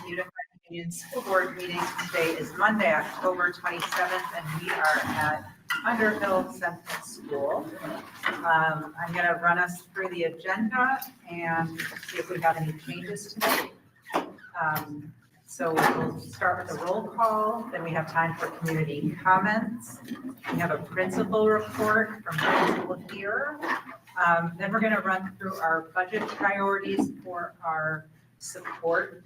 Unified Union School Board meeting. Today is Monday, October 27th, and we are at Underhill Central School. I'm going to run us through the agenda and see if we have any changes today. So we'll start with a roll call, then we have time for community comments. We have a principal report from principal here. Then we're going to run through our budget priorities for our support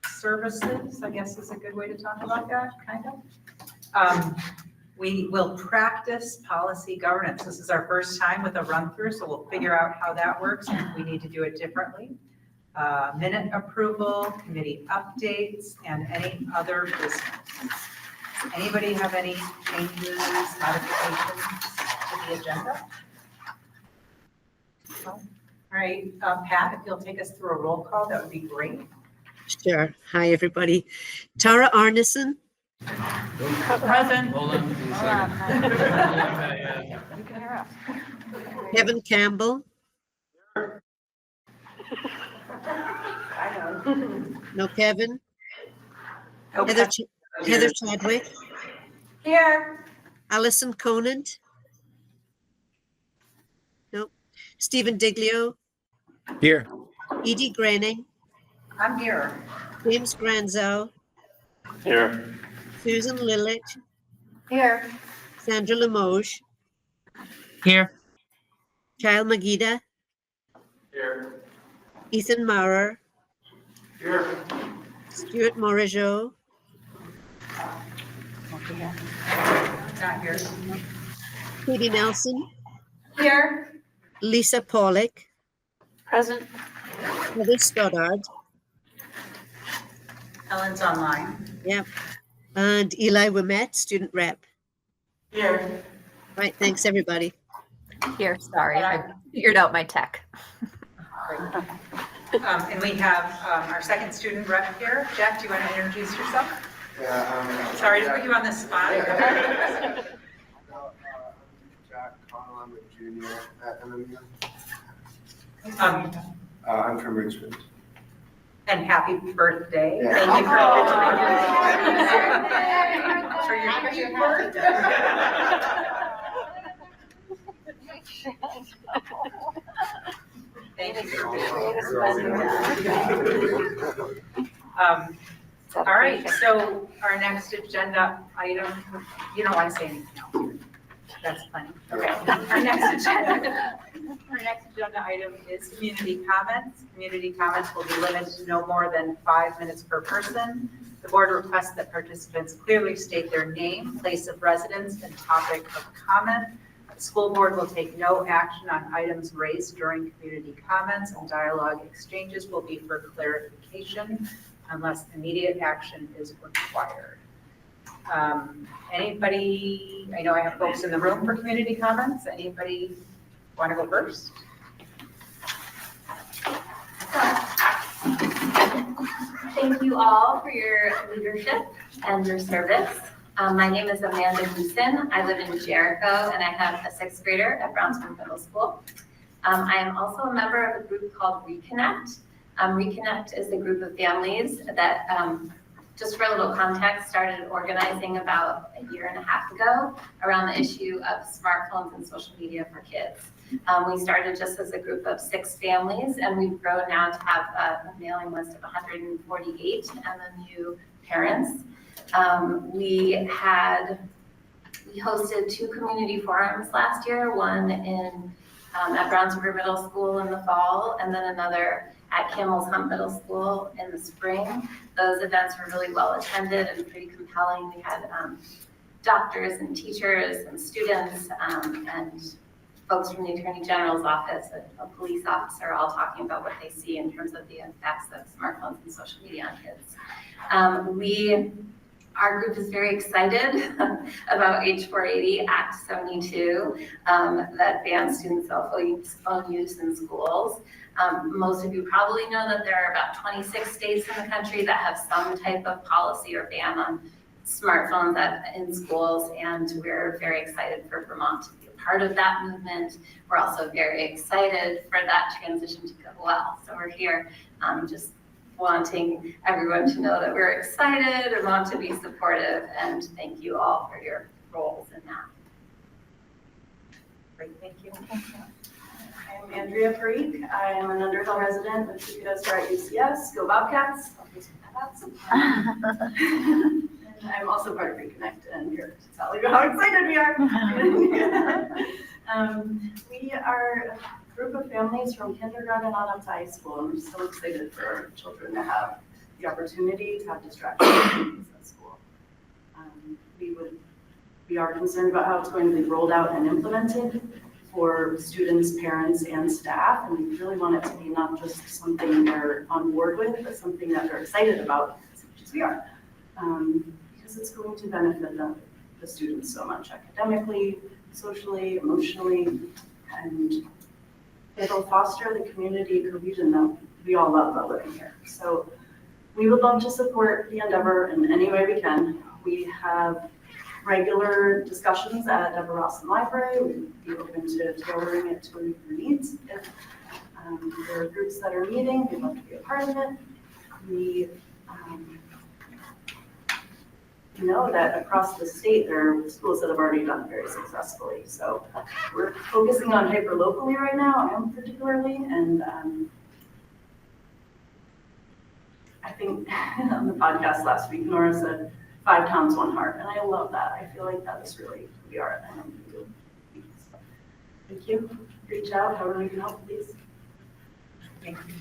services, I guess is a good way to talk about that, kind of. We will practice policy governance. This is our first time with a run through, so we'll figure out how that works and if we need to do it differently. Minute approval, committee updates, and any other business. Does anybody have any changes, modifications to the agenda? All right, Pat, if you'll take us through a roll call, that would be great. Sure. Hi, everybody. Tara Arneson. Present. Hold on. Kevin Campbell. No Kevin. Okay. Heather Chadwick. Here. Allison Conant. Nope. Stephen Diglio. Here. Edie Groening. I'm here. James Granzo. Here. Susan Lillich. Here. Sandra Limoges. Here. Kyle Magida. Here. Ethan Maurer. Here. Stuart Morageau. Not here. Katie Nelson. Here. Lisa Pollock. Present. Heather Stoddard. Ellen's online. Yep. And Eli Wimet, student rep. Here. Right. Thanks, everybody. Here, sorry, I figured out my tech. And we have our second student rep here. Jeff, do you want to introduce yourself? Yeah, Sorry to put you on the spot. I'm Jack Connell, I'm a junior at MMU. I'm from Richmond. And happy birthday. Yeah. Thank you for your birthday. Thank you. All right, so our next agenda item, you don't want to say anything else. That's plenty. Okay. Our next agenda item is community comments. Community comments will be limited to no more than 5 minutes per person. The board requests that participants clearly state their name, place of residence, and topic of comment. The school board will take no action on items raised during community comments, and dialogue exchanges will be for clarification unless immediate action is required. Anybody, I know I have folks in the room for community comments. Anybody want to go first? Thank you all for your leadership and your service. My name is Amanda Houston. I live in Jericho and I have a sixth grader at Brownsburg Middle School. I am also a member of a group called Reconnect. Reconnect is a group of families that, just for a little context, started organizing about a year and a half ago around the issue of smartphones and social media for kids. We started just as a group of 6 families, and we've grown now to have a mailing list of 148 MMU parents. We hosted 2 community forums last year, one at Brownsburg Middle School in the fall, and then another at Camel's Hump Middle School in the spring. Those events were really well attended and pretty compelling. We had doctors and teachers and students and folks from the Attorney General's office, a police officer, all talking about what they see in terms of the effects of smartphones and social media on kids. Our group is very excited about H480 Act 72 that bans student cell phone use in schools. Most of you probably know that there are about 26 states in the country that have some type of policy or ban on smartphones in schools, and we're very excited for Vermont to be a part of that movement. We're also very excited for that transition to go well. So we're here just wanting everyone to know that we're excited and want to be supportive, and thank you all for your roles in that. Great, thank you. I'm Andrea Parikh. I am an Underhill resident with two kiddos here at UCS. Go Bobcats. And I'm also part of Reconnect, and you're to tell you how excited we are. We are a group of families from kindergarten on up to high school, and we're so excited for our children to have the opportunity to have distractions at school. We are concerned about how it's going to be rolled out and implemented for students, parents, and staff, and we really want it to be not just something they're on board with, but something that they're excited about, such as we are, because it's going to benefit the students so much academically, socially, emotionally, and it'll foster the community cohesion that we all love about living here. So we would love to support the endeavor in any way we can. We have regular discussions at Deborah Rawson Library. We'd be open to tailoring it to your needs. If there are groups that are meeting, we'd love to be a part of it. We know that across the state, there are schools that have already done very successfully. So we're focusing on hyper locally right now, I am particularly, and I think on the podcast last week, Nora said, 5 towns, 1 heart, and I love that. I feel like that is really who we are at MMU. So, thank you. Reach out however we can help, please. Thank you.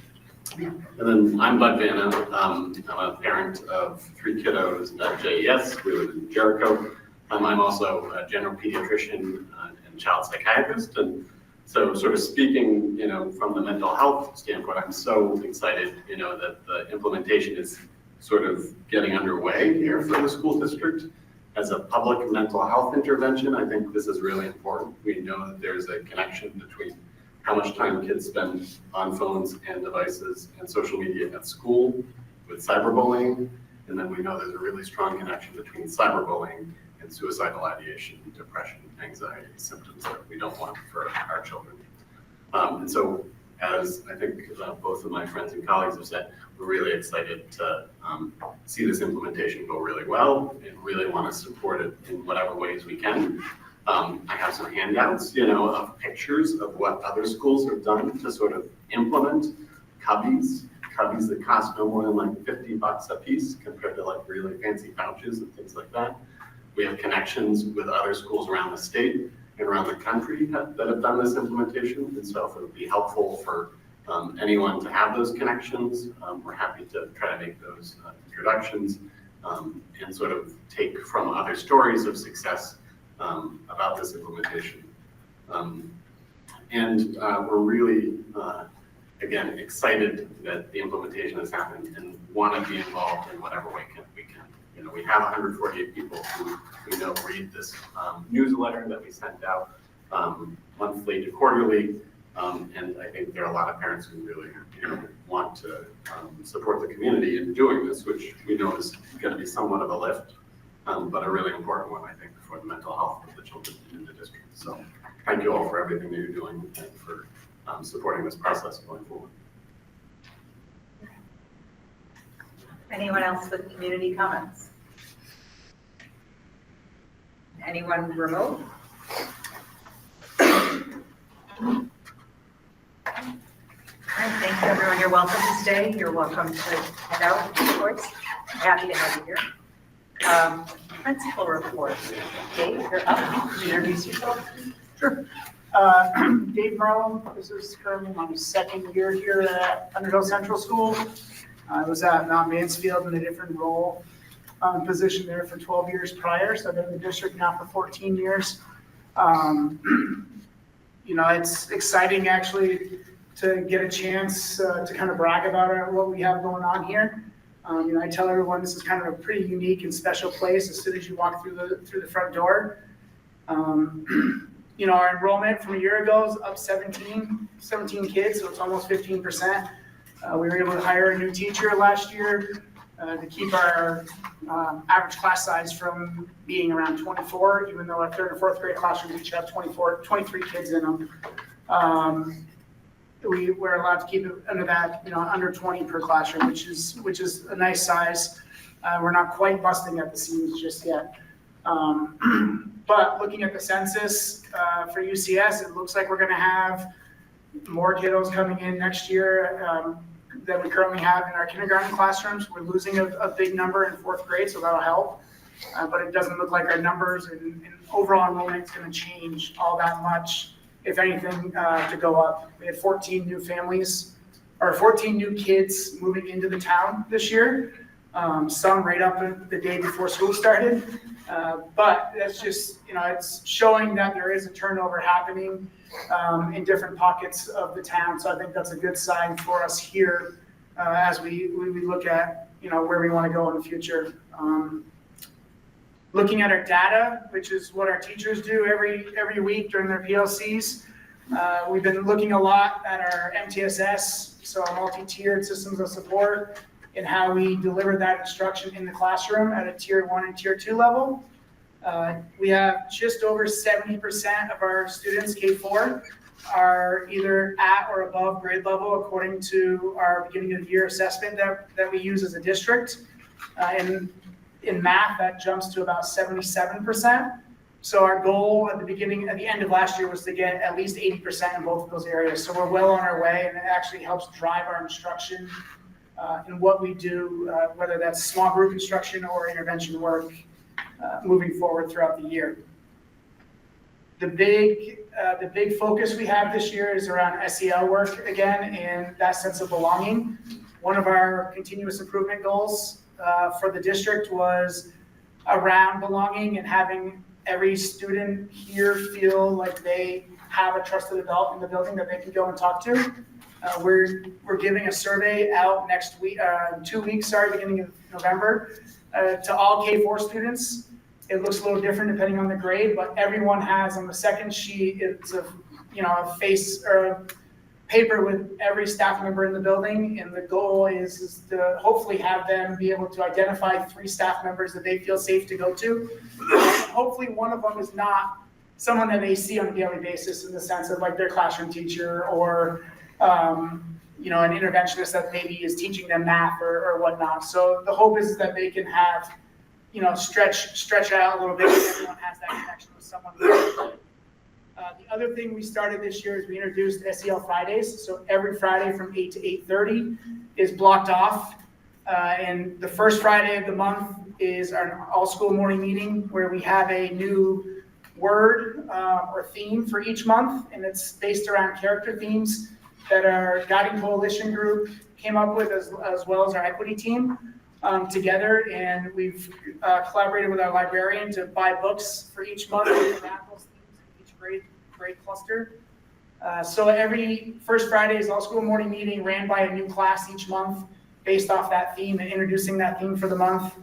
And then I'm Bud Vanna. I'm a parent of 3 kiddos at JES. We live in Jericho. I'm also a general pediatrician and child psychiatrist. And so sort of speaking, from the mental health standpoint, I'm so excited, that the implementation is sort of getting underway here for the school district. As a public mental health intervention, I think this is really important. We know that there's a connection between how much time kids spend on phones and devices and social media at school with cyberbullying. And then we know there's a really strong connection between cyberbullying and suicidal ideation, depression, anxiety, symptoms that we don't want for our children. And so, as I think both of my friends and colleagues have said, we're really excited to see this implementation go really well and really want to support it in whatever ways we can. I have some handouts, of pictures of what other schools have done to sort of implement cubbies that cost no more than like $50 a piece compared to like really fancy pouches and things like that. We have connections with other schools around the state and around the country that have done this implementation. And so if it would be helpful for anyone to have those connections, we're happy to try to make those introductions and sort of take from other stories of success about this implementation. And we're really, again, excited that the implementation has happened and want to be involved in whatever way we can. We have 148 people who we know read this newsletter that we send out monthly to quarterly. And I think there are a lot of parents who really want to support the community in doing this, which we know is going to be somewhat of a lift, but a really important one, I think, for the mental health of the children in the district. So thank you all for everything that you're doing and for supporting this process going forward. Anyone else with community comments? Anyone remote? All right, thank you, everyone. You're welcome to stay. You're welcome to head out, of course. Happy to have you here. Principal report. Dave, you're up. Can you introduce yourself? Sure. Dave Merlin. This is currently my 2nd year here at Underhill Central School. I was at Mount Mansfield in a different role, position there for 12 years prior. So I've been in the district now for 14 years. It's exciting actually to get a chance to kind of brag about what we have going on here. I tell everyone this is kind of a pretty unique and special place as soon as you walk through the front door. Our enrollment from a year ago is up 17 kids, so it's almost 15%. We were able to hire a new teacher last year to keep our average class size from being around 24, even though our 3rd and 4th grade classrooms each have 23 kids in them. we're allowed to keep it under that, under 20 per classroom, which is a nice size. We're not quite busting at the seams just yet. But looking at the census for UCS, it looks like we're going to have more kiddos coming in next year than we currently have in our kindergarten classrooms. We're losing a big number in 4th grade, so that'll help. But it doesn't look like our numbers and overall enrollment is going to change all that much, if anything, to go up. We had 14 new families, or 14 new kids moving into the town this year. Some right up the day before school started. But that's just, it's showing that there is a turnover happening in different pockets of the town. So I think that's a good sign for us here as we look at, where we want to go in the future. Looking at our data, which is what our teachers do every week during their PLCs. We've been looking a lot at our MTSS, so our multi-tiered systems of support, and how we deliver that instruction in the classroom at a tier 1 and tier 2 level. We have just over 70% of our students, K4, are either at or above grade level according to our beginning of the year assessment that we use as a district. And in math, that jumps to about 77%. So our goal at the end of last year was to get at least 80% in both of those areas. So we're well on our way, and it actually helps drive our instruction in what we do, whether that's small group instruction or intervention work moving forward throughout the year. The big focus we have this year is around SEL work again, and that sense of belonging. One of our continuous improvement goals for the district was around belonging and having every student here feel like they have a trusted adult in the building that they can go and talk to. We're giving a survey out next week, 2 weeks, beginning of November, to all K4 students. It looks a little different depending on the grade, but everyone has on the second sheet, it's a face or a paper with every staff member in the building, and the goal is to hopefully have them be able to identify 3 staff members that they feel safe to go to. Hopefully one of them is not someone that they see on a daily basis in the sense of like their classroom teacher or an interventionist that maybe is teaching them math or whatnot. So the hope is that they can have, stretch out a little bit so everyone has that connection with someone. The other thing we started this year is we introduced SEL Fridays. So every Friday from 8 to 8:30 is blocked off. And the first Friday of the month is our all-school morning meeting where we have a new word or theme for each month. And it's based around character themes that our Guiding Coalition group came up with as well as our equity team together. And we've collaborated with our librarian to buy books for each month and add those themes in each grade cluster. So every first Friday is all-school morning meeting ran by a new class each month based off that theme and introducing that theme for the month.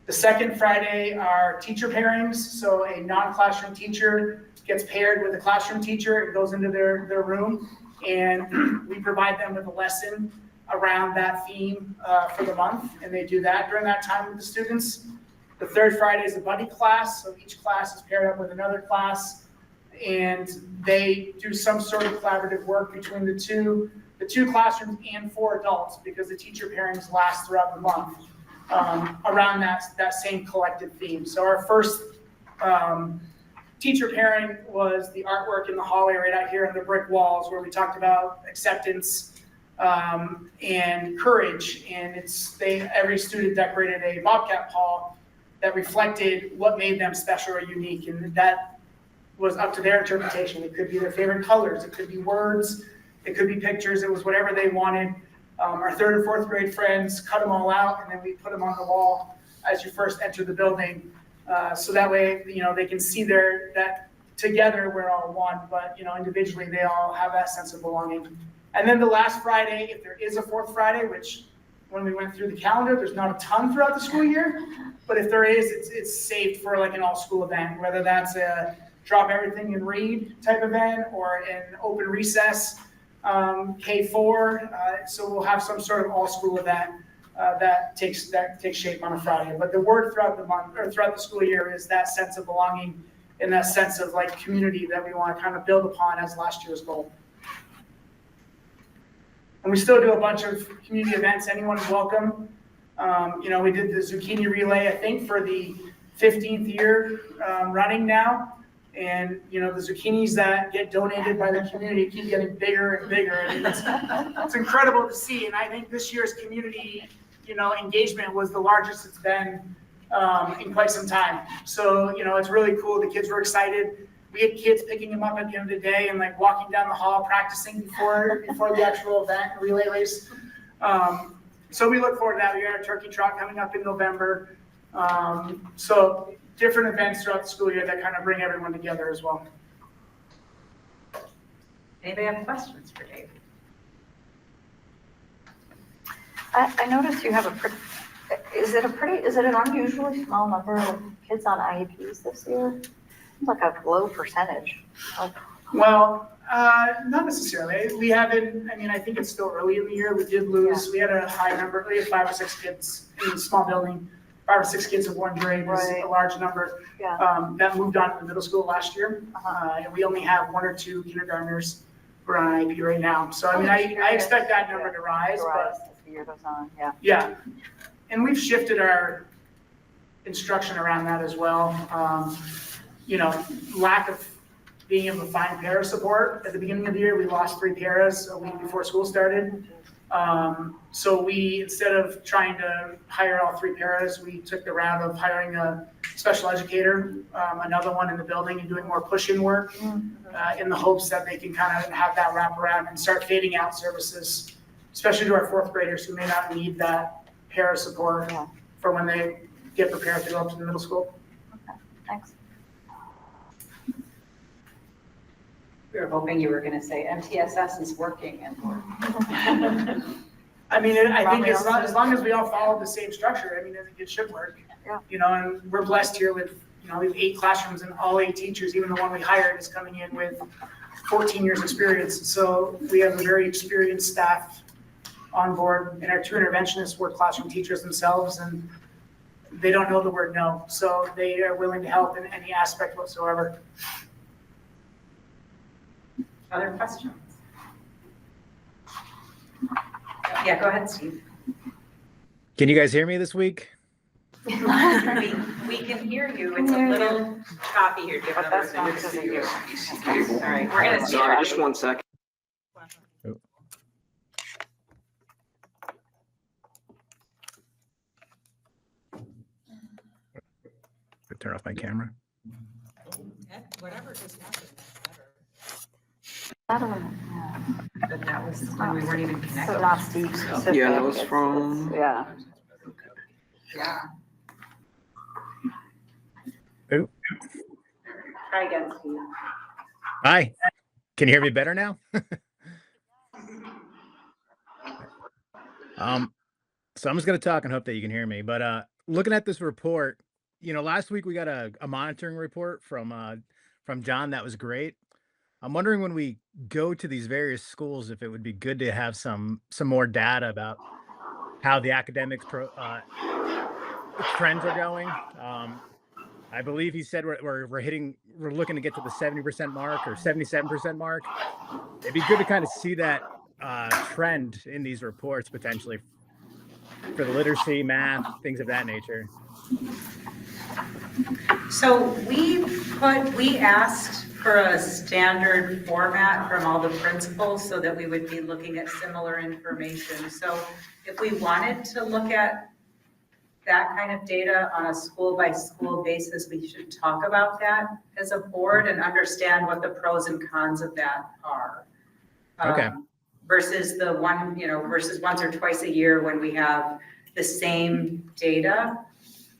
The second Friday are teacher pairings. So a non-classroom teacher gets paired with a classroom teacher. It goes into their room, and we provide them with a lesson around that theme for the month, and they do that during that time with the students. The third Friday is a buddy class, so each class is paired up with another class, and they do some sort of collaborative work between the two classrooms and 4 adults, because the teacher pairings last throughout the month around that same collective theme. So our first teacher pairing was the artwork in the hallway right out here on the brick walls, where we talked about acceptance and courage. And every student decorated a bobcat paw that reflected what made them special or unique, and that was up to their interpretation. It could be their favorite colors, it could be words, it could be pictures. It was whatever they wanted. Our 3rd and 4th grade friends cut them all out, and then we put them on the wall as you first enter the building. So that way, they can see that together we're all one, but individually they all have that sense of belonging. And then the last Friday, if there is a 4th Friday, which when we went through the calendar, there's not a ton throughout the school year, but if there is, it's saved for like an all-school event, whether that's a drop everything and read type event or an open recess K4. So we'll have some sort of all-school event that takes shape on a Friday. But the word throughout the month or throughout the school year is that sense of belonging and that sense of like community that we want to kind of build upon as last year's goal. And we still do a bunch of community events. Anyone is welcome. We did the zucchini relay, I think, for the 15th year running now. And, the zucchinis that get donated by the community keep getting bigger and bigger. And it's incredible to see. And I think this year's community, engagement was the largest it's been in quite some time. So, it's really cool. The kids were excited. We had kids picking them up at the end of the day and like walking down the hall, practicing before the actual event, relay race. So we look forward to that. We got our turkey trot coming up in November. So different events throughout the school year that kind of bring everyone together as well. Anybody have questions for Dave? I noticed you have is it an unusually small number of kids on IEPs this year? It's like a low percentage. Well, not necessarily. We haven't, I think it's still early in the year. We did lose, we had a high number, we had 5 or 6 kids in a small building. 5 or 6 kids of one grade is a large number. Yeah. That moved on to middle school last year. And we only have 1 or 2 kindergartners who are on IEP right now. So, I expect that number to rise. As the year goes on, yeah. Yeah. And we've shifted our instruction around that as well. Lack of being able to find para support. At the beginning of the year, we lost 3 paras a week before school started. So we, instead of trying to hire all 3 paras, we took the route of hiring a special educator, another one in the building, and doing more push-in work in the hopes that they can kind of have that wrap around and start fading out services, especially to our 4th graders who may not need that para support for when they get prepared to go up to the middle school. Okay, thanks. We were hoping you were going to say MTSS is working and I think as long as we all follow the same structure, it should work. Yeah. And we're blessed here with, we have 8 classrooms and all 8 teachers, even the one we hired is coming in with 14 years experience. So we have a very experienced staff on board, and our 2 interventionists were classroom teachers themselves, and they don't know the word no. So they are willing to help in any aspect whatsoever. other questions? Yeah, go ahead, Steve. Can you guys hear me this week? We can hear you. It's a little choppy here. But that's not because of you. All right, we're gonna see. Sorry, just 1 second. Turn off my camera. Whatever just happened, I don't know. but that was when we weren't even So connected. not Steve specific. Yeah, that was it's- from- Yeah. Yeah. Oh. Try again, Steve. Hi. Can you hear me better now? So I'm just going to talk and hope that you can hear me. But looking at this report, last week we got a monitoring report from John. That was great. I'm wondering when we go to these various schools, if it would be good to have some more data about how the academics trends are going. I believe he said we're looking to get to the 70% mark or 77% mark. It'd be good to kind of see that trend in these reports potentially for the literacy, math, things of that nature. So we asked for a standard format from all the principals so that we would be looking at similar information. So if we wanted to look at that kind of data on a school by school basis, we should talk about that as a board and understand what the pros and cons of that are. Okay. Versus versus once or twice a year when we have the same data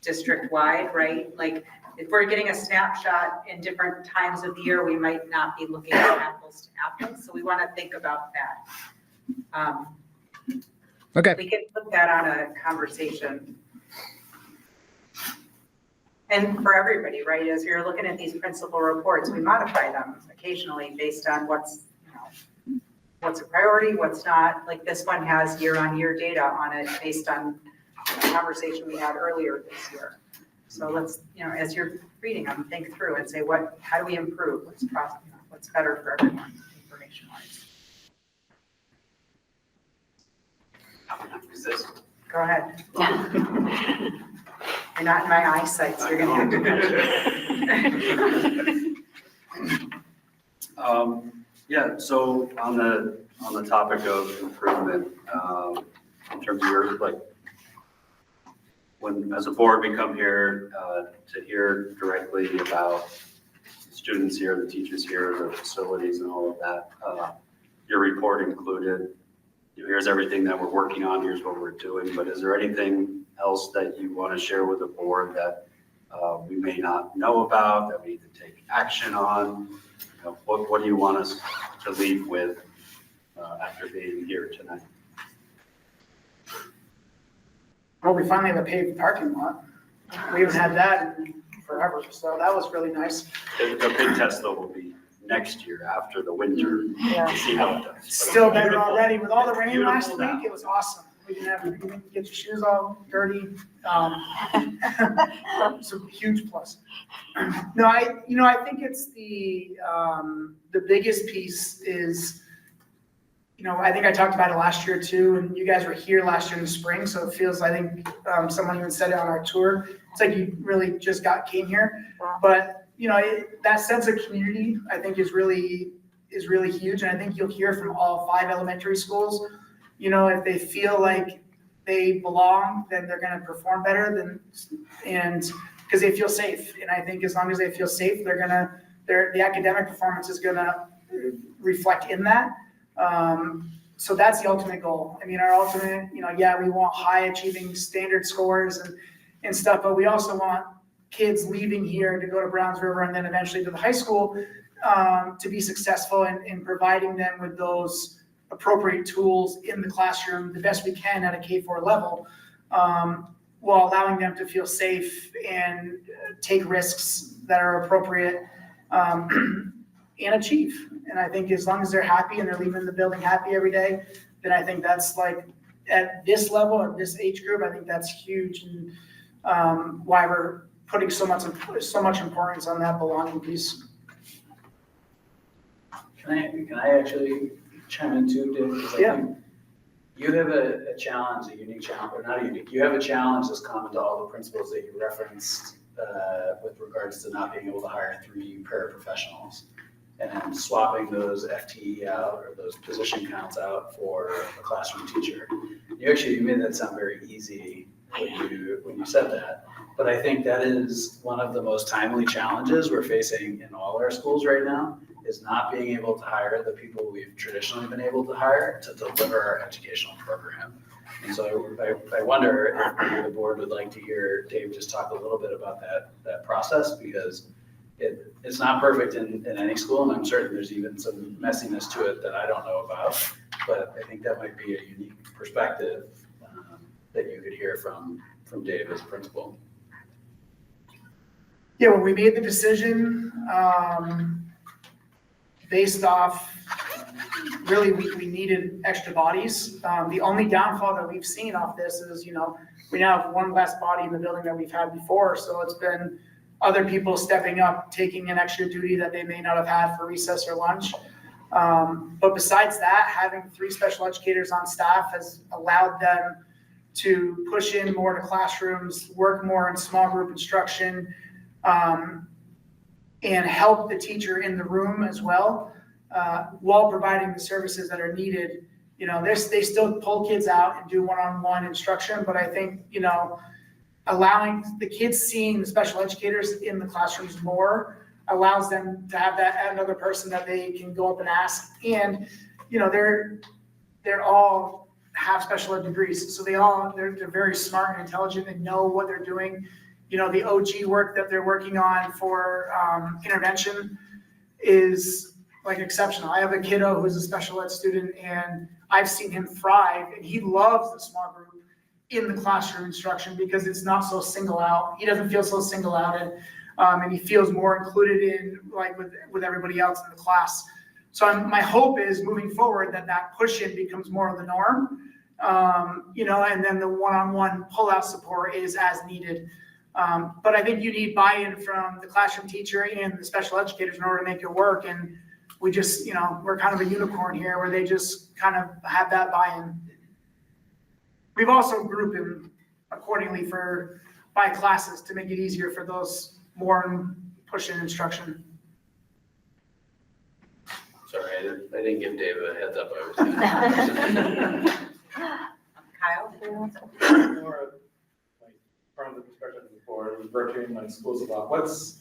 district-wide, right? Like if we're getting a snapshot in different times of the year, we might not be looking at apples to apples. So we want to think about that. Okay. We can put that on a conversation. And for everybody, right, as you're looking at these principal reports, we modify them occasionally based on what's a priority, what's not. Like this one has year-on-year data on it based on the conversation we had earlier this year. So let's, as you're reading them, think through and say, how do we improve? What's better for everyone information-wise? Resist. Go ahead. You're not in my eyesight, so you're gonna have to Yeah, so on the topic of improvement, in terms of your, like, when, as a board, we come here to hear directly about the students here, the teachers here, the facilities and all of that. Your report included, here's everything that we're working on, here's what we're doing, but is there anything else that you want to share with the board that we may not know about, that we need to take action on? You know, what do you want us to leave with after being here tonight? Well, we finally have a paved parking lot. We haven't had that in forever, so that was really nice. The big test though will be next year after the winter. To see how it does. But Still better beautiful. already. With all the rain Beautiful last now. week, it was awesome. We didn't have, you didn't get your shoes all dirty. It's a huge plus. No, I think it's the biggest piece is, I think I talked about it last year too, and you guys were here last year in the spring, so it feels, I think, someone even said it on our tour. It's like you really just came here. But, that sense of community, I think is really huge. And I think you'll hear from all 5 elementary schools, if they feel like they belong, then they're going to perform better and because they feel safe. And I think as long as they feel safe, the academic performance is going to reflect in that. So that's the ultimate goal. I mean, our ultimate, we want high achieving standard scores and stuff, but we also want kids leaving here to go to Browns River and then eventually to the high school to be successful in providing them with those appropriate tools in the classroom the best we can at a K-4 level, while allowing them to feel safe and take risks that are appropriate and achieve. And I think as long as they're happy and they're leaving the building happy every day, then I think that's like at this level, at this age group, I think that's huge, and why we're putting so much importance on that belonging piece. Can I actually chime in too, Dave? 'Cause I think you have a challenge, a unique challenge, or not unique. You have a challenge that's common to all the principals that you referenced with regards to not being able to hire 3 paraprofessionals and swapping those FTE out or those position counts out for a classroom teacher. You made that sound very easy when you said that. But I think that is one of the most timely challenges we're facing in all our schools right now, is not being able to hire the people we've traditionally been able to hire to deliver our educational program. And so I wonder if maybe the board would like to hear Dave just talk a little bit about that process, because it's not perfect in any school, and I'm certain there's even some messiness to it that I don't know about. But I think that might be a unique perspective that you could hear from Dave as a principal. Yeah, when we made the decision, based off, really, we needed extra bodies. The only downfall that we've seen off this is, we now have 1 less body in the building than we've had before. So it's been other people stepping up, taking an extra duty that they may not have had for recess or lunch. But besides that, having 3 special educators on staff has allowed them to push in more to classrooms, work more in small group instruction, and help the teacher in the room as well, while providing the services that are needed. They still pull kids out and do one-on-one instruction, but I think, allowing the kids seeing the special educators in the classrooms more allows them to have that another person that they can go up and ask. And, they're all have special ed degrees. So they're very smart and intelligent and know what they're doing. The OG work that they're working on for intervention is like exceptional. I have a kiddo who's a special ed student, and I've seen him thrive, and he loves the small group in the classroom instruction because it's not so single out. He doesn't feel so single outed, and he feels more included in like with everybody else in the class. So my hope is moving forward that push-in becomes more of the norm, and then the one-on-one pull-out support is as needed. But I think you need buy-in from the classroom teacher and the special educators in order to make it work. And we just, we're kind of a unicorn here where they just kind of have that buy-in. we've also grouped them accordingly by classes to make it easier for those more pushing instruction. Sorry, I didn't give Dave a heads up. I was Kyle? More like from the perspective of the board, rotating like schools a lot. What's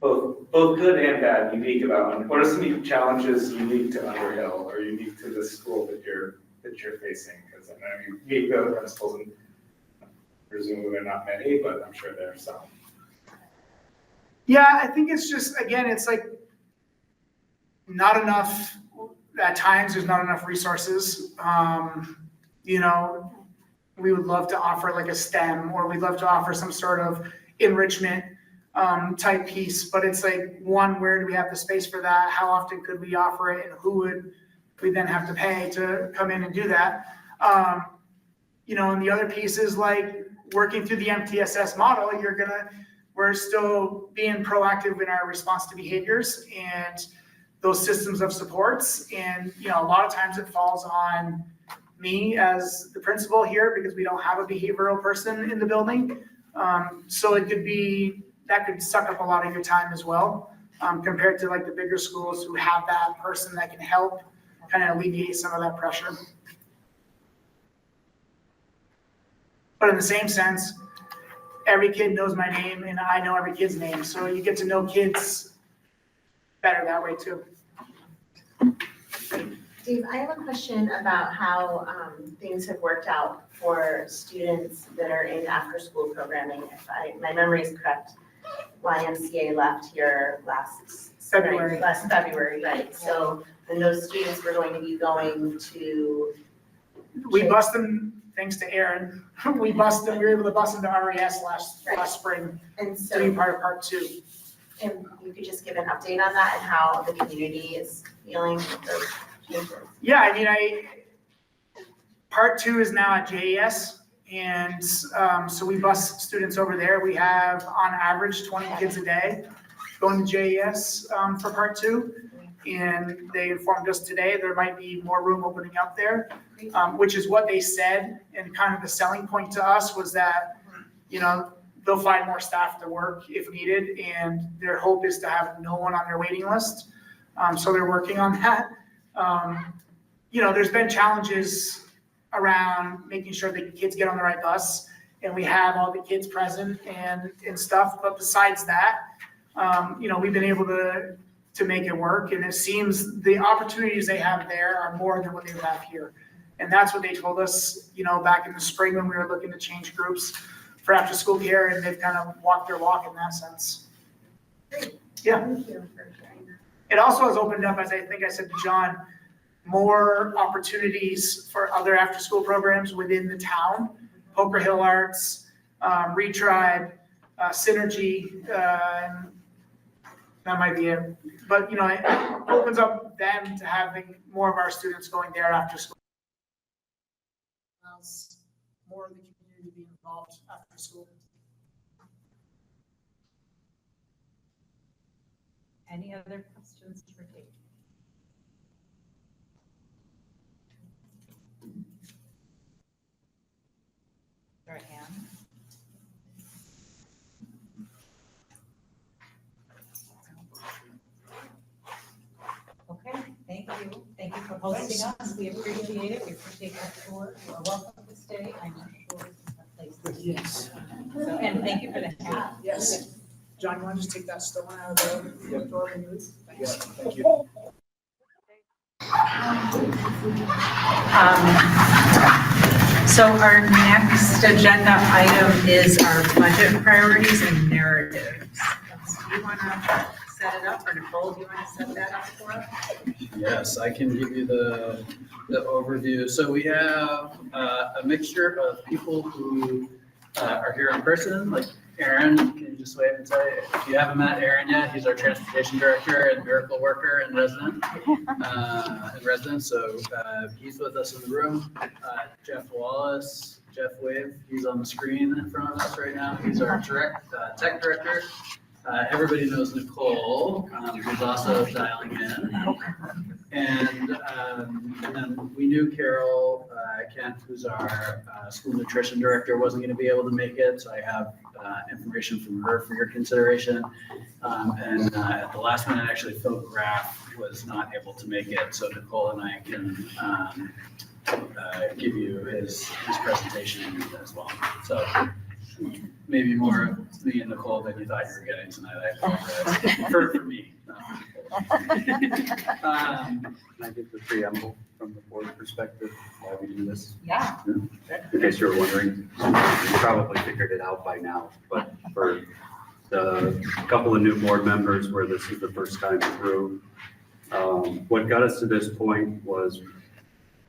both good and bad unique about, what are some challenges unique to Underhill or unique to this school that you're facing? Because I know you meet with other principals and presumably there are not many, but I'm sure there are some. Yeah, I think it's just, again, it's like not enough, at times there's not enough resources. You know, we would love to offer like a STEM, or we'd love to offer some sort of enrichment type piece, but it's like, one, where do we have the space for that? How often could we offer it, and who would we then have to pay to come in and do that? You know, and the other piece is like working through the MTSS model, we're still being proactive in our response to behaviors and those systems of supports. And, you know, a lot of times it falls on me as the principal here because we don't have a behavioral person in the building. So that could suck up a lot of your time as well, compared to like the bigger schools who have that person that can help kind of alleviate some of that pressure. But in the same sense, every kid knows my name and I know every kid's name. So you get to know kids better that way too. Dave, I have a question about how things have worked out for students that are in after-school programming. If my memory is correct, YMCA left here last February, right? So then those students were going to be going to. We bust them, thanks to Aaron. We were able to bust them to RES last spring. And to so. be part of part 2. And you could just give an update on that and how the community is feeling with those changes. Yeah, I mean, part 2 is now at JES, and so we bus students over there. We have on average 20 kids a day going to JES for part 2, and they informed us today there might be more room opening up there, which is what they said. And kind of the selling point to us was that, you know, they'll find more staff to work if needed, and their hope is to have no one on their waiting list. So they're working on that. You know, there's been challenges around making sure that kids get on the right bus and we have all the kids present and stuff. But besides that, you know, we've been able to make it work. And it seems the opportunities they have there are more than what they have here. And that's what they told us, you know, back in the spring when we were looking to change groups for after school care, and they've kind of walked their walk in that sense. Great. Yeah. Thank you for sharing that. It also has opened up, as I think I said to John, more opportunities for other after-school programs within the town. Poker Hill Arts, Retribe, Synergy, that might be it. But, you know, it opens up them to having more of our students going there after school. Allows more of the community to be involved after school. Any other questions for Dave? Your hand. Okay, thank you. Thank you for hosting us. We appreciate it. We appreciate that tour. You are welcome to stay. I'm not sure it's a place. Yes. So, and thank you for the hat. Yes. John, you want to just take that stone out of the door and move? Yeah, thank you. So our next agenda item is our budget priorities and narratives. Do you want to set it up, or Nicole, do you want to set that up for us? Yes, I can give you the overview. So we have a mixture of people who are here in person, like Aaron. Can you just wave and say, if you haven't met Aaron yet, he's our transportation director and miracle worker and resident. So he's with us in the room. Jeff Wallace, Jeff Wave, he's on the screen in front of us right now. He's our tech director. Everybody knows Nicole, who's also dialing in. And then we knew Carol Kent, who's our school nutrition director, wasn't going to be able to make it. So I have information from her for your consideration. And at the last minute, actually, Phil Graff was not able to make it. So Nicole and I can give you his presentation as well. So maybe more of me and Nicole than you thought you were getting tonight. I apologize. For me. Can I get the preamble from the board perspective while we do this? Yeah. In case you're wondering, you probably figured it out by now, but for the couple of new board members where this is the first time through, what got us to this point was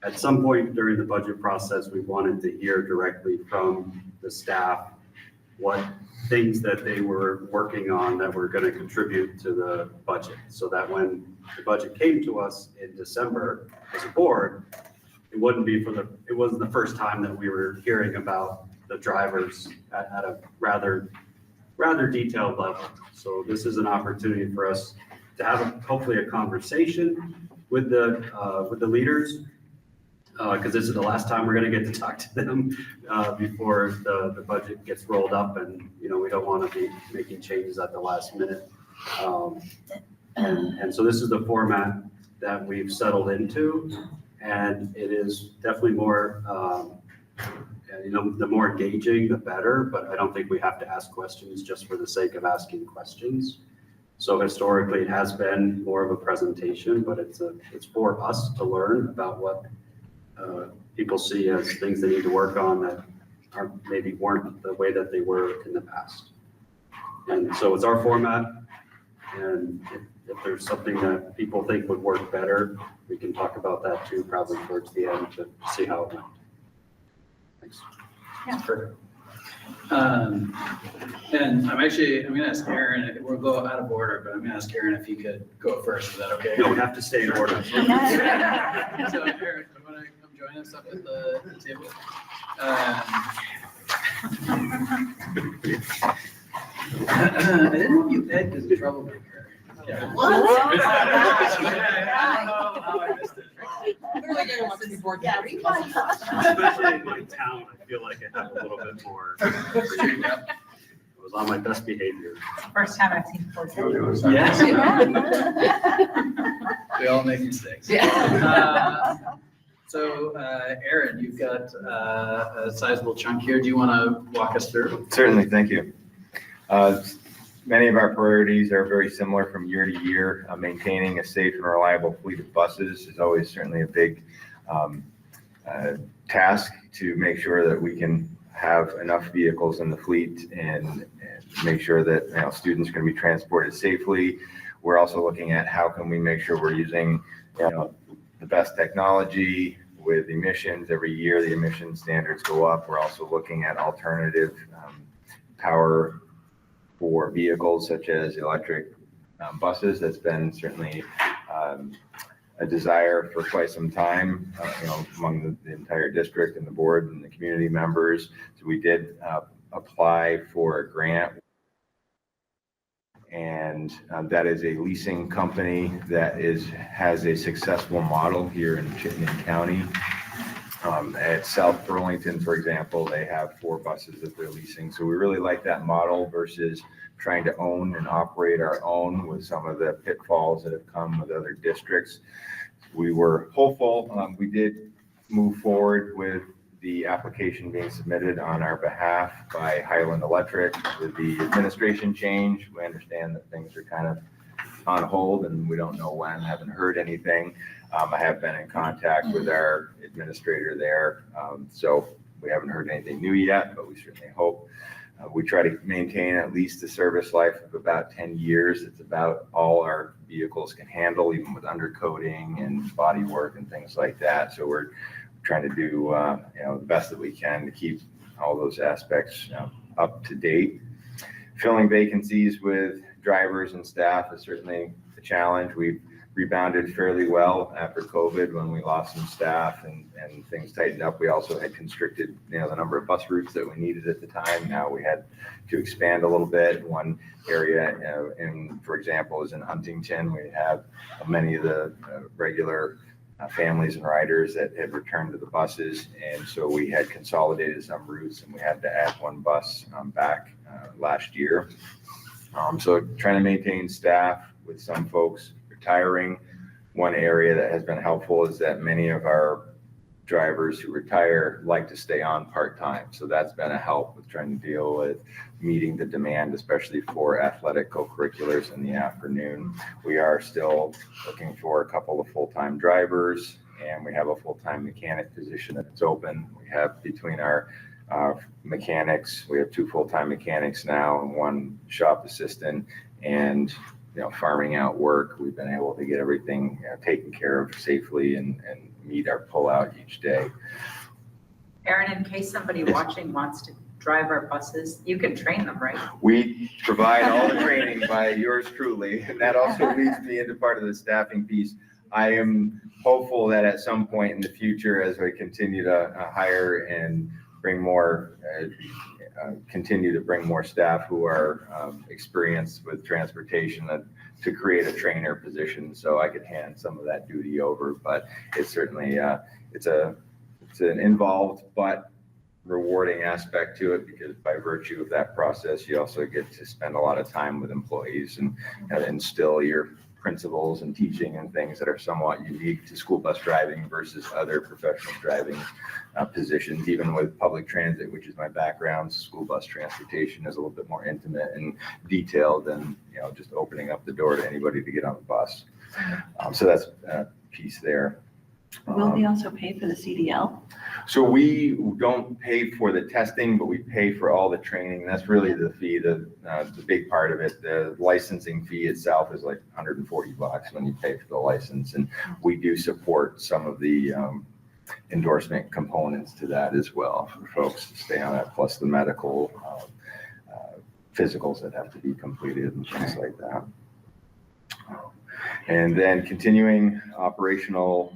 at some point during the budget process, we wanted to hear directly from the staff what things that they were working on that were going to contribute to the budget. So that when the budget came to us in December as a board, it wasn't the first time that we were hearing about the drivers at a rather detailed level. So this is an opportunity for us to have hopefully a conversation with the leaders, because this is the last time we're going to get to talk to them before the budget gets rolled up, and we don't want to be making changes at the last minute. And so this is the format that we've settled into, and it is definitely more, the more engaging, the better. But I don't think we have to ask questions just for the sake of asking questions. So historically, it has been more of a presentation, but it's for us to learn about what people see as things they need to work on that maybe weren't the way that they were in the past. And so it's our format, and if there's something that people think would work better, we can talk about that too, probably towards the end to see how it went. Thanks. Yeah. Perfect. And I'm going to ask Aaron, we'll go out of order, but I'm going to ask Aaron if he could go first. Is that okay? No, we have to stay in order. So Aaron, you want to come join us up at the table? I didn't know you pegged as a troublemaker. Yeah. What? Especially in my town, I feel like I have a little bit more. I was on my best behavior. First time I've seen four. Yes. We all make mistakes. So Aaron, you've got a sizable chunk here. Do you want to walk us through? Certainly, thank you. Many of our priorities are very similar from year to year. Maintaining a safe and reliable fleet of buses is always certainly a big task to make sure that we can have enough vehicles in the fleet and make sure that students can be transported safely. We're also looking at how can we make sure we're using the best technology with emissions. Every year the emission standards go up. We're also looking at alternative power for vehicles such as electric buses. That's been certainly a desire for quite some time, among the entire district and the board and the community members. So we did apply for a grant, and that is a leasing company that has a successful model here in Chittenden County. At South Burlington, for example, they have 4 buses that they're leasing. So we really like that model versus trying to own and operate our own with some of the pitfalls that have come with other districts. We were hopeful. We did move forward with the application being submitted on our behalf by Highland Electric. With the administration change, we understand that things are kind of on hold and we don't know when, haven't heard anything. I have been in contact with our administrator there. So we haven't heard anything new yet, but we certainly hope. We try to maintain at least a service life of about 10 years. It's about all our vehicles can handle, even with undercoating and body work and things like that. So we're trying to do the best that we can to keep all those aspects up to date. Filling vacancies with drivers and staff is certainly a challenge. We've rebounded fairly well after COVID when we lost some staff and things tightened up. We also had constricted, the number of bus routes that we needed at the time. Now we had to expand a little bit. One area, for example, is in Huntington. We have many of the regular families and riders that had returned to the buses. And so we had consolidated some routes and we had to add one bus back last year. So trying to maintain staff with some folks retiring. One area that has been helpful is that many of our drivers who retire like to stay on part-time. So that's been a help with trying to deal with meeting the demand, especially for athletic co-curriculars in the afternoon. We are still looking for a couple of full-time drivers, and we have a full-time mechanic position that's open. We have between our mechanics, we have 2 full-time mechanics now and 1 shop assistant, and farming out work. We've been able to get everything taken care of safely and meet our pull-out each day. Aaron, in case somebody watching wants to drive our buses, you can train them, right? We provide all the training by yours truly, and that also leads me into part of the staffing piece. I am hopeful that at some point in the future, as we continue to hire and bring more, continue to bring more staff who are experienced with transportation, to create a trainer position so I could hand some of that duty over. But it's certainly, it's an involved but rewarding aspect to it, because by virtue of that process, you also get to spend a lot of time with employees and instill your principles and teaching and things that are somewhat unique to school bus driving versus other professional driving positions. Even with public transit, which is my background, school bus transportation is a little bit more intimate and detailed than just opening up the door to anybody to get on the bus. So that's a piece there. Will they also pay for the CDL? So we don't pay for the testing, but we pay for all the training. That's really the fee, the big part of it. The licensing fee itself is like $140 when you pay for the license. And we do support some of the endorsement components to that as well for folks to stay on that, plus the medical physicals that have to be completed and things like that. And then continuing operational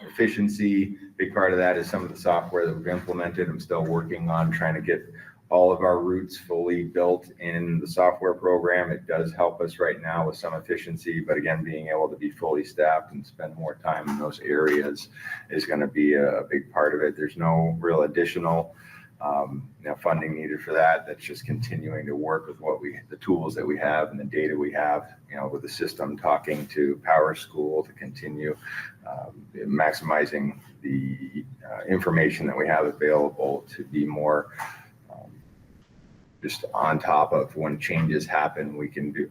efficiency, big part of that is some of the software that we've implemented. I'm still working on trying to get all of our routes fully built in the software program. It does help us right now with some efficiency, but again, being able to be fully staffed and spend more time in those areas is going to be a big part of it. There's no real additional funding needed for that. That's just continuing to work with the tools that we have and the data we have, with the system talking to Power School to continue maximizing the information that we have available to be more just on top of when changes happen. We can do,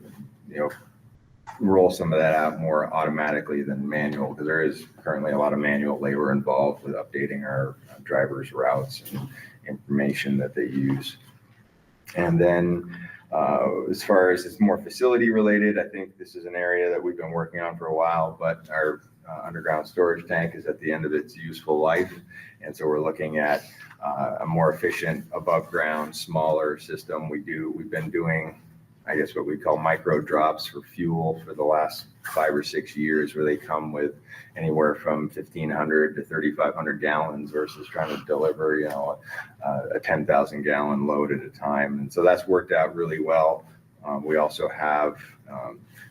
roll some of that out more automatically than manual, because there is currently a lot of manual labor involved with updating our drivers' routes and information that they use. And then as far as it's more facility related, I think this is an area that we've been working on for a while, but our underground storage tank is at the end of its useful life. And so we're looking at a more efficient above ground, smaller system. We've been doing, I guess, what we call micro drops for fuel for the last 5 or 6 years, where they come with anywhere from 1,500 to 3,500 gallons versus trying to deliver, a 10,000 gallon load at a time. And so that's worked out really well. We also have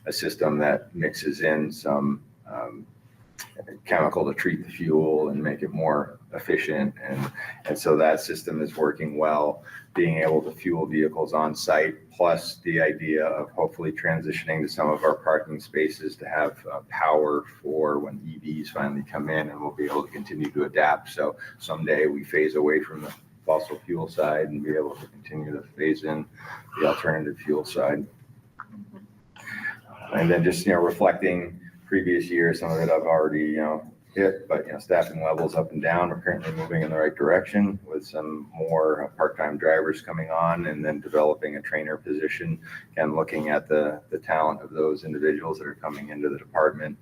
a system that mixes in some chemical to treat the fuel and make it more efficient. And so that system is working well, being able to fuel vehicles on site, plus the idea of hopefully transitioning to some of our parking spaces to have power for when EVs finally come in, and we'll be able to continue to adapt. So someday we phase away from the fossil fuel side and be able to continue to phase in the alternative fuel side. And then just, reflecting previous years, some of it I've already, hit, but, staffing levels up and down. We're currently moving in the right direction with some more part-time drivers coming on, and then developing a trainer position and looking at the talent of those individuals that are coming into the department.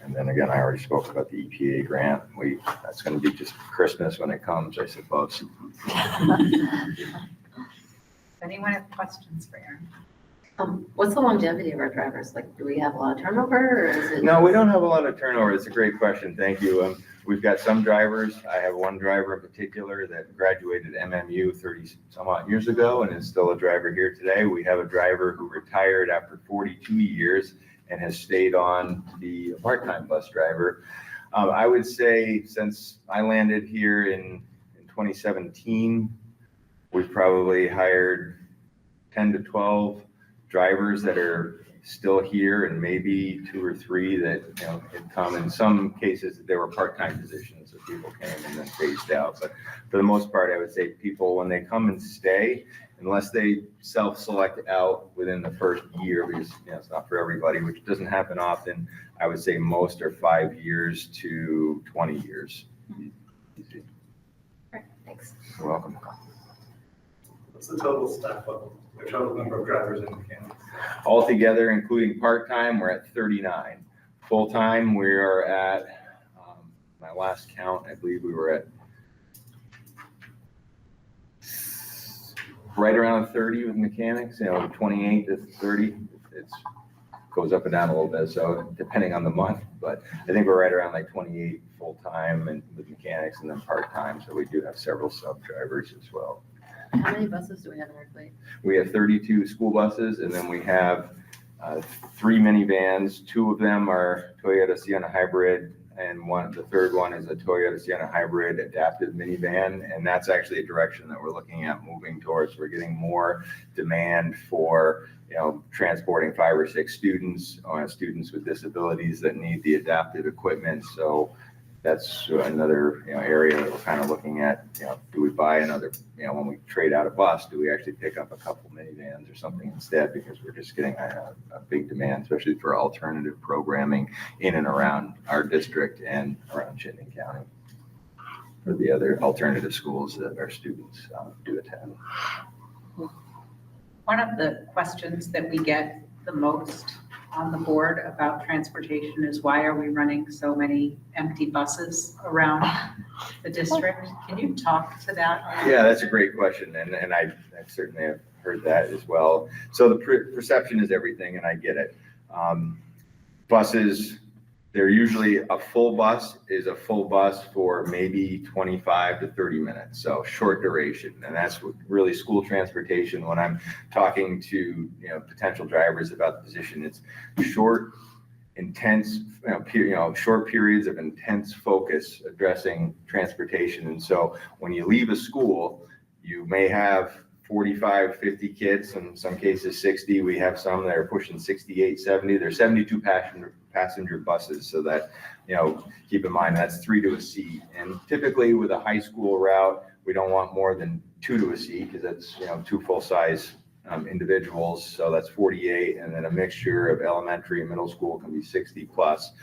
And then again, I already spoke about the EPA grant. That's going to be just Christmas when it comes, I suppose. Anyone have questions for Aaron? What's the longevity of our drivers? Like, do we have a lot of turnover or is it? No, we don't have a lot of turnover. It's a great question. Thank you. We've got some drivers. I have one driver in particular that graduated MMU 30 some odd years ago and is still a driver here today. We have a driver who retired after 42 years and has stayed on to be a part-time bus driver. I would say since I landed here in 2017, we've probably hired 10 to 12 drivers that are still here, and maybe 2 or 3 that, had come. In some cases, there were part-time positions that people came and then phased out. But for the most part, I would say people, when they come and stay, unless they self-select out within the first year, because it's not for everybody, which doesn't happen often, I would say most are 5 years to 20 years. Thanks. You're welcome. What's the total staff level, the total number of drivers and mechanics? Altogether, including part-time, we're at 39. Full-time, we are at, my last count, I believe we were at right around 30 with mechanics, 28 to 30. It goes up and down a little bit, so depending on the month, but I think we're right around like 28 full-time and with mechanics, and then part-time, so we do have several sub-drivers as well. How many buses do we have in our fleet? We have 32 school buses, and then we have 3 minivans. 2 of them are Toyota Sienna Hybrid, and the third one is a Toyota Sienna Hybrid adaptive minivan, and that's actually a direction that we're looking at moving towards. We're getting more demand for transporting 5 or 6 students, students with disabilities that need the adaptive equipment. So that's another area that we're kind of looking at. Do we buy another, when we trade out a bus, do we actually pick up a couple minivans or something instead, because we're just getting a big demand, especially for alternative programming in and around our district and around Chittenden County for the other alternative schools that our students do attend. One of the questions that we get the most on the board about transportation is, why are we running so many empty buses around the district? Can you talk to that? Yeah, that's a great question, and I certainly have heard that as well. So the perception is everything, and I get it. Buses, they're usually, a full bus is a full bus for maybe 25 to 30 minutes, so short duration. And that's what really school transportation, when I'm talking to potential drivers about the position, it's short, intense, short periods of intense focus addressing transportation. And so when you leave a school, you may have 45, 50 kids, in some cases 60. We have some that are pushing 68, 70. There's 72 passenger buses, so that, keep in mind that's 3 to a seat. And typically with a high school route, we don't want more than 2 to a seat, because that's, 2 full-size individuals. So that's 48, and then a mixture of elementary and middle school can be 60 plus.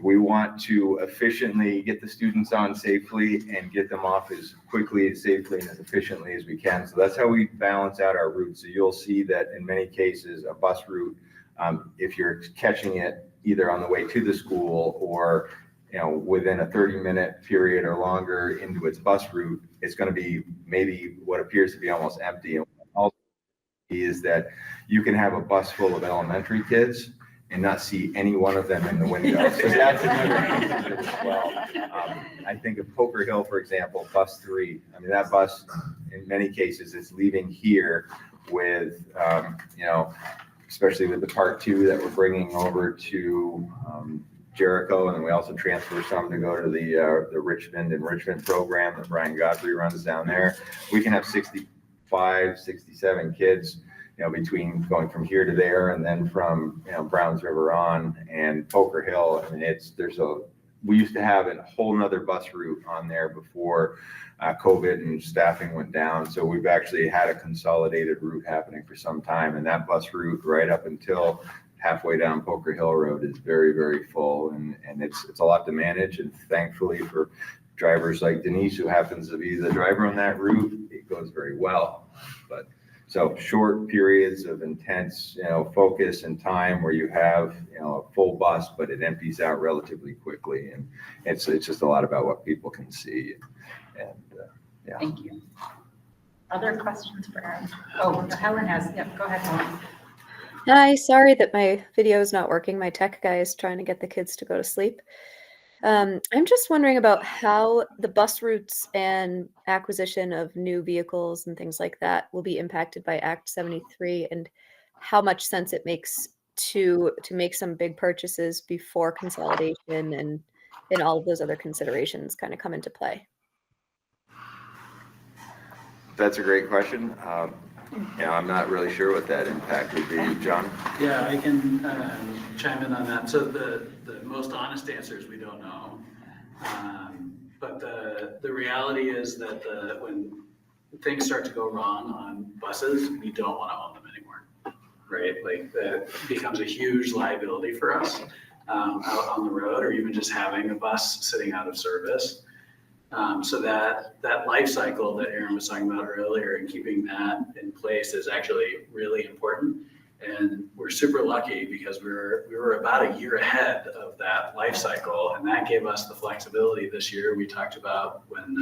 We want to efficiently get the students on safely and get them off as quickly, safely, and as efficiently as we can. So that's how we balance out our routes. So you'll see that in many cases, a bus route, if you're catching it either on the way to the school or within a 30-minute period or longer into its bus route, it's going to be maybe what appears to be almost empty. And also is that you can have a bus full of elementary kids and not see any one of them in the window. So that's another as well. I think of Poker Hill, for example, bus 3. I mean, that bus, in many cases, is leaving here with, especially with the part 2 that we're bringing over to Jericho, and then we also transfer some to go to the Richmond enrichment program that Brian Godfrey runs down there. We can have 65, 67 kids, between going from here to there, and then from Browns River on and Poker Hill. I mean, we used to have a whole nother bus route on there before COVID and staffing went down. So we've actually had a consolidated route happening for some time, and that bus route right up until halfway down Poker Hill Road is very, very full, and it's a lot to manage. And thankfully for drivers like Denise, who happens to be the driver on that route, it goes very well. But so short periods of intense, focus and time where you have, a full bus, but it empties out relatively quickly. And it's just a lot about what people can see. And Thank you. Other questions for Aaron? Oh, Helen has, go ahead, Helen. Hi, sorry that my video is not working. My tech guy is trying to get the kids to go to sleep. I'm just wondering about how the bus routes and acquisition of new vehicles and things like that will be impacted by Act 73 and how much sense it makes to make some big purchases before consolidation and all of those other considerations kind of come into play. That's a great question. I'm not really sure what that impact would be. John? Yeah, I can chime in on that. So the most honest answer is we don't know. But the reality is that when things start to go wrong on buses, we don't want to own them anymore, right? Like that becomes a huge liability for us out on the road, or even just having a bus sitting out of service. So that life cycle that Aaron was talking about earlier and keeping that in place is actually really important. And we're super lucky because we were about a year ahead of that life cycle, and that gave us the flexibility this year. We talked about when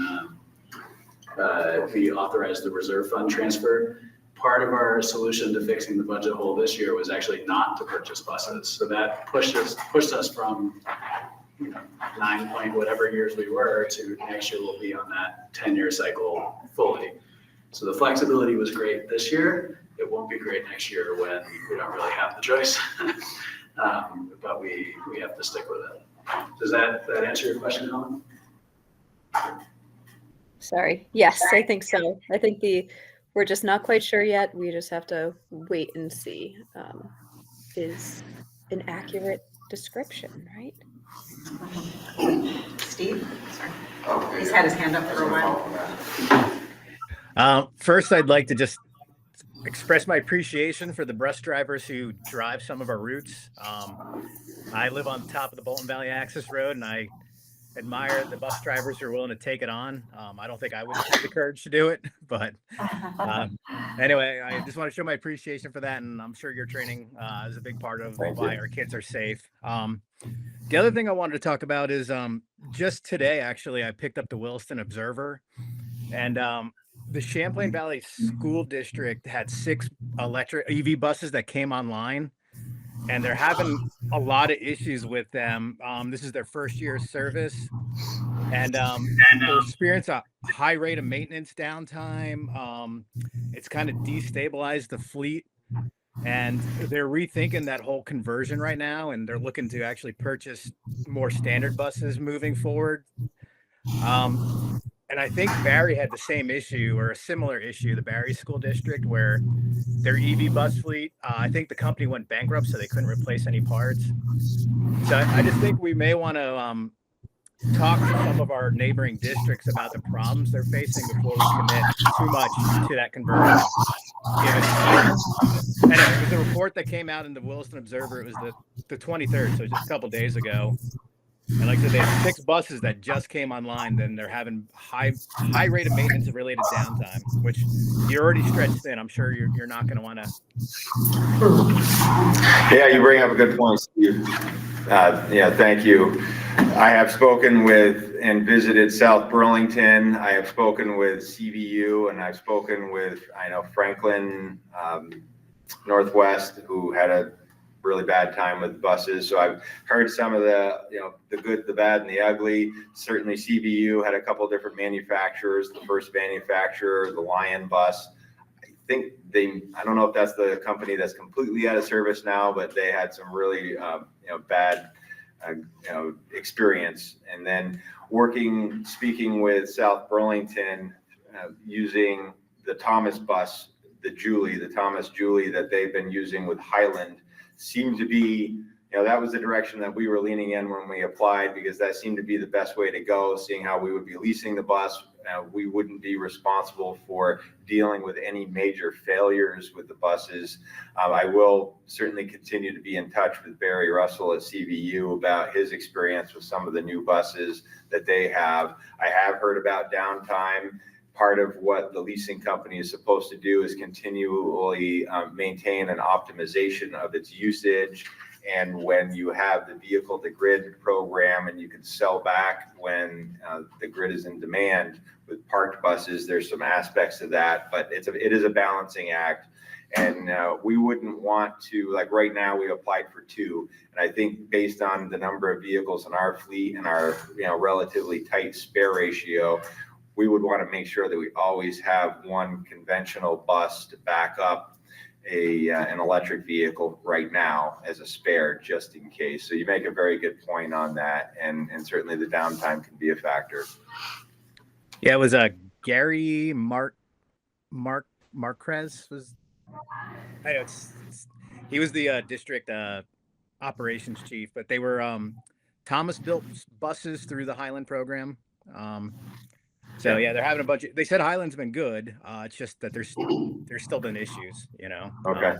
we authorized the reserve fund transfer. Part of our solution to fixing the budget hole this year was actually not to purchase buses. So that pushed us from 9 point whatever years we were to next year we'll be on that 10-year cycle fully. So the flexibility was great this year. It won't be great next year when we don't really have the choice, but we have to stick with it. Does that answer your question, Helen? Sorry. Yes, I think so. I think we're just not quite sure yet. We just have to wait and see. Is an accurate description, right? Steve? Sorry. He's had his hand up for a while. First, I'd like to just express my appreciation for the bus drivers who drive some of our routes. I live on top of the Bolton Valley Access Road, and I admire the bus drivers who are willing to take it on. I don't think I would have the courage to do it, but anyway, I just want to show my appreciation for that, and I'm sure your training is a big part of why our kids are safe. The other thing I wanted to talk about is just today, actually, I picked up the Williston Observer, and the Champlain Valley School District had 6 electric EV buses that came online, and they're having a lot of issues with them. This is their first year of service, and they experience a high rate of maintenance downtime. It's kind of destabilized the fleet, and they're rethinking that whole conversion right now, and they're looking to actually purchase more standard buses moving forward. And I think Barry had the same issue or a similar issue, the Barry School District, where their EV bus fleet, I think the company went bankrupt, so they couldn't replace any parts. So I just think we may want to talk to some of our neighboring districts about the problems they're facing before we commit too much to that conversion. Anyway, it was a report that came out in the Williston Observer. It was the 23rd, so just a couple days ago. And like I said, they have 6 buses that just came online. Then they're having high rate of maintenance and related downtime, which you're already stretched thin. I'm sure you're not going to want to. Yeah, you bring up a good point, Steve. Yeah, thank you. I have spoken with and visited South Burlington. I have spoken with CVU, and I've spoken with, Franklin Northwest, who had a really bad time with buses. So I've heard some of the, the good, the bad, and the ugly. Certainly CVU had a couple of different manufacturers. The first manufacturer, the Lion bus, I think I don't know if that's the company that's completely out of service now, but they had some really, bad, experience. And then speaking with South Burlington, using the Thomas bus, the Thomas Julie that they've been using with Highland, seemed to be, that was the direction that we were leaning in when we applied, because that seemed to be the best way to go, seeing how we would be leasing the bus. We wouldn't be responsible for dealing with any major failures with the buses. I will certainly continue to be in touch with Barry Russell at CVU about his experience with some of the new buses that they have. I have heard about downtime. Part of what the leasing company is supposed to do is continually maintain an optimization of its usage. And when you have the vehicle to grid program and you can sell back when the grid is in demand with parked buses, there's some aspects of that, but it is a balancing act. And we wouldn't want to, like right now, we applied for 2. And I think based on the number of vehicles in our fleet and our relatively tight spare ratio, we would want to make sure that we always have one conventional bus to back up an electric vehicle right now as a spare, just in case. So you make a very good point on that, and certainly the downtime can be a factor. Yeah, it was Gary Marquez was. I know he was the district operations chief, but they were Thomas built buses through the Highland program. So yeah, they're having a budget. They said Highland's been good. It's just that there's still been issues, Okay,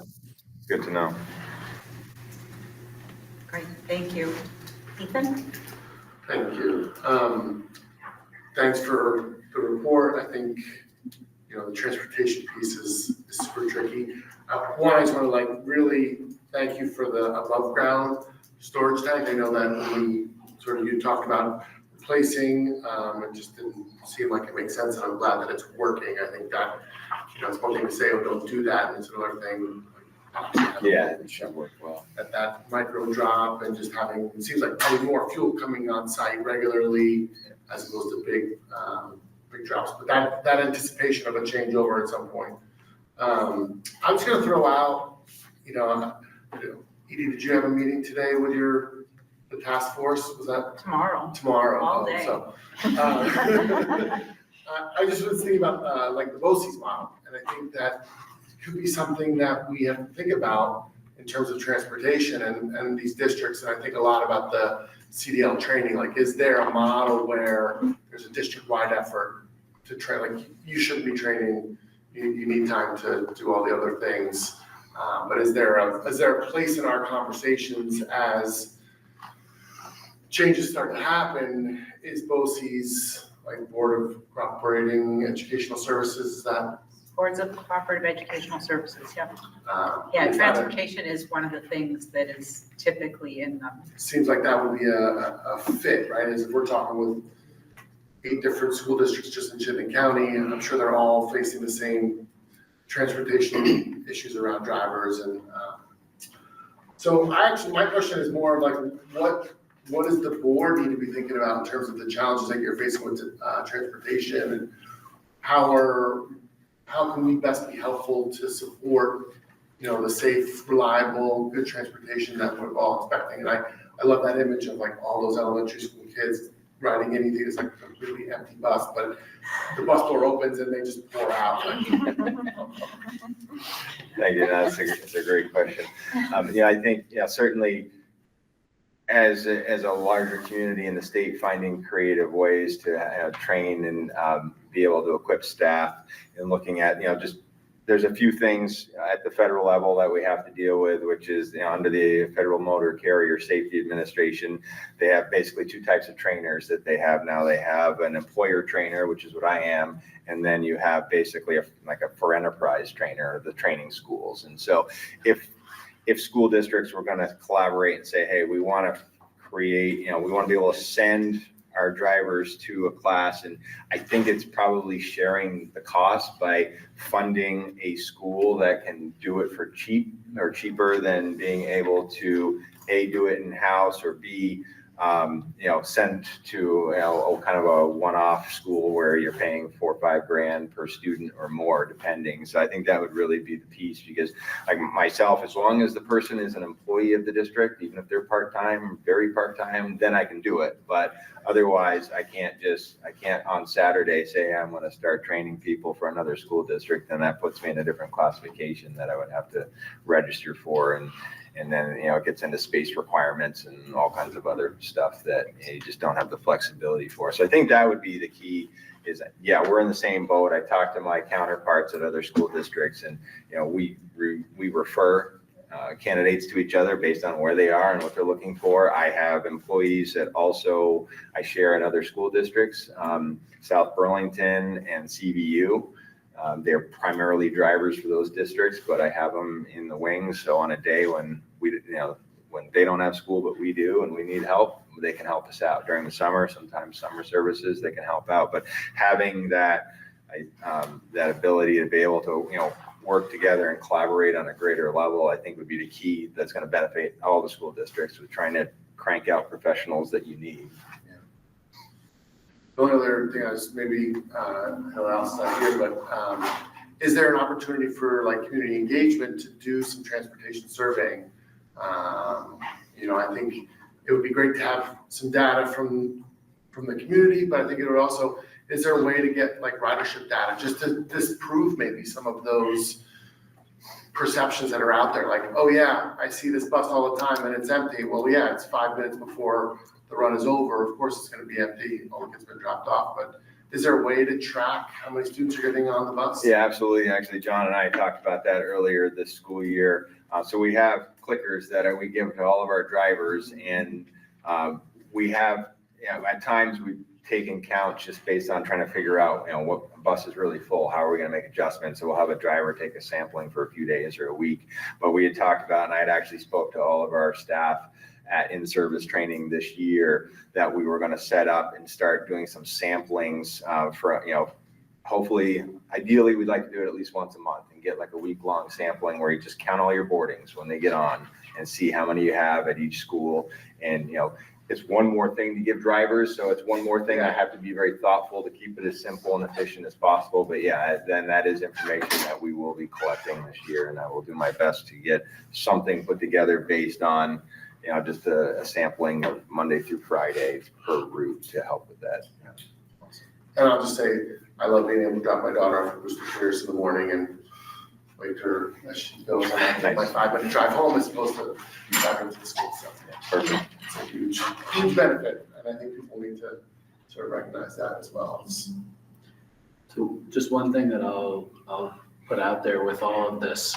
good to know. Great, thank you. Ethan? Thank you. Thanks for the report. I think, the transportation piece is super tricky. One, I just want to really thank you for the above ground storage tank. I know that when you talked about replacing, it just didn't seem like it makes sense, and I'm glad that it's working. I think that, it's one thing to say, oh, don't do that, and it's another thing. Yeah, it should work well. That micro drop and just having, it seems like probably more fuel coming on site regularly as opposed to big drops. But that anticipation of a changeover at some point. I'm just going to throw out, Edie, did you have a meeting today with the task force? Was that Tomorrow. All day. So, I just was thinking about the BOCES model, and I think that could be something that we have to think about in terms of transportation and these districts. And I think a lot about the CDL training. Is there a model where there's a district-wide effort to train? You shouldn't be training. You need time to do all the other things. But is there a place in our conversations as changes start to happen? Is BOCES, Board of Cooperating Educational Services, is that? Boards of Cooperative Educational Services, yeah, transportation is one of the things that is typically in them. Seems like that would be a fit, right? As if we're talking with 8 different school districts just in Chittenden County, and I'm sure they're all facing the same transportation issues around drivers. And so my question is more what does the board need to be thinking about in terms of the challenges that you're facing with transportation, and how can we best be helpful to support, the safe, reliable, good transportation that we're all expecting? And I love that image of all those elementary school kids riding anything. It's a completely empty bus, but the bus door opens and they just pour out. Thank you. That's a great question. I think, certainly as a larger community in the state, finding creative ways to train and be able to equip staff, and looking at, there's a few things at the federal level that we have to deal with, which is under the Federal Motor Carrier Safety Administration. They have basically 2 types of trainers that they have now. They have an employer trainer, which is what I am, and then you have basically a for enterprise trainer, the training schools. And so if school districts were going to collaborate and say, hey, we want to create, we want to be able to send our drivers to a class, and I think it's probably sharing the cost by funding a school that can do it for cheap or cheaper than being able to A, do it in-house, or B, sent to kind of a one-off school where you're paying $4 or $5 grand per student or more, depending. So I think that would really be the piece, because myself, as long as the person is an employee of the district, even if they're part-time, very part-time, then I can do it. But otherwise, I can't on Saturday say I'm going to start training people for another school district, and that puts me in a different classification that I would have to register for, and then it gets into space requirements and all kinds of other stuff that you just don't have the flexibility for. So I think that would be the key. Is we're in the same boat. I talked to my counterparts at other school districts, and we refer candidates to each other based on where they are and what they're looking for. I have employees that also I share in other school districts, South Burlington and CVU. They're primarily drivers for those districts, but I have them in the wings. So on a day when when they don't have school, but we do, and we need help, they can help us out during the summer. Sometimes summer services, they can help out, but having that ability to be able to, work together and collaborate on a greater level, I think would be the key that's going to benefit all the school districts with trying to crank out professionals that you need. The only other thing I was maybe, who else is not here, but is there an opportunity for like community engagement to do some transportation surveying? I think it would be great to have some data from the community, but I think it would also, is there a way to get like ridership data just to disprove maybe some of those perceptions that are out there? Like, oh yeah, I see this bus all the time and it's empty. Well, yeah, it's 5 minutes before the run is over. Of course, it's going to be empty. All the kids have been dropped off. But is there a way to track how many students are getting on the bus? Yeah, absolutely. Actually, John and I talked about that earlier this school year. So we have clickers that we give to all of our drivers, and we have, at times we've taken counts just based on trying to figure out, what bus is really full. How are we going to make adjustments? So we'll have a driver take a sampling for a few days or a week. But we had talked about, and I had actually spoke to all of our staff at in-service training this year, that we were going to set up and start doing some samplings for, hopefully, ideally, we'd like to do it at least once a month and get like a week-long sampling where you just count all your boardings when they get on and see how many you have at each school. And, it's one more thing to give drivers, so it's one more thing I have to be very thoughtful to keep it as simple and efficient as possible. But yeah, then that is information that we will be collecting this year, and I will do my best to get something put together based on, just a sampling of Monday through Friday per route to help with that. And I'll just say, I love being able to drop my daughter off at Brewster Pierce in the morning and wait her as she goes on that, my 5-minute drive home as opposed to driving to the school. So Perfect. It's a huge benefit, and I think people need to sort of recognize that as well. So just one thing that I'll put out there with all of this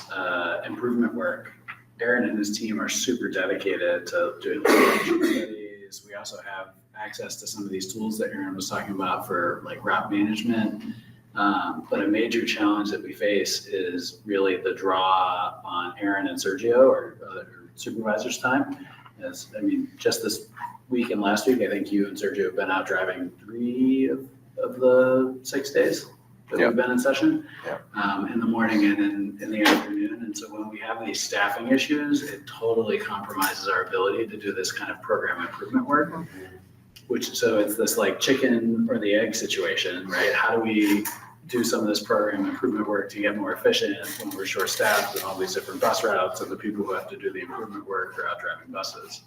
improvement work, Aaron and his team are super dedicated to doing studies. We also have access to some of these tools that Aaron was talking about for like route management. But a major challenge that we face is really the draw on Aaron and Sergio or other supervisors' time. Just this week and last week, I think you and Sergio have been out driving 3 of the 6 days that we've been in session, in the morning and in the afternoon. And so when we have these staffing issues, it totally compromises our ability to do this kind of program improvement work. So it's this like chicken or the egg situation, right? How do we do some of this program improvement work to get more efficient when we're short staffed and all these different bus routes, and the people who have to do the improvement work are out driving buses.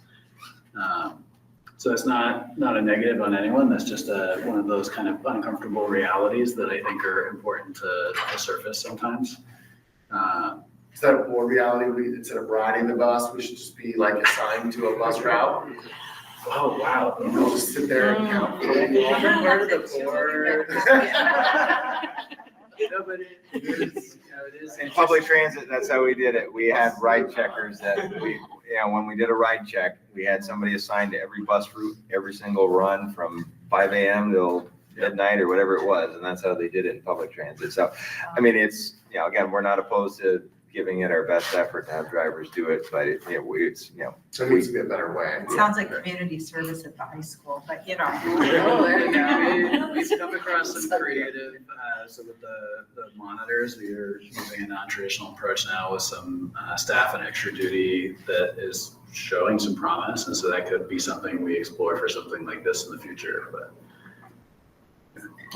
So it's not a negative on anyone. That's just one of those kind of uncomfortable realities that I think are important to surface sometimes. Is that more reality? Instead of riding the bus, we should just be like assigned to a bus route? Oh, wow. We'll just sit there and count. Part of the board. No, but it is. In public transit, that's how we did it. We had ride checkers that when we did a ride check, we had somebody assigned to every bus route, every single run from 5 a.m. till midnight or whatever it was. And that's how they did it in public transit. So, it's, again, we're not opposed to giving it our best effort to have drivers do it, but it's, So it needs to be a better way. It sounds like community service at the high school, but Oh, there you go. We've come across some creative, so with the monitors, we are using a non-traditional approach now with some staff and extra duty that is showing some promise. And so that could be something we explore for something like this in the future. But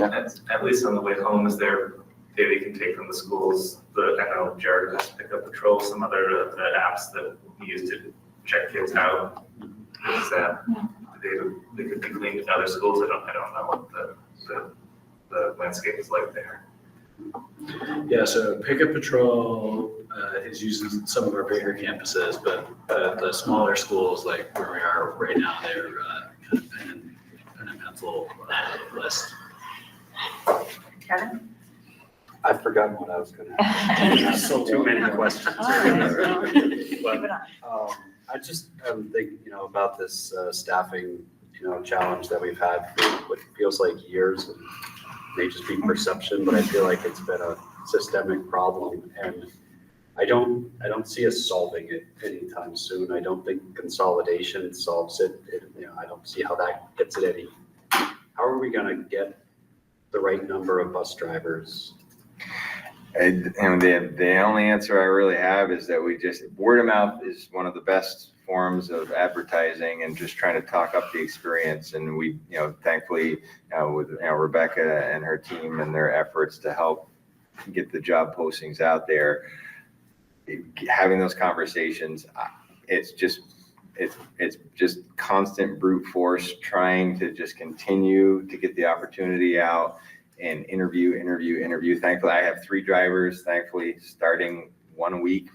At least on the way home, is there data you can take from the schools? I know Jared has picked up patrol, some other the apps that we use to check kids out. Is that data that could be gleaned in other schools? I don't know what the landscape is like there. Yeah, so Pickup Patrol is using some of our bigger campuses, but the smaller schools, like where we are right now, they're kind of pen and pencil list. Kevin? I've forgotten what I was going to ask. So too many questions. But I just am thinking, about this staffing, challenge that we've had for what feels like years, and may just be perception, but I feel like it's been a systemic problem. And I don't see us solving it anytime soon. I don't think consolidation solves it. I don't see how that gets it any. How are we gonna get the right number of bus drivers? And the only answer I really have is that word of mouth is one of the best forms of advertising and just trying to talk up the experience. And we, thankfully, with Rebecca and her team and their efforts to help get the job postings out there, having those conversations, it's just constant brute force trying to just continue to get the opportunity out and interview. Thankfully, I have 3 drivers, starting 1 week,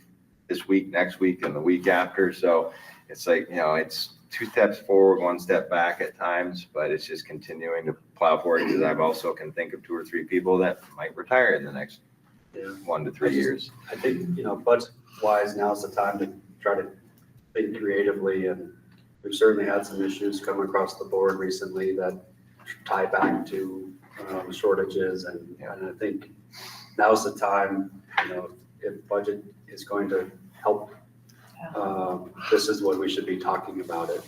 this week, next week, and the week after. So it's like, it's 2 steps forward, 1 step back at times, but it's just continuing to plow forward because I've also can think of 2 or 3 people that might retire in the next 1 to 3 years. I think, budget wise, now's the time to try to think creatively, and we've certainly had some issues come across the board recently that tie back to shortages, and I think now's the time, if budget is going to help, this is when we should be talking about it.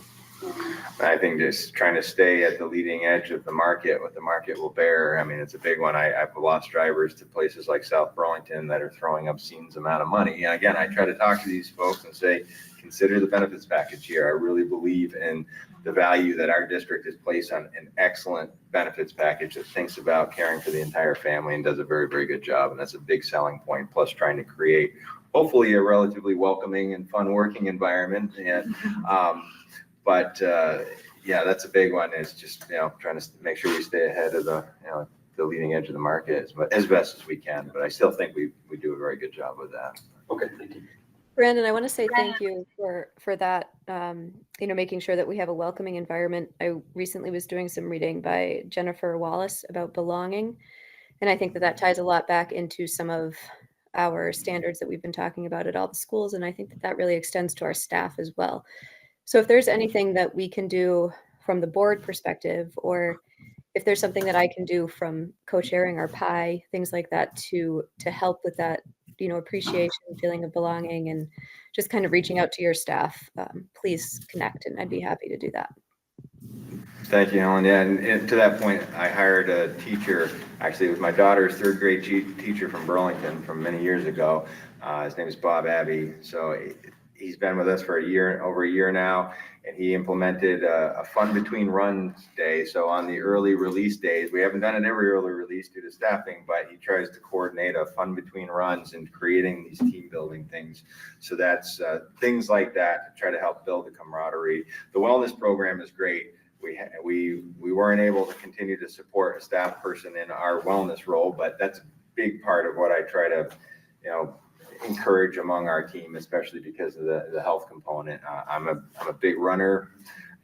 I think just trying to stay at the leading edge of the market, what the market will bear. I mean, it's a big one. I've lost drivers to places like South Burlington that are throwing obscene amount of money. And again, I try to talk to these folks and say, consider the benefits package here. I really believe in the value that our district has placed on an excellent benefits package that thinks about caring for the entire family and does a very, very good job. And that's a big selling point, plus trying to create hopefully a relatively welcoming and fun working environment. And, yeah, that's a big one, is just, trying to make sure we stay ahead of the leading edge of the market as best as we can. But I still think we do a very good job with that. Okay, thank you. Brandon, I want to say thank you for that, making sure that we have a welcoming environment. I recently was doing some reading by Jennifer Wallace about belonging, and I think that ties a lot back into some of our standards that we've been talking about at all the schools, and I think that really extends to our staff as well. So if there's anything that we can do from the board perspective, or if there's something that I can do from co-chairing our pie, things like that to help with that, appreciation, feeling of belonging, and just kind of reaching out to your staff, please connect, and I'd be happy to do that. Thank you, Helen. Yeah, and to that point, I hired a teacher. Actually, it was my daughter's 3rd grade teacher from Burlington from many years ago. His name is Bob Abbey. So he's been with us for over a year now, and he implemented a fun between runs day. So on the early release days, we haven't done it every early release due to staffing, but he tries to coordinate a fun between runs and creating these team building things. So that's things like that to try to help build the camaraderie. The wellness program is great. We weren't able to continue to support a staff person in our wellness role, but that's a big part of what I try to, encourage among our team, especially because of the health component. I'm a big runner.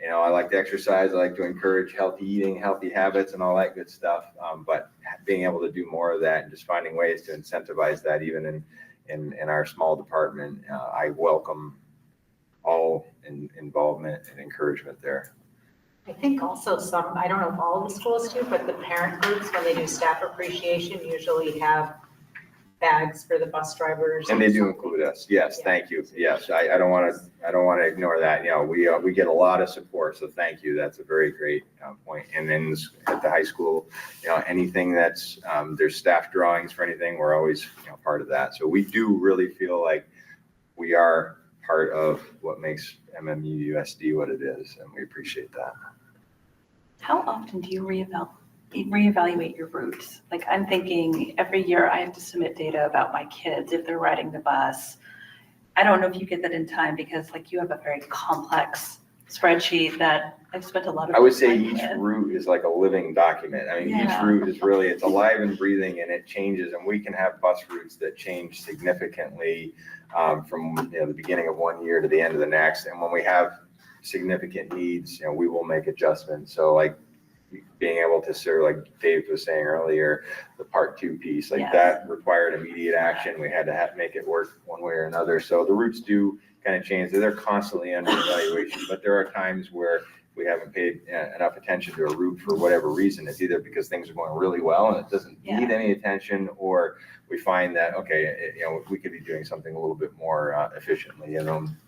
I like to exercise. I like to encourage healthy eating, healthy habits, and all that good stuff. But being able to do more of that and just finding ways to incentivize that, even in our small department, I welcome all involvement and encouragement there. I think also I don't know if all of the schools do, but the parent groups, when they do staff appreciation, usually have bags for the bus drivers. And they do include us. Yes, yeah. Thank you. Yes, I don't want to ignore that. We get a lot of support, so thank you. That's a very great point. And then at the high school, anything that's there's staff drawings for anything, we're always part of that. So we do really feel like we are part of what makes MMUUSD what it is, and we appreciate that. How often do you reevaluate your routes? Like, I'm thinking every year I have to submit data about my kids if they're riding the bus. I don't know if you get that in time, because you have a very complex spreadsheet that I've spent a lot of time. I would say each route is like a living document. I mean, each route is really, it's alive and breathing, and it changes, and we can have bus routes that change significantly from the beginning of one year to the end of the next. And when we have significant needs, we will make adjustments. So being able to serve, like Dave was saying earlier, the part 2 piece, that required immediate action. We had to make it work one way or another. So the routes do kind of change. They're constantly under evaluation, but there are times where we haven't paid enough attention to a route for whatever reason. It's either because things are going really well and it doesn't need any attention, or we find that, okay, we could be doing something a little bit more efficiently.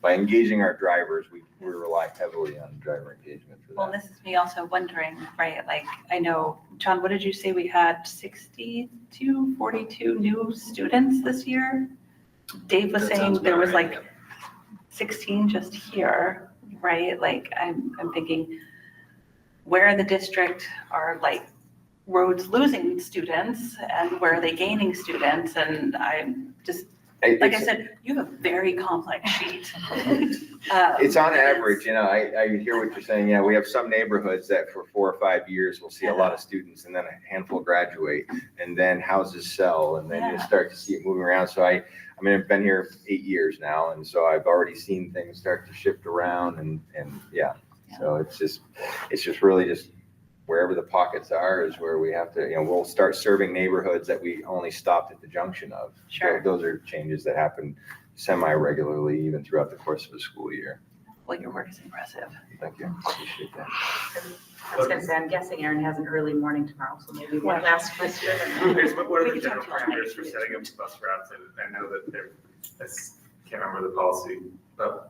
By engaging our drivers, we rely heavily on driver engagement for that. Well, this is me also wondering, right, like, I know, John, what did you say? We had 42 new students this year? Dave was That saying sounds there about was right, like 16 just here, right? Like, I'm thinking, where in the district are like roads losing students and where are they gaining students? And I'm just, like I said, you have a very complex sheet. It's on average, I hear what you're saying. Yeah, we have some neighborhoods that for 4 or 5 years will see a lot of students, and then a handful graduate, and then houses sell, and then you start to see it moving around. So I've been here 8 years now, and so I've already seen things start to shift around, and so it's just really just wherever the pockets are is where we have to, we'll start serving neighborhoods that we only stopped at the junction of. Sure. So those are changes that happen semi-regularly, even throughout the course of a school year. Well, your work is impressive. Thank you. Appreciate that. I was gonna say, I'm guessing Erin has an early morning tomorrow, so maybe one last question. What are the general parameters for setting up bus routes? And I know that I can't remember the policy, but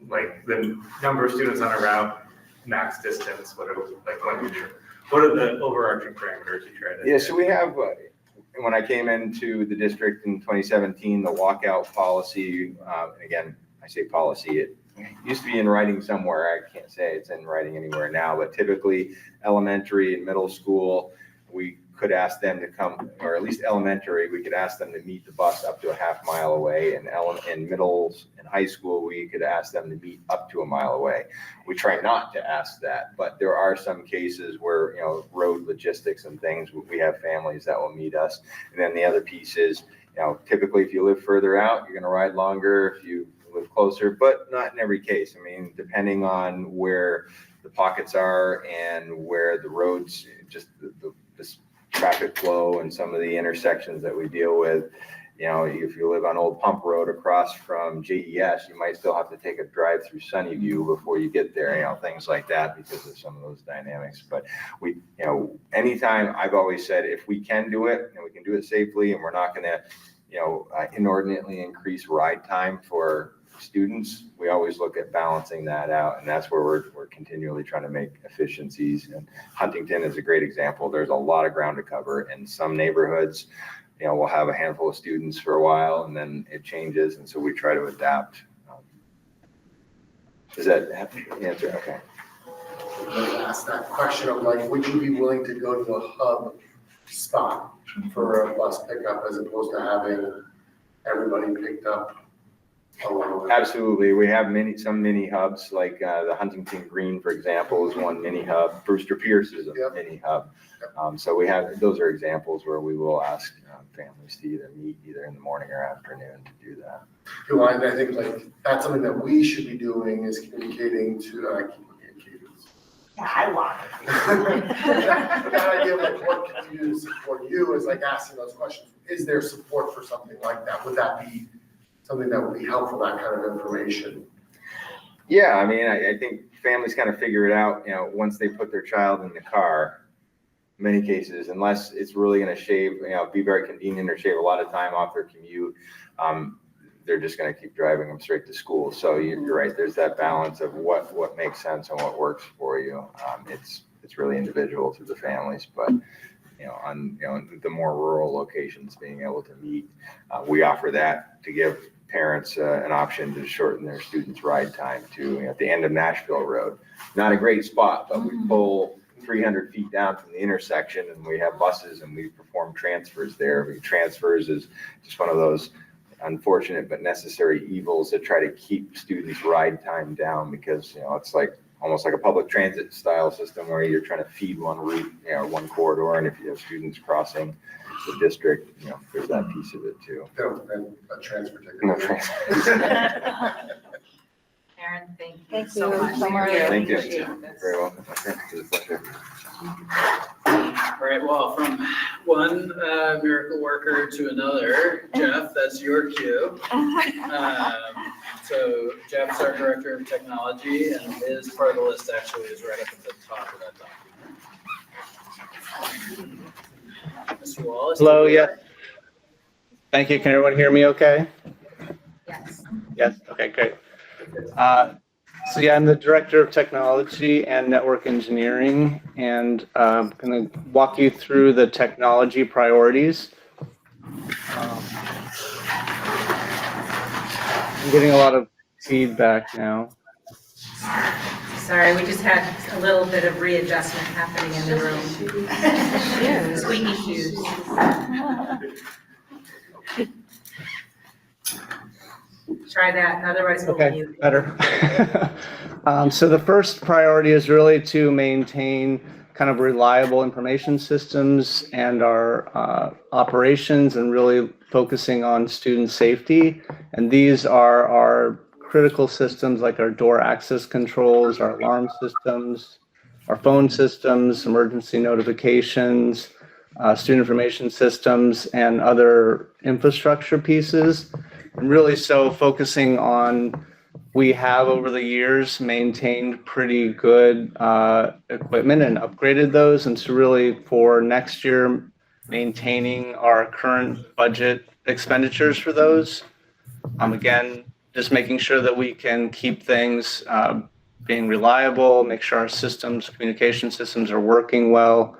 like the number of students on a route, max distance, what are the overarching parameters you try to? Yeah, so we have, when I came into the district in 2017, the walkout policy, and again, I say policy, it used to be in writing somewhere. I can't say it's in writing anywhere now, but typically elementary and middle school, we could ask them to come, or at least elementary, we could ask them to meet the bus up to a half mile away. And in middles and high school, we could ask them to meet up to a mile away. We try not to ask that, but there are some cases where, road logistics and things, we have families that will meet us. And then the other piece is, typically if you live further out, you're gonna ride longer. If you live closer, but not in every case. Depending on where the pockets are and where the roads, just the traffic flow and some of the intersections that we deal with. If you live on Old Pump Road across from JES, you might still have to take a drive through Sunnyview before you get there, things like that because of some of those dynamics. But we, anytime, I've always said, if we can do it and we can do it safely and we're not gonna, inordinately increase ride time for students, we always look at balancing that out, and that's where we're continually trying to make efficiencies. And Huntington is a great example. There's a lot of ground to cover, and some neighborhoods, we'll have a handful of students for a while, and then it changes, and so we try to adapt. Does that answer? Okay. Let's ask that question of would you be willing to go to a hub spot for a bus pickup as opposed to having everybody picked up? Absolutely. We have some mini hubs, like the Huntington Green, for example, is one mini hub. Brewster Pierce is a mini hub. So we have, those are examples where we will ask families to either meet either in the morning or afternoon to do that. And I think that's something that we should be doing is communicating to, I want that idea of what can we do to support you is asking those questions. Is there support for something like that? Would that be something that would be helpful, that kind of information? Yeah, I think families kind of figure it out, once they put their child in the car, in many cases, unless it's really going to be very convenient or shave a lot of time off their commute, they're just going to keep driving them straight to school. So you're right, there's that balance of what makes sense and what works for you. It's really individual to the families, but on the more rural locations, being able to meet, we offer that to give parents an option to shorten their students' ride time to at the end of Nashville Road. Not a great spot, but we pull 300 feet down from the intersection, and we have buses, and we perform transfers there. Transfers is just one of those unfortunate but necessary evils that try to keep students' ride time down, because it's almost like a public transit style system where you're trying to feed one route, one corridor, and if you have students crossing the district, there's that piece of it too. A transfer ticket. No transfer. Erin, thank you Thank so you much. so We much. really Thank you. appreciate this. Very welcome. Okay, it's a pleasure. All right, well, from one miracle worker to another, Jeff, that's your cue. So Jeff's our Director of Technology, and his part of the list actually is right up at the top of that document. Mr. Wallace? Hello, yes. Thank you. Can everyone hear me okay? Yes. Yes, okay, great. So yeah, I'm the Director of Technology and Network Engineering, and I'm going to walk you through the technology priorities. I'm getting a lot of feedback now. Sorry, we just had a little bit of readjustment happening in the room. Squeaky shoes. Try that, otherwise we'll Okay, mute. better. So the first priority is really to maintain kind of reliable information systems and our operations, and really focusing on student safety. And these are our critical systems like our door access controls, our alarm systems, our phone systems, emergency notifications, student information systems, and other infrastructure pieces. And really so focusing on, we have over the years maintained pretty good equipment and upgraded those. And so really for next year, maintaining our current budget expenditures for those. Again, just making sure that we can keep things being reliable, make sure our systems, communication systems are working well.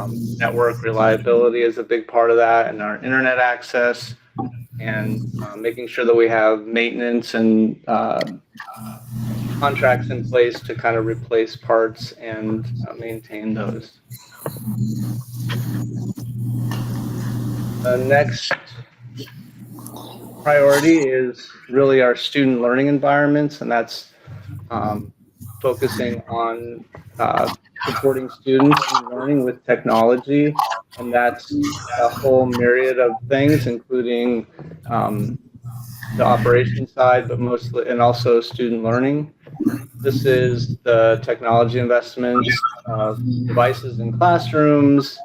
Network reliability is a big part of that, and our internet access, and making sure that we have maintenance and contracts in place to kind of replace parts and maintain those. The next priority is really our student learning environments, and that's focusing on supporting students in learning with technology, and that's a whole myriad of things, including the operation side, but mostly, and also student learning. This is the technology investments, devices in classrooms,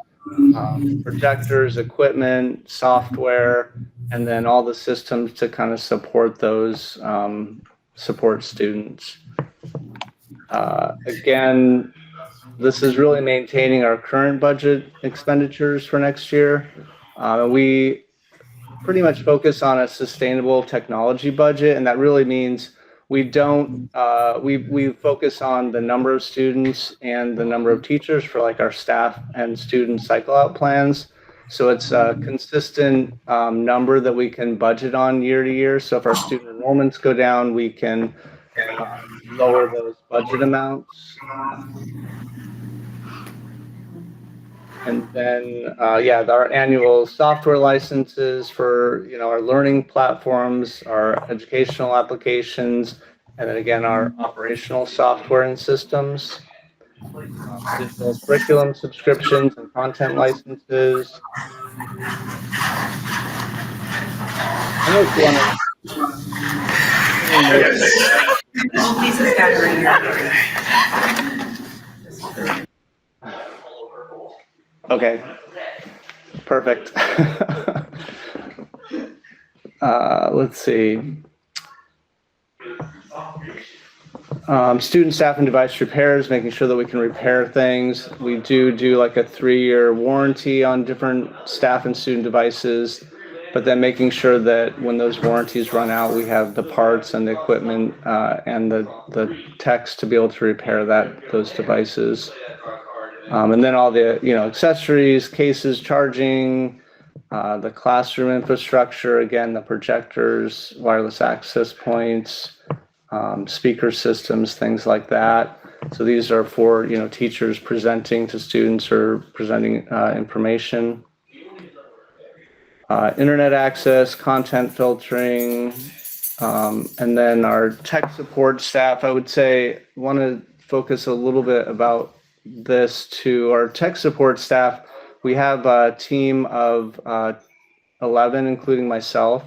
projectors, equipment, software, and then all the systems to kind of support those, support students. Again, this is really maintaining our current budget expenditures for next year. We pretty much focus on a sustainable technology budget, and that really means we don't, we focus on the number of students and the number of teachers for like our staff and student cycle out plans. So it's a consistent number that we can budget on year to year. So if our student enrollments go down, we can lower those budget amounts. And then, yeah, our annual software licenses for, our learning platforms, our educational applications, and then again, our operational software and systems, digital curriculum subscriptions and content licenses. I know if you want to. Lisa's got it right here. Okay, perfect. Let's see. Student, staff, and device repairs, making sure that we can repair things. We do like a 3-year warranty on different staff and student devices, but then making sure that when those warranties run out, we have the parts and the equipment and the techs to be able to repair those devices. And then all the accessories, cases, charging, the classroom infrastructure, again, the projectors, wireless access points, speaker systems, things like that. So these are for teachers presenting to students or presenting information. Internet access, content filtering, and then our tech support staff. I would say want to focus a little bit about this to our tech support staff. We have a team of 11, including myself,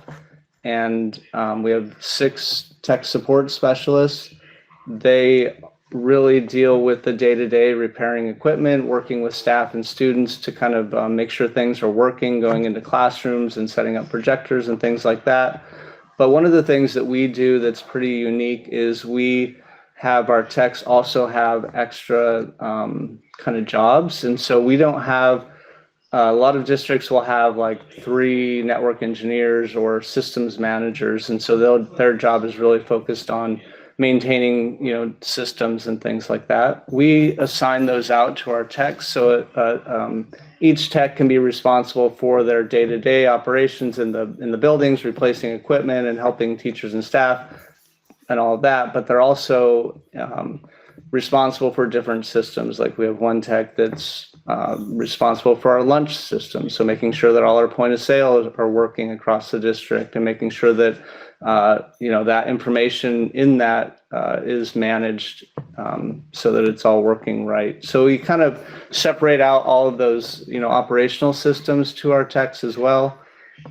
and we have 6 tech support specialists. They really deal with the day-to-day repairing equipment, working with staff and students to kind of make sure things are working, going into classrooms and setting up projectors and things like that. But one of the things that we do that's pretty unique is we have our techs also have extra kind of jobs. And so we don't have, a lot of districts will have like 3 network engineers or systems managers. And so their job is really focused on maintaining, systems and things like that. We assign those out to our techs. So each tech can be responsible for their day-to-day operations in the buildings, replacing equipment and helping teachers and staff and all of that, but they're also responsible for different systems. Like we have one tech that's responsible for our lunch system, so making sure that all our point of sale are working across the district and making sure that that information in that is managed so that it's all working right. So we kind of separate out all of those operational systems to our techs as well.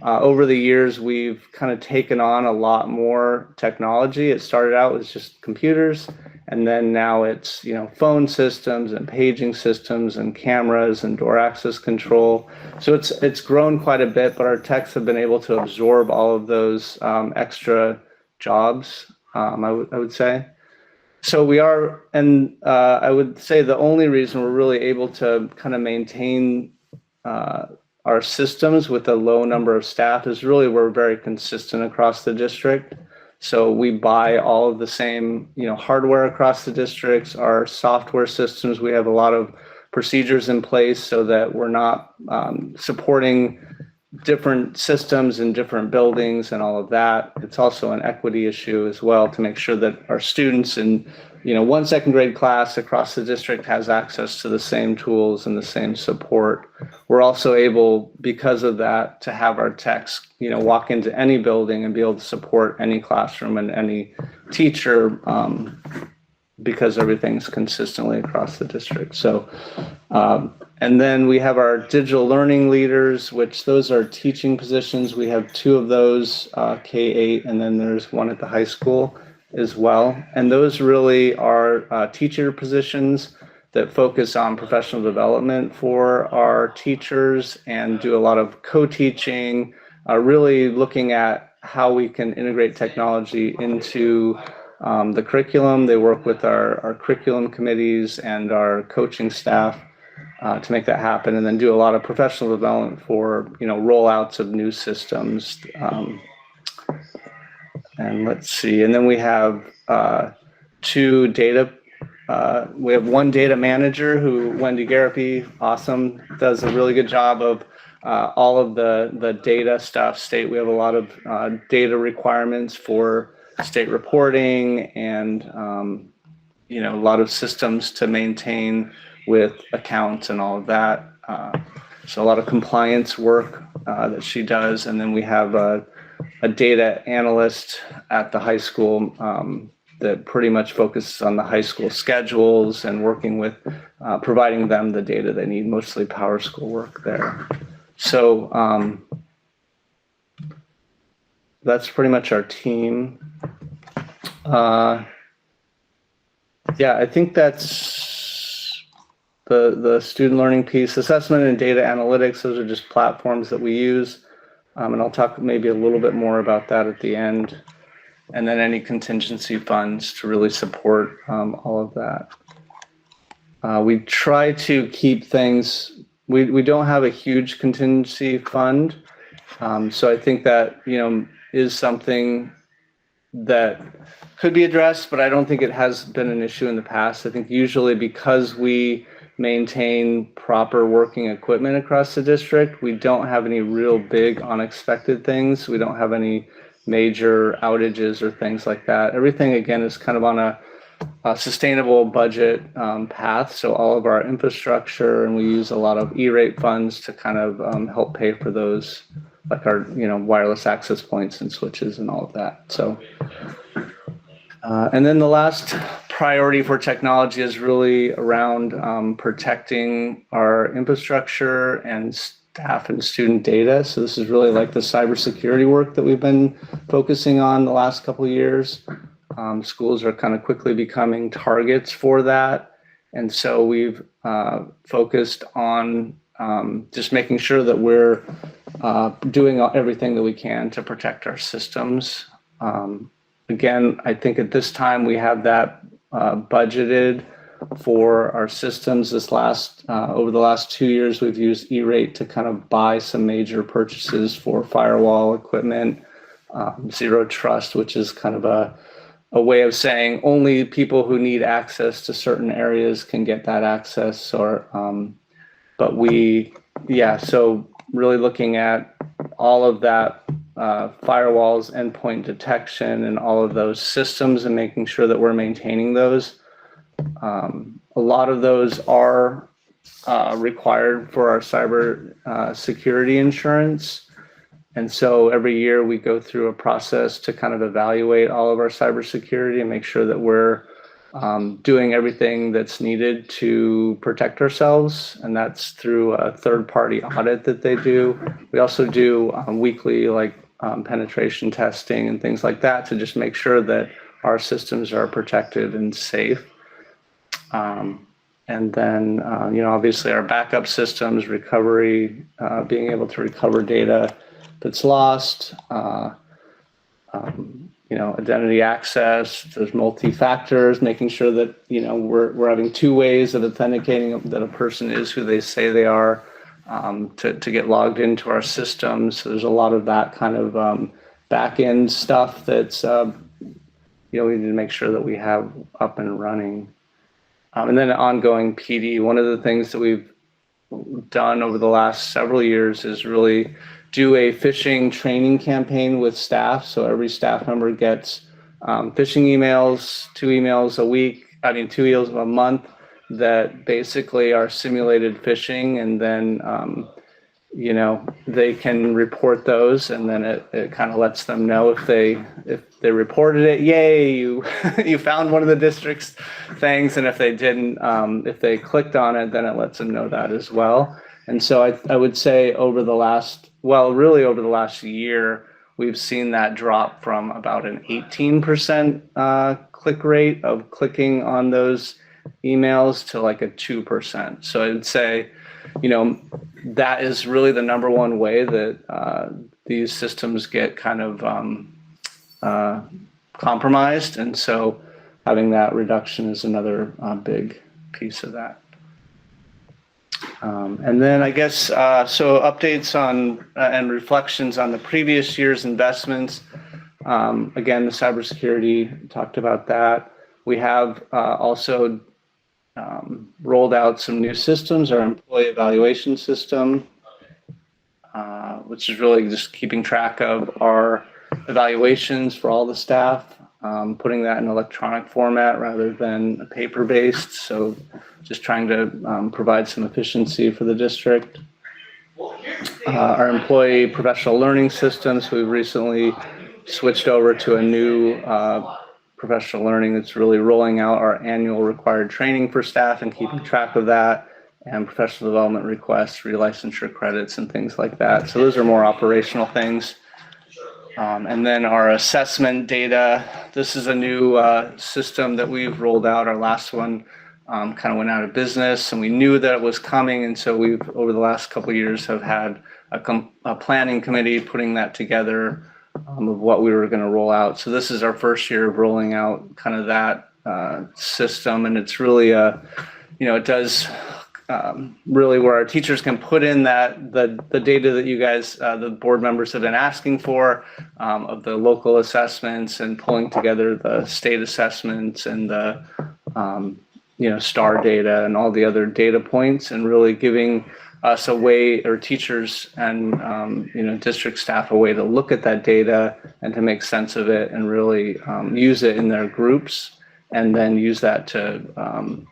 Over the years, we've kind of taken on a lot more technology. It started out with just computers, and then now it's phone systems and paging systems and cameras and door access control. So it's grown quite a bit, but our techs have been able to absorb all of those extra jobs, I would say. So we are, and I would say the only reason we're really able to kind of maintain our systems with a low number of staff is really we're very consistent across the district. So we buy all of the same, hardware across the districts. Our software systems, we have a lot of procedures in place so that we're not supporting different systems in different buildings and all of that. It's also an equity issue as well to make sure that our students in one second grade class across the district has access to the same tools and the same support. We're also able, because of that, to have our techs, walk into any building and be able to support any classroom and any teacher because everything's consistently across the district. So, and then we have our digital learning leaders, which those are teaching positions. We have 2 of those, K-8, and then there's one at the high school as well. And those really are teacher positions that focus on professional development for our teachers and do a lot of co-teaching, really looking at how we can integrate technology into the curriculum. They work with our curriculum committees and our coaching staff to make that happen, and then do a lot of professional development for rollouts of new systems. And let's see, and then we have 2 data. We have 1 data manager who, Wendy Garapi, awesome, does a really good job of all of the data stuff. We have a lot of data requirements for state reporting and a lot of systems to maintain with accounts and all of that. So a lot of compliance work that she does, and then we have a data analyst at the high school that pretty much focuses on the high school schedules and working with providing them the data they need, mostly power school work there. So that's pretty much our team. Yeah, I think that's the student learning piece. Assessment and data analytics, those are just platforms that we use. And I'll talk maybe a little bit more about that at the end. And then any contingency funds to really support all of that. We try to keep things, we don't have a huge contingency fund. So I think that, is something that could be addressed, but I don't think it has been an issue in the past. I think usually because we maintain proper working equipment across the district, we don't have any real big unexpected things. We don't have any major outages or things like that. Everything, again, is kind of on a sustainable budget path. So all of our infrastructure, and we use a lot of E-rate funds to kind of help pay for those, like our wireless access points and switches and all of that. So, and then the last priority for technology is really around protecting our infrastructure and staff and student data. So this is really like the cybersecurity work that we've been focusing on the last couple of years. Schools are kind of quickly becoming targets for that. And so we've focused on just making sure that we're doing everything that we can to protect our systems. Again, I think at this time we have that budgeted for our systems. Over the last 2 years, we've used E-rate to kind of buy some major purchases for firewall equipment, Zero Trust, which is kind of a way of saying only people who need access to certain areas can get that access. So really looking at all of that, firewalls, endpoint detection, and all of those systems, and making sure that we're maintaining those. A lot of those are required for our cyber security insurance. And so every year we go through a process to kind of evaluate all of our cybersecurity and make sure that we're doing everything that's needed to protect ourselves. And that's through a third-party audit that they do. We also do weekly penetration testing and things like that to just make sure that our systems are protected and safe. And then, obviously our backup systems, recovery, being able to recover data that's lost, identity access, there's multi-factors, making sure that, we're having 2 ways of authenticating that a person is who they say they are, to get logged into our systems. So there's a lot of that kind of back-end stuff that's, we need to make sure that we have up and running. And then ongoing PD. One of the things that we've done over the last several years is really do a phishing training campaign with staff. So every staff member gets phishing emails, 2 emails a month that basically are simulated phishing, and then they can report those, and then it kind of lets them know if they reported it, yay, you found one of the district's things, and if they didn't, if they clicked on it, then it lets them know that as well. And so I would say over the last year, we've seen that drop from about an 18% click rate of clicking on those emails to like a 2%. So I'd say, that is really the number one way that these systems get kind of compromised. And so having that reduction is another big piece of that. And then I guess, so updates on and reflections on the previous year's investments. Again, the cybersecurity, talked about that. We have also rolled out some new systems, our employee evaluation system, which is really just keeping track of our evaluations for all the staff, putting that in electronic format rather than paper-based. So just trying to provide some efficiency for the district. Our employee professional learning systems, we've recently switched over to a new professional learning that's really rolling out our annual required training for staff and keeping track of that, and professional development requests, relicensure credits, and things like that. So those are more operational things. And then our assessment data, this is a new system that we've rolled out. Our last one kind of went out of business, and we knew that it was coming. And so we've, over the last couple of years, have had a planning committee putting that together of what we were going to roll out. So this is our first year of rolling out kind of that system. And it's really it does really where our teachers can put in the data that you guys, the board members have been asking for, of the local assessments, and pulling together the state assessments and the STAR data and all the other data points, and really giving us a way, or teachers and district staff, a way to look at that data and to make sense of it, and really use it in their groups, and then use that to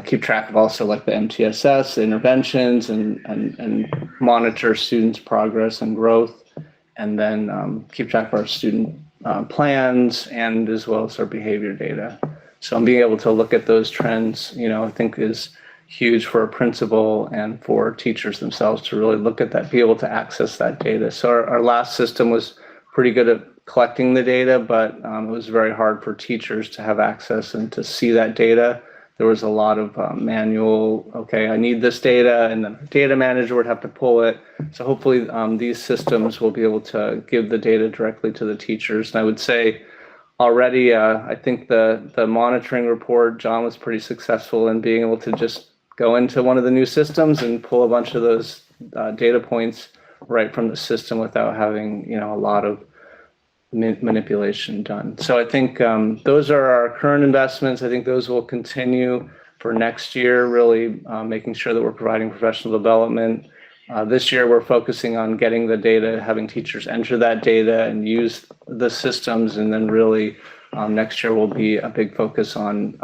keep track of also like the MTSS interventions, and monitor students' progress and growth, and then keep track of our student plans, and as well as our behavior data. So being able to look at those trends, I think is huge for a principal and for teachers themselves to really look at that, be able to access that data. So our last system was pretty good at collecting the data, but it was very hard for teachers to have access and to see that data there was a lot of manual, okay, I need this data, and then the data manager would have to pull it. So hopefully these systems will be able to give the data directly to the teachers. And I would say already, I think the monitoring report, John was pretty successful in being able to just go into one of the new systems and pull a bunch of those data points right from the system without having, a lot of manipulation done. So I think those are our current investments. I think those will continue for next year, really making sure that we're providing professional development. This year, we're focusing on getting the data, having teachers enter that data and use the systems. And then really next year will be a big focus on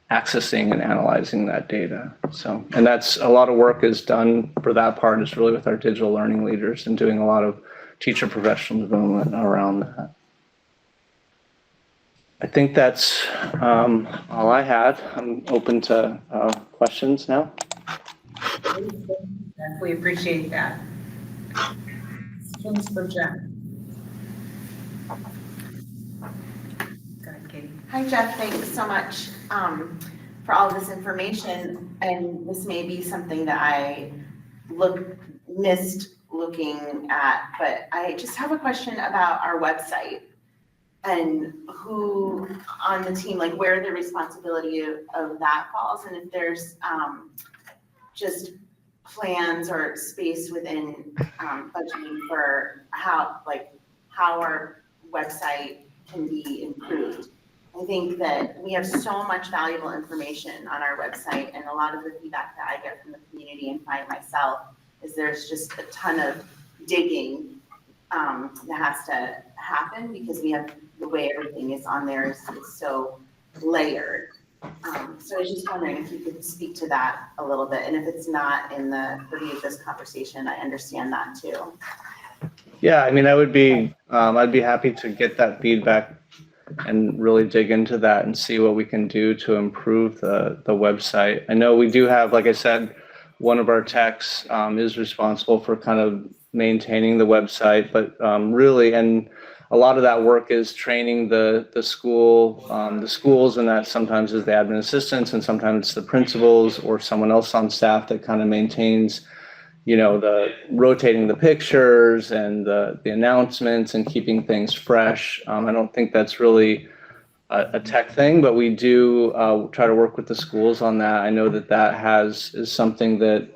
accessing and analyzing that data. So, and that's a lot of work is done for that part is really with our digital learning leaders and doing a lot of teacher professional development around that. I think that's all I had. I'm open to questions now. We appreciate that. Questions for Jen? Go ahead, Katie. Hi, Jeff. Thanks so much for all of this information. And this may be something that I missed looking at, but I just have a question about our website and who on the team, like where the responsibility of that falls, and if there's just plans or space within budgeting for how our website can be improved. I think that we have so much valuable information on our website, and a lot of the feedback that I get from the community and find myself is there's just a ton of digging that has to happen because we have the way everything is on there is so layered. So I was just wondering if you could speak to that a little bit, and if it's not in the purview of this conversation, I understand that too. Yeah, I mean, I'd be happy to get that feedback and really dig into that and see what we can do to improve the website. I know we do have, like I said, one of our techs is responsible for kind of maintaining the website, but really, and a lot of that work is training the schools, and that sometimes is the admin assistants, and sometimes it's the principals or someone else on staff that kind of maintains, the rotating the pictures and the announcements and keeping things fresh. I don't think that's really a tech thing, but we do try to work with the schools on that. I know that is something that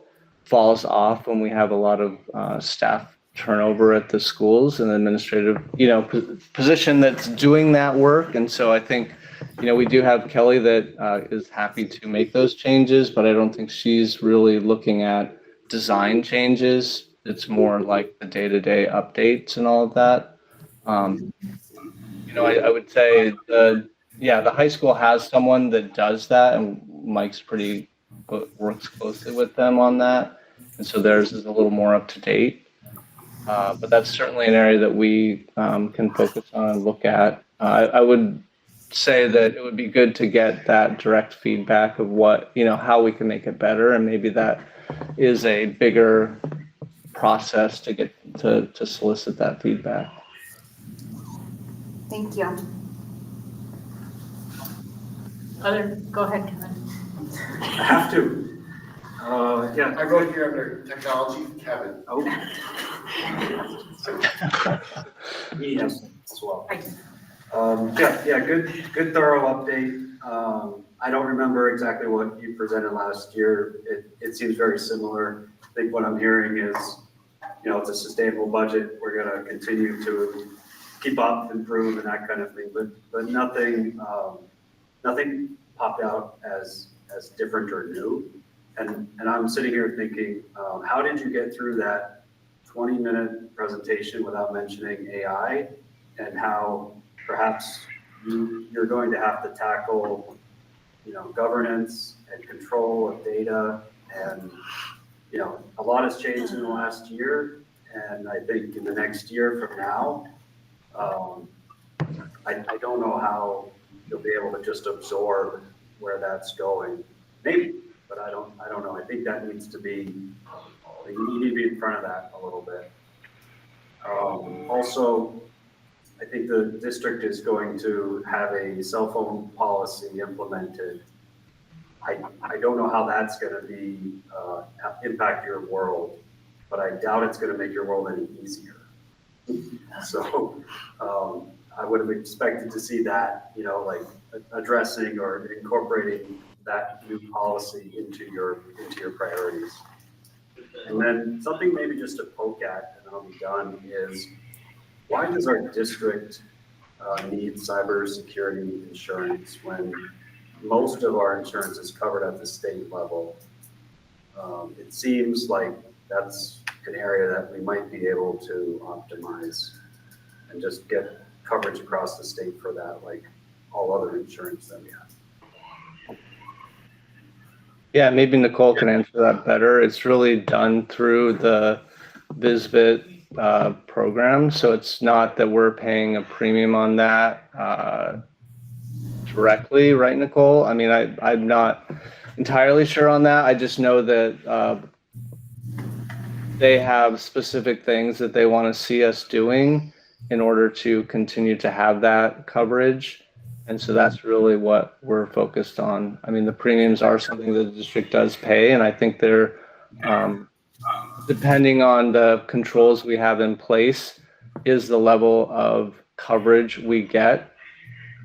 falls off when we have a lot of staff turnover at the schools, and administrative, position that's doing that work. And so I think, we do have Kelly that is happy to make those changes, but I don't think she's really looking at design changes. It's more like the day-to-day updates and all of that. I would say the high school has someone that does that, and Mike's works closely with them on that. And so theirs is a little more up to date. But that's certainly an area that we can focus on and look at. I would say that it would be good to get that direct feedback of what, how we can make it better. And maybe that is a bigger process to get to solicit that feedback. Thank you. Go ahead, Kevin. I have to. I wrote here under technology, Kevin. Oh. Yes, as well. Good thorough update. I don't remember exactly what you presented last year. It seems very similar. I think what I'm hearing is, it's a sustainable budget. We're going to continue to keep up, improve, and that kind of thing. But nothing popped out as different or new. And I'm sitting here thinking, how did you get through that 20-minute presentation without mentioning AI, and how perhaps you're going to have to tackle, governance and control of data, and a lot has changed in the last year, and I think in the next year from now, I don't know how you'll be able to just absorb where that's going. Maybe, but I don't know. I think that needs to be, you need to be in front of that a little bit. Also, I think the district is going to have a cell phone policy implemented I don't know how that's gonna be, impact your world, but I doubt it's gonna make your world any easier. So, I would have expected to see that, like addressing or incorporating that new policy into your priorities. And then something maybe just to poke at, and I'll be done, is why does our district need cybersecurity insurance when most of our insurance is covered at the state level? It seems like that's an area that we might be able to optimize and just get coverage across the state for that, like all other insurance that we have. Yeah, maybe Nicole can answer that better. It's really done through the VSBA program, so it's not that we're paying a premium on that directly, right, Nicole? I mean, I'm not entirely sure on that. I just know that they have specific things that they want to see us doing in order to continue to have that coverage. And so that's really what we're focused on. I mean, the premiums are something that the district does pay, and I think they're, depending on the controls we have in place, is the level of coverage we get.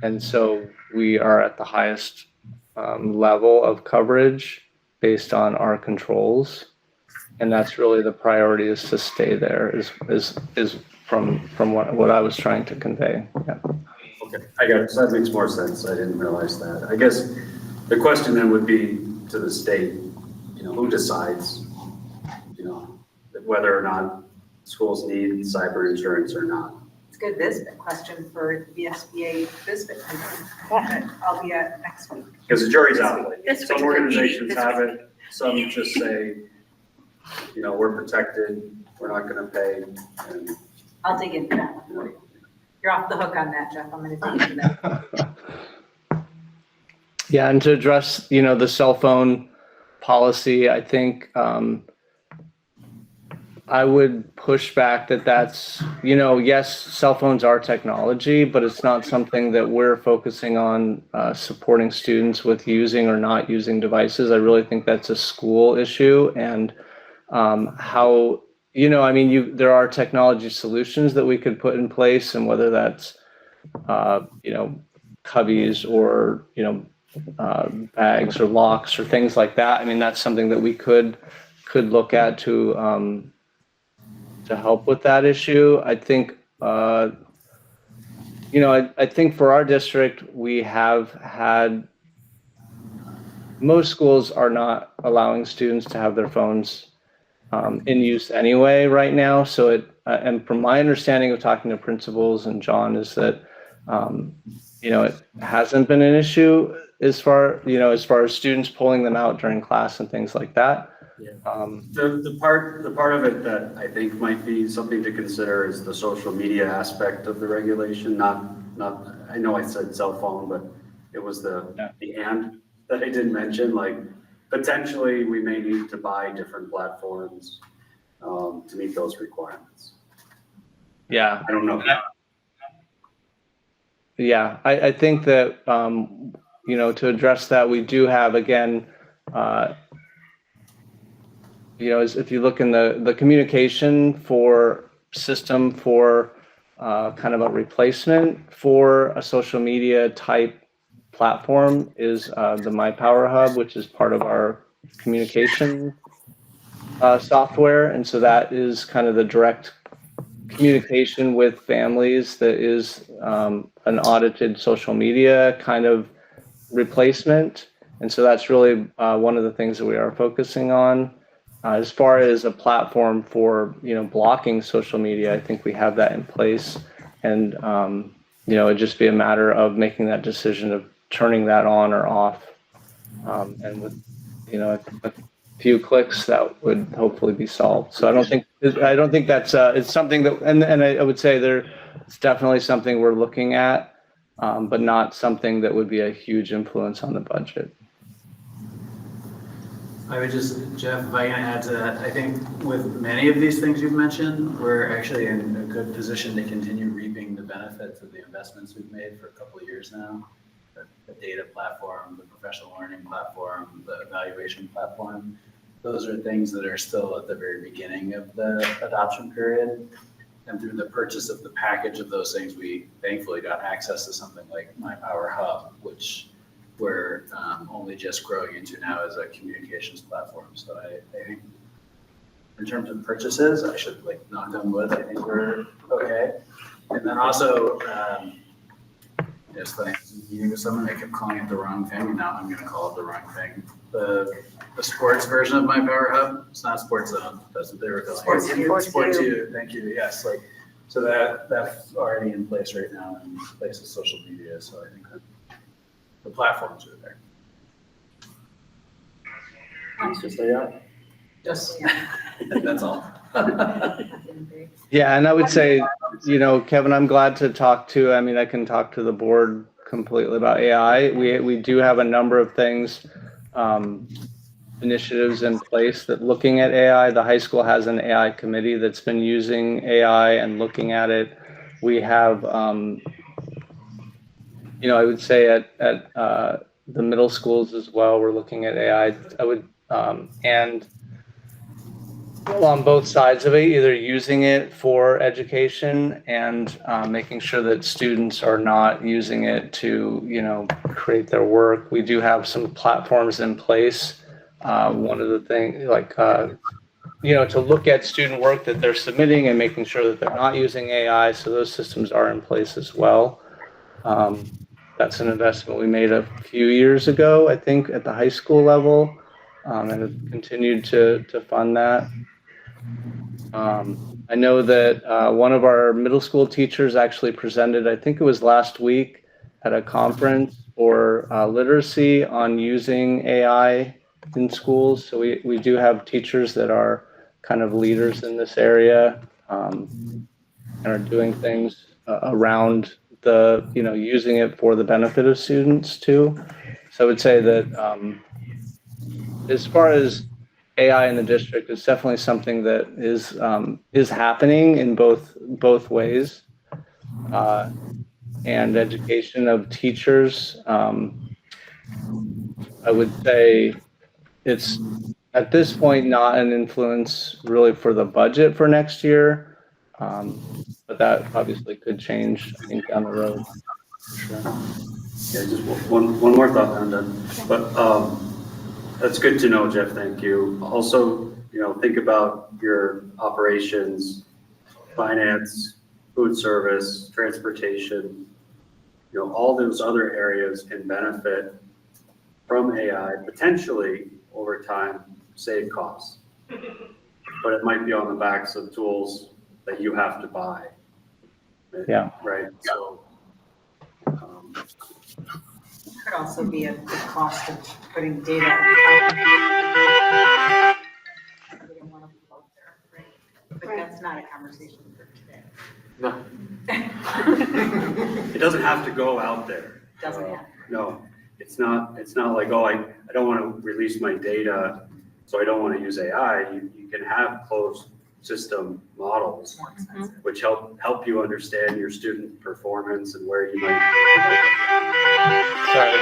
And so we are at the highest level of coverage based on our controls. And that's really the priority, is to stay there, is from what I was trying to convey. Yeah. Okay, I got it. So that makes more sense. I didn't realize that. I guess the question then would be to the state, who decides, whether or not schools need cyber insurance or not. It's a good VSBA question for VSBA VSBA. I'll be at next week. Because the jury's out. Like, This some week. organizations This have week. it, some just say, we're protected, we're not gonna pay. And I'll dig into that one for you. You're off the hook on that, Jeff. I'm gonna dig into that. Yeah, and to address, the cell phone policy, I think I would push back that's, yes, cell phones are technology, but it's not something that we're focusing on supporting students with using or not using devices. I really think that's a school issue, and how, there are technology solutions that we could put in place, and whether that's, cubbies or, bags or locks or things like that. I mean, that's something that we could look at to help with that issue. I think, I think for our district, we have had, most schools are not allowing students to have their phones in use anyway right now. So and from my understanding of talking to principals and John, is that, it hasn't been an issue as far as students pulling them out during class and things like that. Yeah. The part of it that I think might be something to consider is the social media aspect of the regulation. Not. I know I said cell phone, but it was the and that I didn't mention. Like, potentially, we may need to buy different platforms to meet those requirements. Yeah. I don't know. Yeah, I think that to address that, we do have, again, if you look in the communication for system for kind of a replacement for a social media type platform is the My Power Hub, which is part of our communication software. And so that is kind of the direct communication with families that is an audited social media kind of replacement. And so that's really one of the things that we are focusing on. As far as a platform for, blocking social media, I think we have that in place. And, it'd just be a matter of making that decision of turning that on or off. And with, a few clicks, that would hopefully be solved. So I don't think that's, it's something that, and I would say it's definitely something we're looking at, but not something that would be a huge influence on the budget. I would just, Jeff, if I can add to that, I think with many of these things you've mentioned, we're actually in a good position to continue reaping the benefits of the investments we've made for a couple of years now. the data platform, the professional learning platform, the evaluation platform. Those are things that are still at the very beginning of the adoption period. And through the purchase of the package of those things, we thankfully got access to something like My Power Hub, which we're only just growing into now as a communications platform. So I think in terms of purchases, I should like knock on wood, I think we're okay. And then also, just like meeting with someone, I kept calling it the wrong thing, and now I'm gonna call it the wrong thing. The sports version of My Power Hub, it's not Sports Zone, that's what they were calling it. Sports U, thank you, yes, like, so that's already in place right now in place of social media, so I think that the platforms are there. Thanks for saying that. Yes, that's all. Yeah, and I would say, Kevin, I'm glad to talk to, I can talk to the board completely about AI. We do have a number of things, initiatives in place that looking at AI. The high school has an AI committee that's been using AI and looking at it. We have, I would say at the middle schools as well, we're looking at AI. I would, and on both sides of it, either using it for education and making sure that students are not using it to, create their work. We do have some platforms in place. One of the things, to look at student work that they're submitting and making sure that they're not using AI. So those systems are in place as well. That's an investment we made a few years ago, I think, at the high school level, and have continued to fund that. I know that one of our middle school teachers actually presented, I think it was last week, at a conference for literacy on using AI in schools. So we do have teachers that are kind of leaders in this area, and are doing things around the, using it for the benefit of students too. So I would say that as far as AI in the district, is definitely something that is happening in both ways, and education of teachers. I would say it's at this point not an influence really for the budget for next year, but that obviously could change, I think, down the road. Sure. Yeah, just one more thought on that. But that's good to know, Jeff. Thank you. Also, think about your operations, finance, food service, transportation. All those other areas can benefit from AI, potentially over time save costs. But it might be on the backs of tools that you have to buy. Yeah. Right. So. Could also be the cost of putting data. We don't want to be out there, right? But that's not a conversation for today. No. It doesn't have to go out there. Doesn't have. No, it's not like, oh, I don't want to release my data, so I don't want to use AI. You can have closed system models, which help you understand your student performance and where you might. Sorry.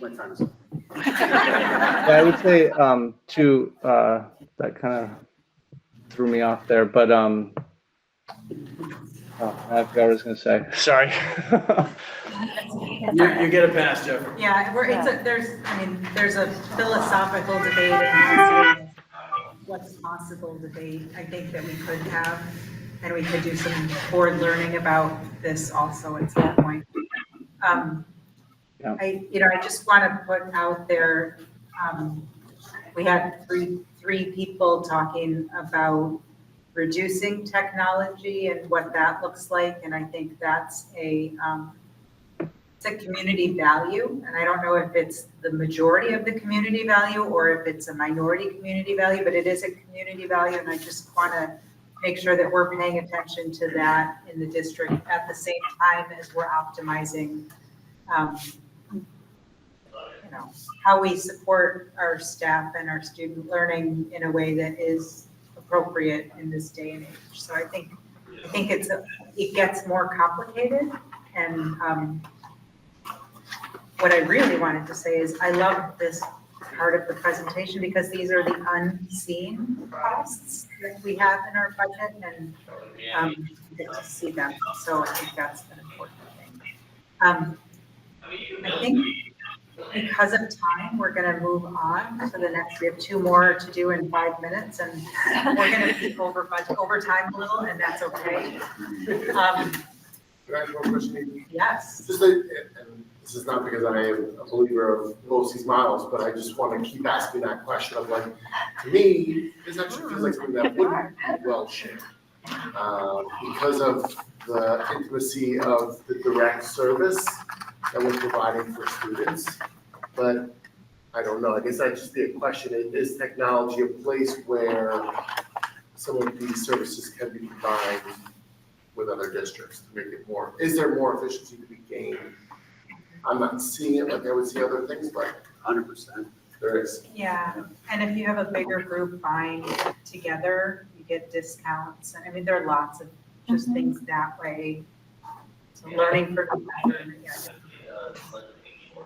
My time is up. Yeah, I would say too, that kind of threw me off there, but I forgot what I was going to say. Sorry. You get a pass, Jeff. Yeah, there's a philosophical debate and what's possible debate I think that we could have, and we could do some board learning about this also at some point. I just want to put out there, we had three people talking about reducing technology and what that looks like, and I think that's it's a community value, and I don't know if it's the majority of the community value or if it's a minority community value, but it is a community value, and I just want to make sure that we're paying attention to that in the district at the same time as we're optimizing how we support our staff and our student learning in a way that is appropriate in this day and age. So I think it gets more complicated, and what I really wanted to say is I love this part of the presentation because these are the unseen costs that we have in our budget and you get to see them. So I think that's an important thing. I think because of time, we're going to move on to the next. We have 2 more to do in 5 minutes, and we're going to be over time a little, and that's okay. Can I ask one question? Yes. Just and this is not because I am a believer of BOCES models, but I just want to keep asking that question of like, to me, this actually feels like something that wouldn't be well shared. Because of the intimacy of the direct service that we're providing for students. But I don't know, I guess that'd just be a question. Is technology a place where some of these services can be combined with other districts to make it more, is there more efficiency to be gained? I'm not seeing it like I would see other things, but 100%. There is. Yeah, and if you have a bigger group buying together, you get discounts. And I mean, there are lots of just things that way. So learning for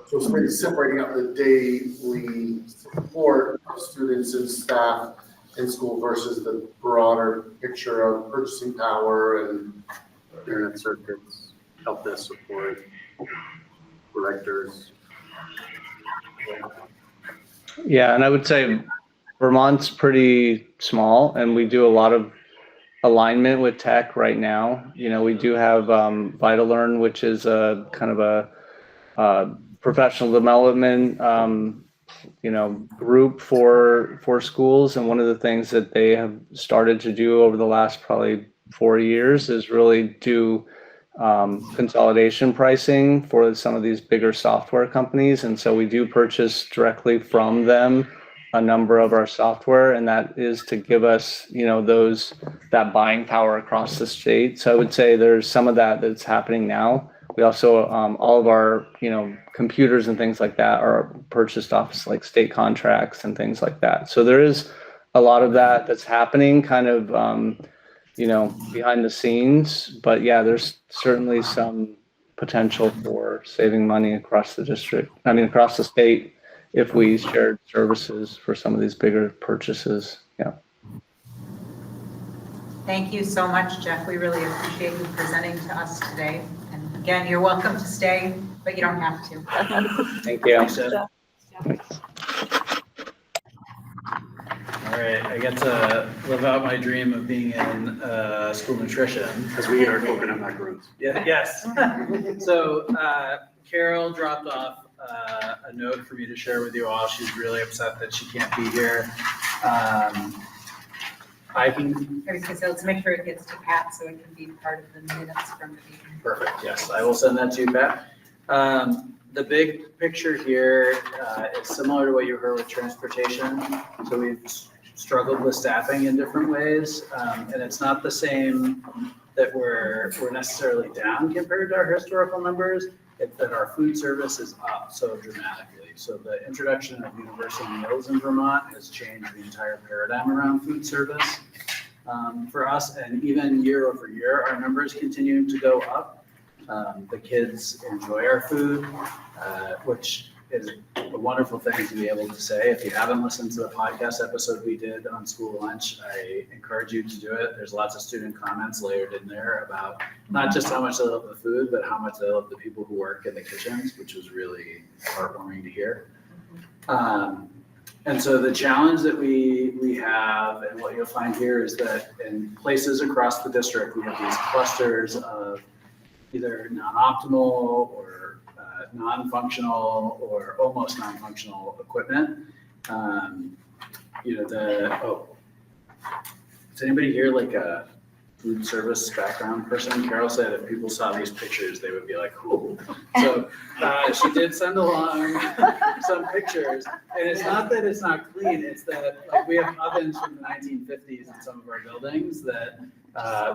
So it's maybe separating out the daily support of students and staff in school versus the broader picture of purchasing power and internet circuits, help desk support, directors. Yeah, and I would say Vermont's pretty small, and we do a lot of alignment with tech right now. You know, we do have VitalLearn, which is a kind of a professional development, group for schools. And one of the things that they have started to do over the last probably 4 years is really do consolidation pricing for some of these bigger software companies. And so we do purchase directly from them a number of our software, and that is to give us, that buying power across the state. So I would say there's some of that that's happening now. We also, all of our, computers and things like that are purchased off like state contracts and things like that. So there is a lot of that that's happening kind of, behind the scenes. But yeah, there's certainly some potential for saving money across the across the state if we shared services for some of these bigger purchases. Yeah. Thank you so much, Jeff. We really appreciate you presenting to us today. And again, you're welcome to stay, but you don't have to. Thank you. Thanks. All right, I get to live out my dream of being in school nutrition. Because we are coconut macaroons. Yeah, yes. So Carol dropped off a note for me to share with you all. She's really upset that she can't be here. I can. Let's make sure it gets to Pat so it can be part of the minutes from the meeting. Perfect, yes, I will send that to you, Pat. The big picture here is similar to what you heard with transportation. So we've struggled with staffing in different ways, and it's not the same that we're necessarily down compared to our historical numbers. It's that our food service is up so dramatically. So the introduction of universal meals in Vermont has changed the entire paradigm around food service for us. And even year over year, our numbers continue to go up. The kids enjoy our food, which is a wonderful thing to be able to say. If you haven't listened to the podcast episode we did on school lunch, I encourage you to do it. There's lots of student comments layered in there about not just how much they love the food, but how much they love the people who work in the kitchens, which was really heartwarming to hear. And so the challenge that we have, and what you'll find here, is that in places across the district, we have these clusters of either non-optimal or non-functional or almost non-functional equipment. Is anybody here like a food service background person? Carol said if people saw these pictures, they would be like, cool. So she did send along some pictures, and it's not that it's not clean, it's that like we have ovens from the 1950s in some of our buildings that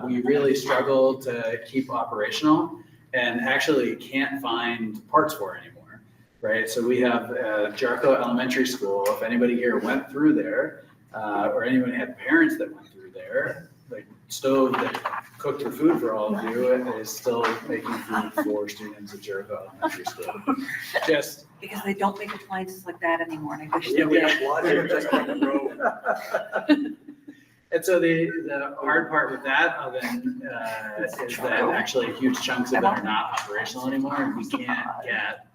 we really struggle to keep operational and actually can't find parts for anymore, right? So we have Jericho Elementary School. If anybody here went through there, or anyone had parents that went through there, the stove that cooked the food for all of you is still making food for students at Jericho Elementary School. Just Because they don't make appliances like that anymore, and I wish they Yeah, we did. have water just on the road. And so the hard part with that oven is that actually huge chunks of it are not operational anymore, and we can't get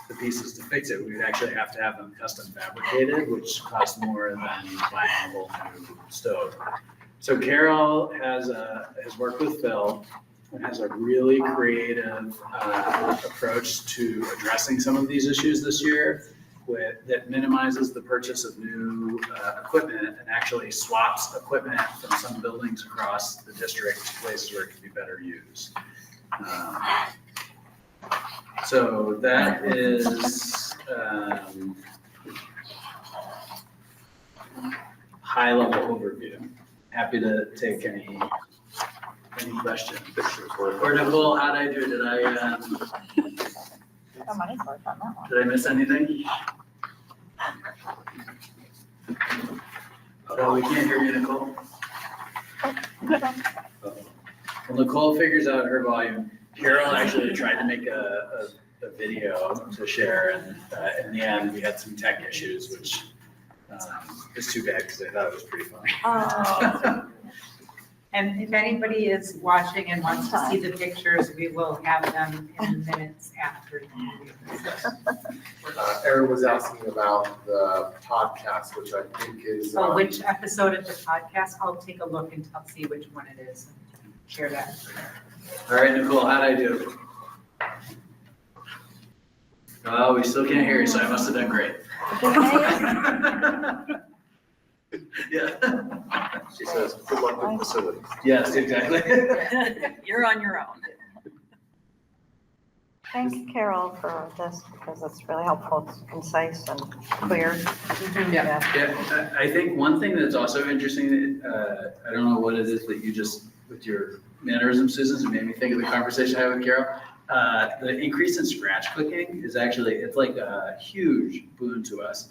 the pieces to fix it. We would actually have to have them custom fabricated, which costs more than buying a whole new stove. So Carol has worked with Phil and has a really creative approach to addressing some of these issues this year that minimizes the purchase of new equipment and actually swaps equipment from some buildings across the district to places where it can be better used. So that is high-level overview. Happy to take any questions. Or Nicole, how did I do? Did I Oh, money's worth on that one. did I miss anything? Oh, we can't hear you, Nicole. Well, Nicole figures out her volume. Carol actually tried to make a video to share, and in the end, we had some tech issues, which is too bad because I thought it was pretty funny. Oh. And if anybody is watching and wants to see the pictures, we will have them in minutes after the meeting. Erin was asking about the podcast, which I think is. Oh, which episode of the podcast? I'll take a look and I'll see which one it is and share that. All right, Nicole, how'd I do? Oh, we still can't hear you, so I must have done great. Yeah. She says, good luck with the facility. Yes, exactly. You're on your own. Thanks, Carol, for this because it's really helpful. It's concise and clear. Yeah, I think one thing that's also interesting, I don't know what it is that you just, with your mannerism, Susan, it made me think of the conversation I had with Carol. The increase in scratch cooking is actually, it's like a huge boon to us.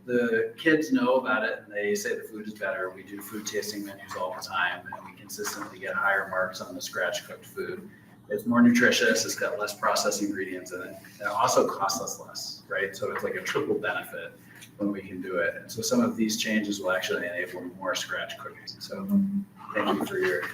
The kids know about it and they say the food is better. We do food tasting menus all the time and we consistently get higher marks on the scratch cooked food. It's more nutritious, it's got less processed ingredients in it. And it also costs us less, right? So it's like a triple benefit when we can do it. And so some of these changes will actually enable more scratch cooking. So thank you for your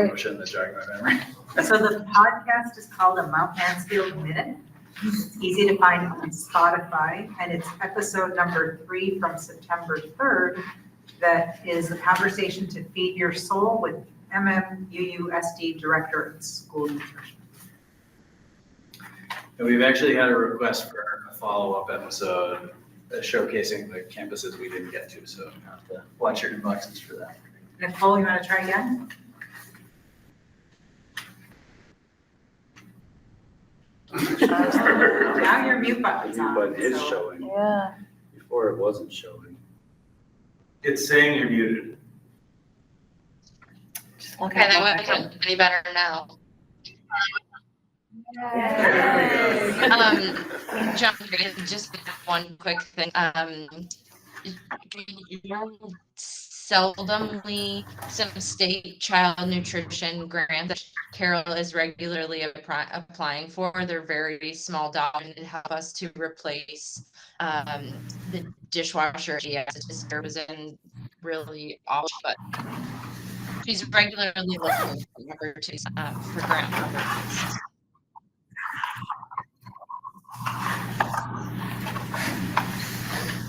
motion that jogged my memory. So the podcast is called a Mount Mansfield Minute. It's easy to find on Spotify, and it's episode number 3 from September 3rd. That is a conversation to feed your soul with MMUUSD Director of School Nutrition. And we've actually had a request for a follow-up episode showcasing the campuses we didn't get to, so you have to watch your inboxes for that. Nicole, you want to try again? Now your mute button's on. But it is so- showing. Yeah. Before it wasn't showing. It's saying you're muted. Okay, that went any better now. John, just one quick thing. Seldomly some state child nutrition grant that Carol is regularly applying for. They're very small dollars and it help us to replace the dishwasher. Yes, it was in really all, but she's regularly looking for opportunities for grant opportunities.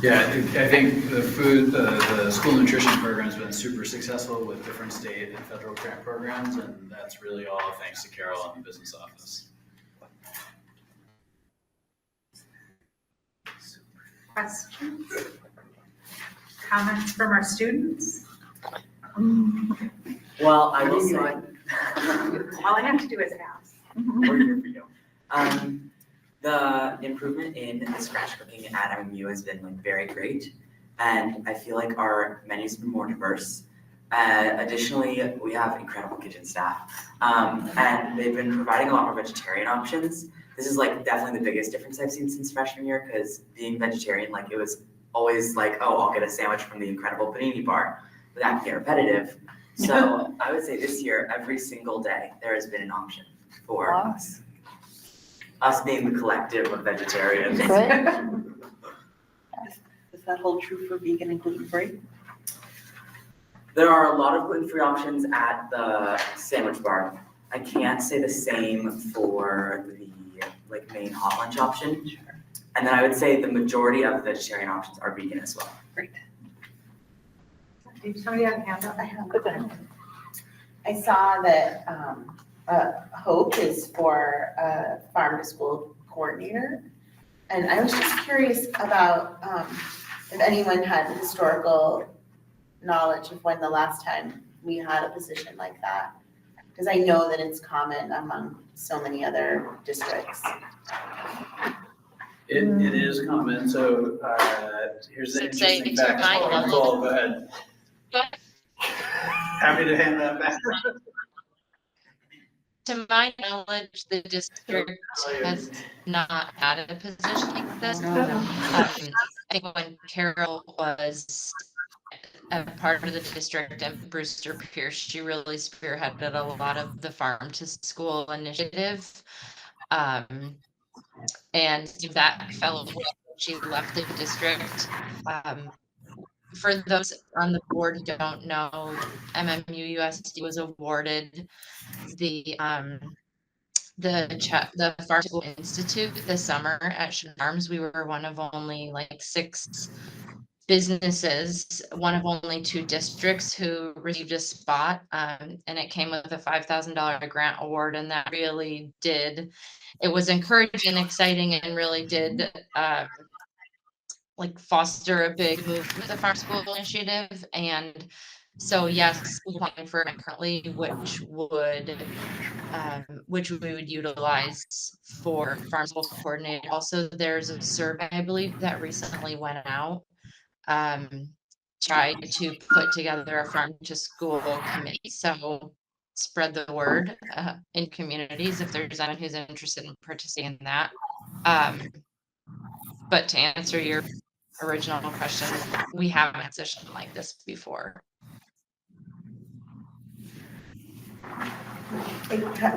Yeah, I think the school nutrition program has been super successful with different state and federal grant programs, and that's really all thanks to Carol and the business office. Questions? Comments from our students? Well, I will say. All I have to do is ask. We're here for you. The improvement in the scratch cooking at MMU has been very great, and I feel like our menu's been more diverse. Additionally, we have incredible kitchen staff, and they've been providing a lot more vegetarian options. This is definitely the biggest difference I've seen since freshman year, because being vegetarian, it was always oh, I'll get a sandwich from the incredible panini bar, but that can get repetitive. So I would say this year, every single day, there has been an option for us. Us being the collective of vegetarians. Does that hold true for vegan and gluten-free? There are a lot of gluten-free options at the sandwich bar. I can't say the same for the main hot lunch option. And then I would say the majority of the vegetarian options are vegan as well. Great. Somebody had a hand up? I have a question. I saw that Hope is for farm to school coordinator. And I was just curious about if anyone had historical knowledge of when the last time we had a position like that. Because I know that it's common among so many other districts. It is common, so here's the interesting fact. Nicole, go ahead. Happy to hand that back. To my knowledge, the district has not had a position like this. I think when Carol was a part of the district and Brewster Pierce, she really spearheaded a lot of the farm to school initiative. And that fell away when she left the district. For those on the board who don't know, MMUUSD was awarded the Farm School Institute this summer at Shannon Farms. We were one of only 6 businesses, one of only 2 districts who received a spot, and it came with a $5,000 grant award, and that really did, it was encouraging, exciting, and really did foster a big move with the Farm School Initiative. And so yes, we applying for it currently, which we would utilize for Farm School Coordinator. Also, there's a survey, I believe, that recently went out, tried to put together a farm to school committee. So spread the word in communities if there's anyone who's interested in participating in that. But to answer your original question, we haven't had a position like this before.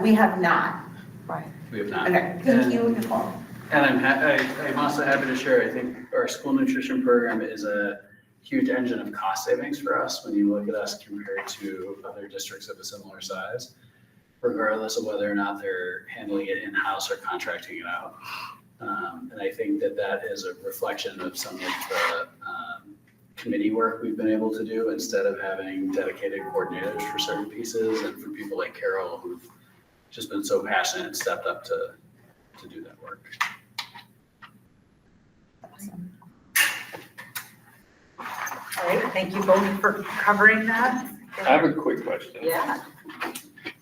We have not. Right. We have not. Okay, thank you, Nicole. And I'm also happy to share, I think our school nutrition program is a huge engine of cost savings for us when you look at us compared to other districts of a similar size, regardless of whether or not they're handling it in-house or contracting it out. And I think that is a reflection of some of the committee work we've been able to do instead of having dedicated coordinators for certain pieces, and for people like Carol who've just been so passionate and stepped up to do that work. Awesome. All right, thank you both for covering that. I have a quick question. Yeah.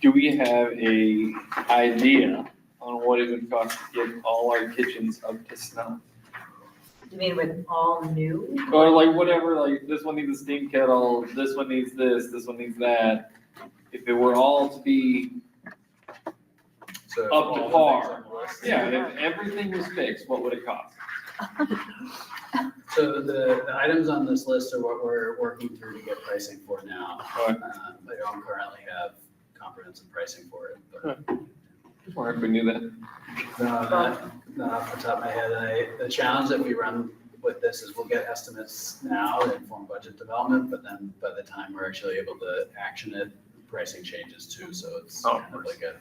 Do we have a idea on what it would cost to get all our kitchens up to snuff? You mean with all new? Or whatever, this one needs a steam kettle, this one needs this one needs that. If it were all to be up to par, yeah, if everything was fixed, what would it cost? So the items on this list are what we're working through to get pricing for now. I don't currently have comprehensive pricing for it, but. Or if we knew that. Not off the top of my head. The challenge that we run with this is we'll get estimates now that inform budget development, but then by the time we're actually able to action it, pricing changes too. So it's kind of like a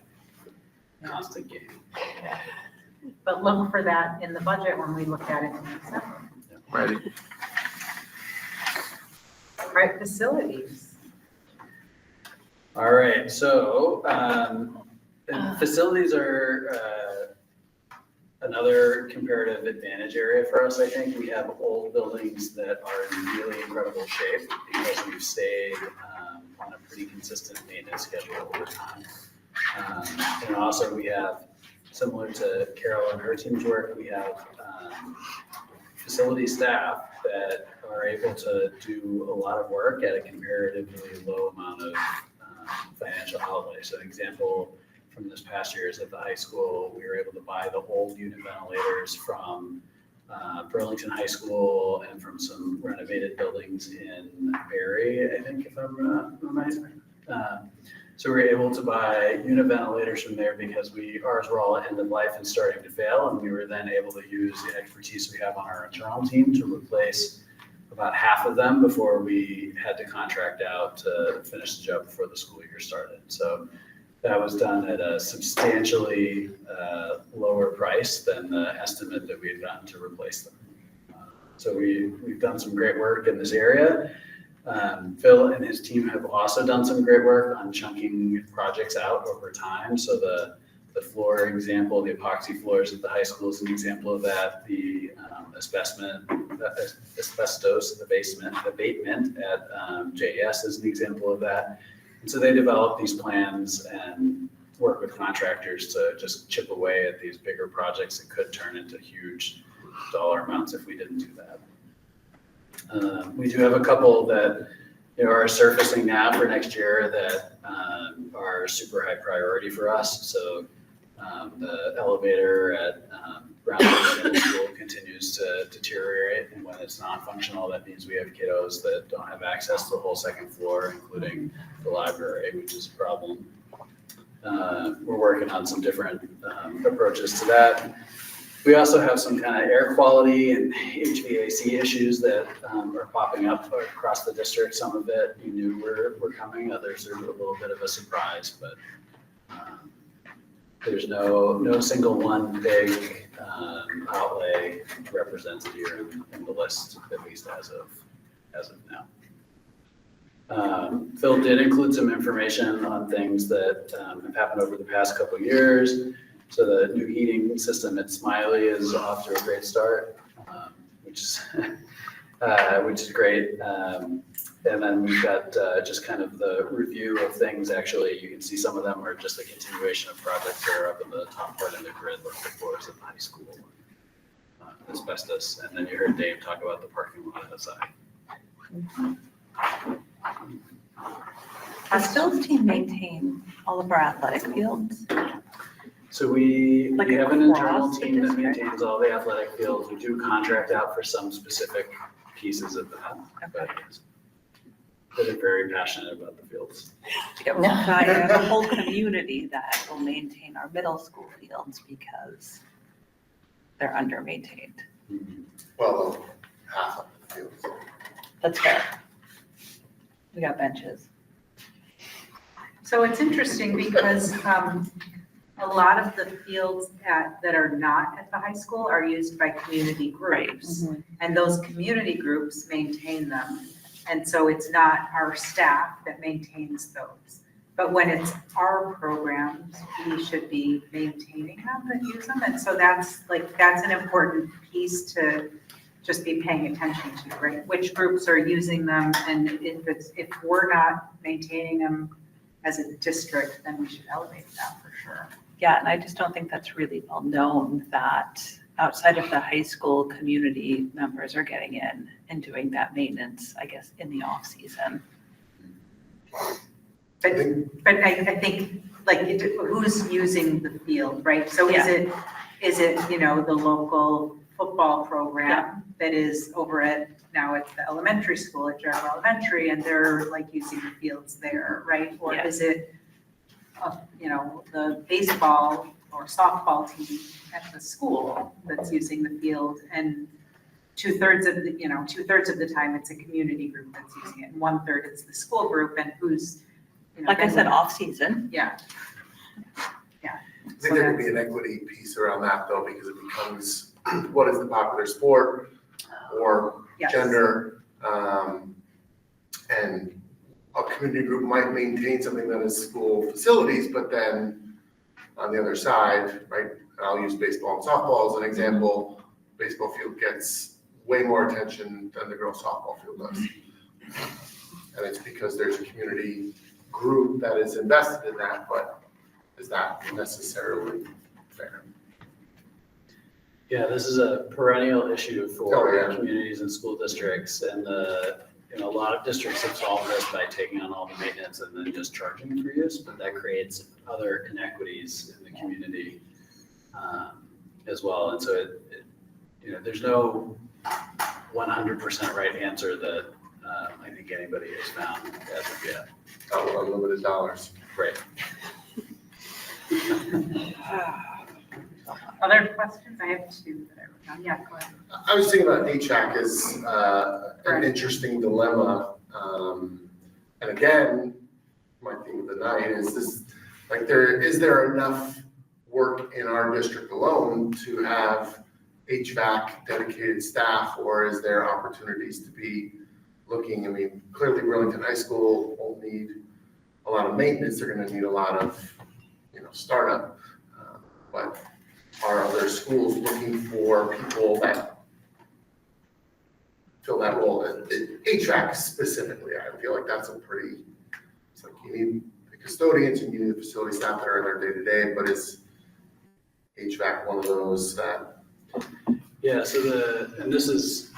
constant game. But look for that in the budget when we look at it in December. Right. All right, facilities. All right, so facilities are another comparative advantage area for us. I think we have old buildings that are in really incredible shape because we've stayed on a pretty consistent maintenance schedule over time. And also we have, similar to Carol and her team's work, we have facility staff that are able to do a lot of work at a comparatively low amount of financial outlay. So an example from this past year is at the high school, we were able to buy the old unit ventilators from Burlington High School and from some renovated buildings in Barry, I think, if I'm So we were able to buy unit ventilators from there because ours were all end of life and starting to fail. And we were then able to use the expertise we have on our internal team to replace about half of them before we had to contract out to finish the job before the school year started. So that was done at a substantially lower price than the estimate that we had gotten to replace them. So we've done some great work in this area. Phil and his team have also done some great work on chunking projects out over time. So the floor example, the epoxy floors at the high school is an example of that. The asbestos abatement at JES is an example of that. And so they develop these plans and work with contractors to just chip away at these bigger projects that could turn into huge dollar amounts if we didn't do that. We do have a couple that are surfacing now for next year that are super high priority for us. So the elevator at Brown Middle School continues to deteriorate, and when it's not functional, that means we have kiddos that don't have access to the whole second floor, including the library, which is a problem. We're working on some different approaches to that. We also have some kind of air quality and HVAC issues that are popping up across the district. Some of it you knew were coming, others are a little bit of a surprise, but there's no single one big outlay represented here in the list, at least as of now. Phil did include some information on things that have happened over the past couple of years. So the new heating system at Smiley is off to a great start, which is great. And then we've got just kind of the review of things. Actually, you can see some of them are just a continuation of projects that are up in the top part of the grid, like the floors at the high school, asbestos. And then you heard Dave talk about the parking lot outside. Does Phil's team maintain all of our athletic fields? So we have an internal across the team that district? maintains all the athletic fields. We do contract out for some specific pieces of that, but they're very passionate about the fields. I have a whole community that will maintain our middle school fields because they're under-maintained. Well, half of the fields. That's fair. We got benches. So it's interesting because a lot of the fields that are not at the high school are used by community groups. And those community groups maintain them. And so it's not our staff that maintains those. But when it's our programs, we should be maintaining them and use them. And so that's an important piece to just be paying attention to, right? Which groups are using them, and if we're not maintaining them as a district, then we should elevate that for sure. Yeah, and I just don't think that's really well known that outside of the high school, community members are getting in and doing that maintenance, I guess, in the off season. But I think who's using the field, right? So is it the local football program that is over at the elementary school at Adjourn Elementary, and they're using the fields there, right? Or is it the baseball or softball team at the school that's using the field, and two-thirds of the time it's a community group that's using it, and 1/3 it's the school group, and who's like I said, off season. Yeah. I think there could be an equity piece around that though, because it becomes what is the popular sport or gender, and a community group might maintain something that is school facilities, but then on the other side, right, I'll use baseball and softball as an example, baseball field gets way more attention than the girls softball field does. And it's because there's a community group that is invested in that, but is that necessarily fair? Yeah, this is a perennial issue for communities and school districts, and a lot of districts have solved this by taking on all the maintenance and then just charging for use, but that creates other inequities in the community as well. And so there's no 100% right answer that I think anybody has found as of yet. unlimited dollars. Right. Other questions? I have two that I wrote down. Yeah, go ahead. I was thinking about HVAC as an interesting dilemma. And again, my theme of the night is this, like is there enough work in our district alone to have HVAC dedicated staff, or is there opportunities to be looking? I mean, clearly Burlington High School won't need a lot of maintenance. They're going to need a lot of, startup. But are other schools looking for people that fill that role? HVAC specifically, I feel like that's it's like you need the custodians, you need the facility staff that are there day to day, but is HVAC one of those that? Yeah, so and this is,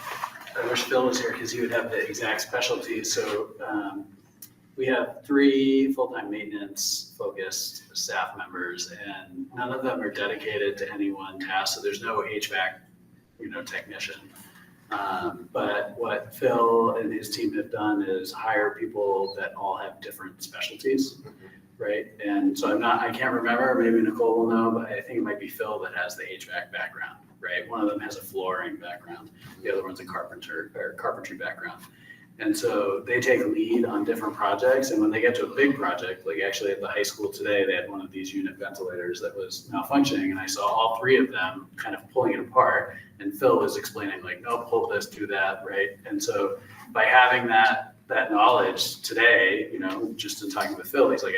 I wish Phil was here because he would have the exact specialty. So we have 3 full-time maintenance-focused staff members, and none of them are dedicated to any one task. So there's no HVAC, technician. But what Phil and his team have done is hire people that all have different specialties, right? And so I can't remember, maybe Nicole will know, but I think it might be Phil that has the HVAC background, right? One of them has a flooring background, the other one's a carpentry background. And so they take lead on different projects, and when they get to a big project, like actually at the high school today, they had one of these unit ventilators that was malfunctioning, and I saw all 3 of them kind of pulling it apart, and Phil was explaining like, no, pull this, do that, right? And so by having that knowledge today, just in talking with Phil, he's like,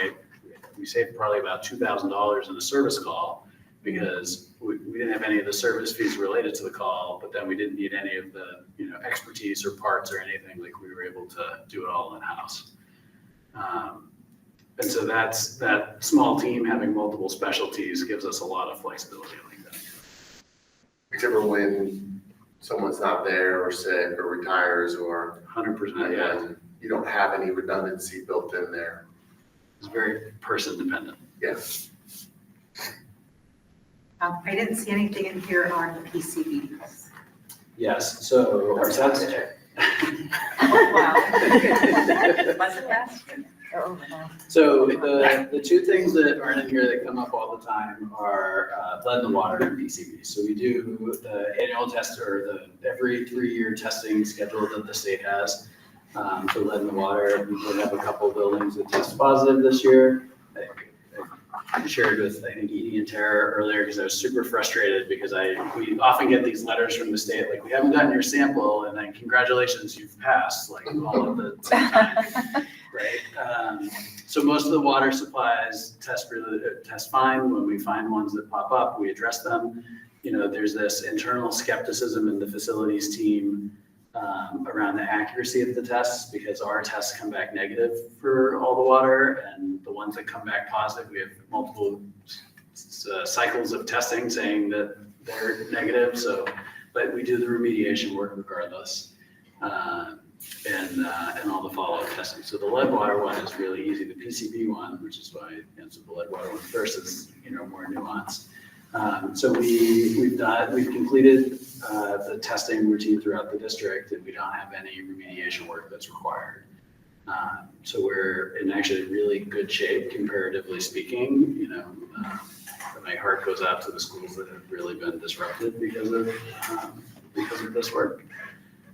we saved probably about $2,000 in a service call because we didn't have any of the service fees related to the call, but then we didn't need any of the expertise or parts or anything. Like we were able to do it all in-house. And so that small team having multiple specialties gives us a lot of flexibility like that. Except for when someone's not there or sick or retires or 100%, yeah. You don't have any redundancy built in there. It's very person dependent. Yes. I didn't see anything in here on PCBs. Yes, so our sets. Oh, wow. Was it last year? Oh, no. So the 2 things that aren't in here that come up all the time are lead in the water and PCB. So we do the annual test or the every 3-year testing schedule that the state has for lead in the water. We did have a couple of buildings that test positive this year. I shared with, I think, Edie and Tara earlier because I was super frustrated because we often get these letters from the state, like, we haven't gotten your sample, and then congratulations, you've passed, like all of the time, right? So most of the water supplies test fine. When we find ones that pop up, we address them. There's this internal skepticism in the facilities team around the accuracy of the tests because our tests come back negative for all the water, and the ones that come back positive, we have multiple cycles of testing saying that they're negative. So, but we do the remediation work regardless, and all the follow-up testing. So the lead water one is really easy. The PCB one, which is why I answered the lead water one first, is more nuanced. So we've completed the testing routine throughout the district, and we don't have any remediation work that's required. So we're in actually really good shape, comparatively speaking. My heart goes out to the schools that have really been disrupted because of this work.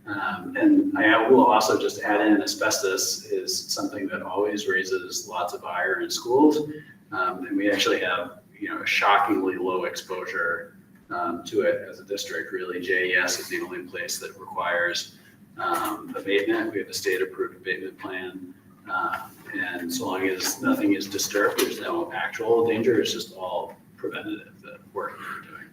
And I will also just add in, asbestos is something that always raises lots of ire in schools, and we actually have a shockingly low exposure to it as a district. Really, JES is the only place that requires abatement. We have a state-approved abatement plan, and so long as nothing is disturbed, there's no actual danger. It's just all preventative, the work we're doing.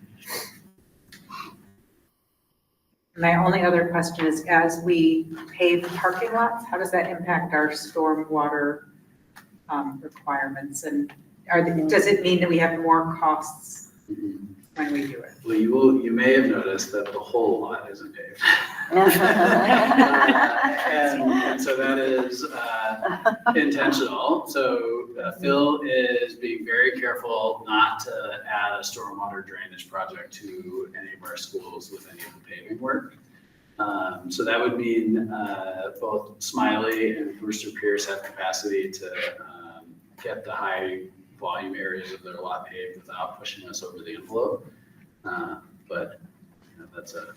My only other question is, as we pave parking lots, how does that impact our stormwater requirements? And does it mean that we have more costs when we do it? Well, you may have noticed that the whole lot isn't paved. And so that is intentional. So Phil is being very careful not to add a stormwater drainage project to any of our schools with any of the paving work. So that would mean both Smiley and Brewster Pierce have capacity to get the high volume areas of their lot paved without pushing us over the envelope. But you know, that's a,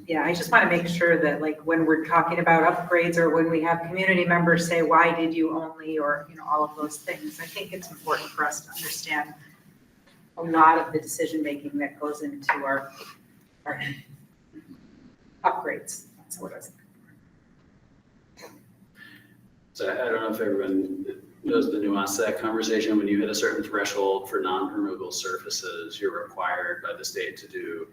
Yeah, I just want to make sure that like when we're talking about upgrades or when we have community members say, why did you only, or, you know, all of those things, I think it's important for us to understand a lot of the decision-making that goes into our upgrades. That's what I was. so I don't know if everyone knows the nuance of that conversation. When you hit a certain threshold for non-permeable surfaces, you're required by the state to do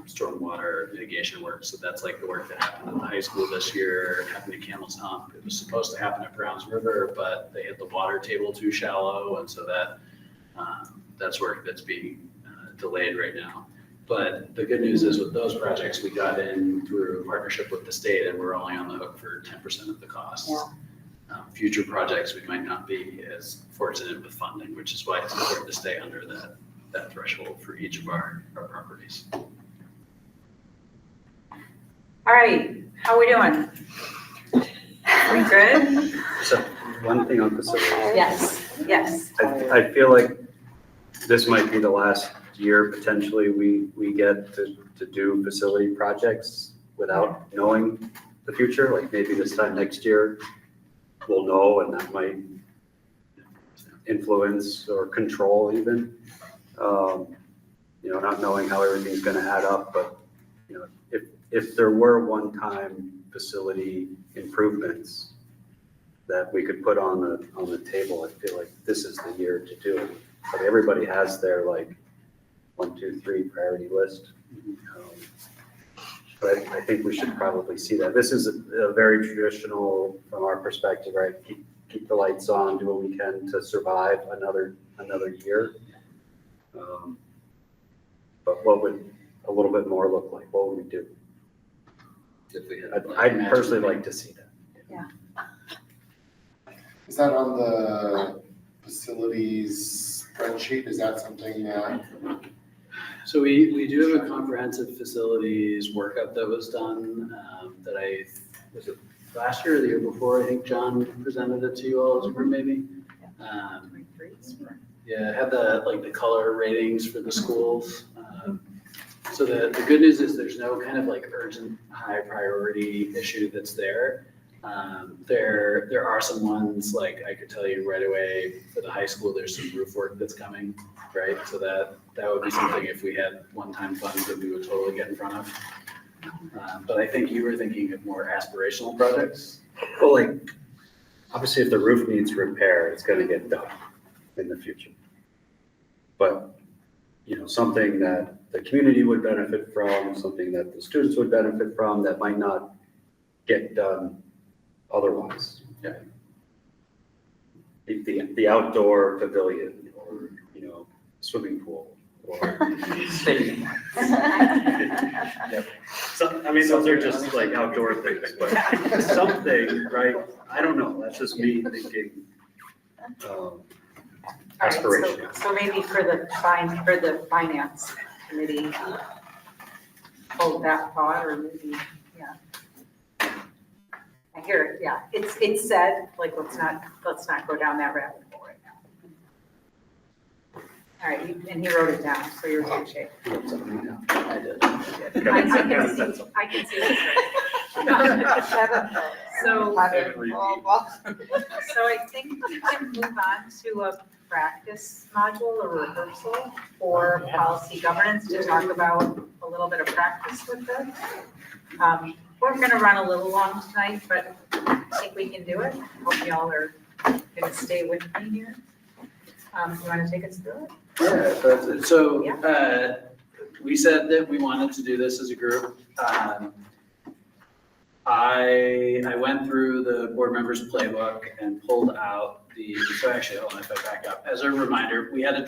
stormwater mitigation work. So that's like the work that happened at the high school this year, happened at Camel's Hump. It was supposed to happen at Browns River, but they hit the water table too shallow. And so that that's work that's being delayed right now. But the good news is with those projects, we got in through a partnership with the state and we're only on the hook for 10% of the costs. Yeah. Future projects, we might not be as fortunate with funding, which is why it's important to stay under that threshold for each of our properties. All right, how are we doing? We good? So one thing on facilities. Yes, yes. I feel like this might be the last year potentially we get to do facility projects without knowing the future. Like maybe this time next year we'll know, and that might influence or control even. You know, not knowing how everything's going to add up, but you know, if there were one-time facility improvements that we could put on the table, I feel like this is the year to do it. But everybody has their like 1, 2, 3 priority list. But I think we should probably see that. This is a very traditional, from our perspective, right? Keep the lights on, do what we can to survive another year. But what would a little bit more look like? What would we do? I'd personally like to see that. Yeah. Is that on the facilities spreadsheet? Is that something that? So we do have a comprehensive facilities workup that was done, that was it last year or the year before? I think John presented it to you all as a group maybe. Yeah, it had the color ratings for the schools. So the good news is there's no kind of like urgent high priority issue that's there. There are some ones, like I could tell you right away for the high school, there's some roof work that's coming, right? So that would be something if we had one-time funds that we would totally get in front of. But I think you were thinking of more aspirational projects. Well, like obviously if the roof needs repair, it's going to get done in the future. But you know, something that the community would benefit from, something that the students would benefit from that might not get done otherwise. Yeah. The outdoor pavilion, or you know, swimming pool, or yep. So I mean, those are just like outdoor things, but something, right? I don't know. That's just me thinking. Aspiration. Right, so maybe for the finance committee, hold that thought, or maybe, yeah. I hear it, yeah. It's said, like, let's not go down that rabbit hole right now. All right, and he wrote it down, so you're in good shape. I did. I can see it. So I think we can move on to a practice module or rehearsal for policy governance to talk about a little bit of practice with this. We're going to run a little long tonight, but I think we can do it. Hope y'all are going to stay with me here. You want to take us through it? Yeah, so we said that we wanted to do this as a group. I went through the board members' playbook and pulled out so actually, hold on, if I back up. As a reminder, we had a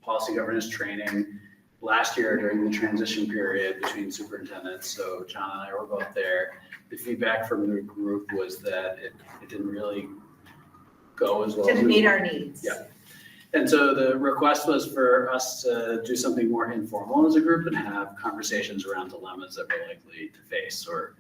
policy governance training last year during the transition period between superintendents. So John and I were both there. The feedback from the group was that it didn't really go as well. Didn't meet our needs. Yeah. And so the request was for us to do something more informal as a group and have conversations around dilemmas that we're likely to face, or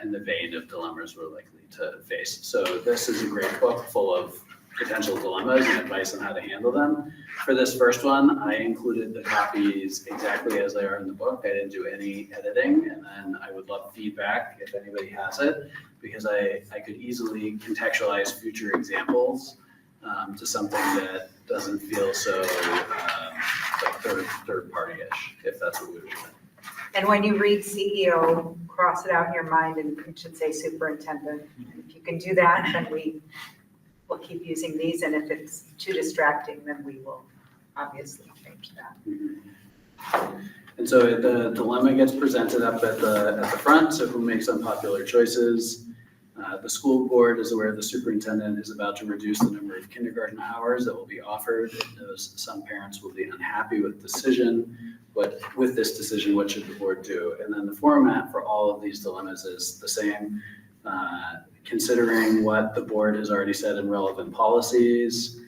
in the vein of dilemmas we're likely to face. So this is a great book full of potential dilemmas and advice on how to handle them. For this first one, I included the copies exactly as they are in the book. I didn't do any editing, and then I would love feedback if anybody has it, because I could easily contextualize future examples to something that doesn't feel so like third party-ish, if that's what we would do. And when you read CEO, cross it out in your mind and it should say superintendent. And if you can do that, then we'll keep using these, and if it's too distracting, then we will obviously change that. And so the dilemma gets presented up at the front, so who makes unpopular choices? The school board is aware the superintendent is about to reduce the number of kindergarten hours that will be offered. It knows some parents will be unhappy with this decision, what should the board do? And then the format for all of these dilemmas is the same. Considering what the board has already said in relevant policies,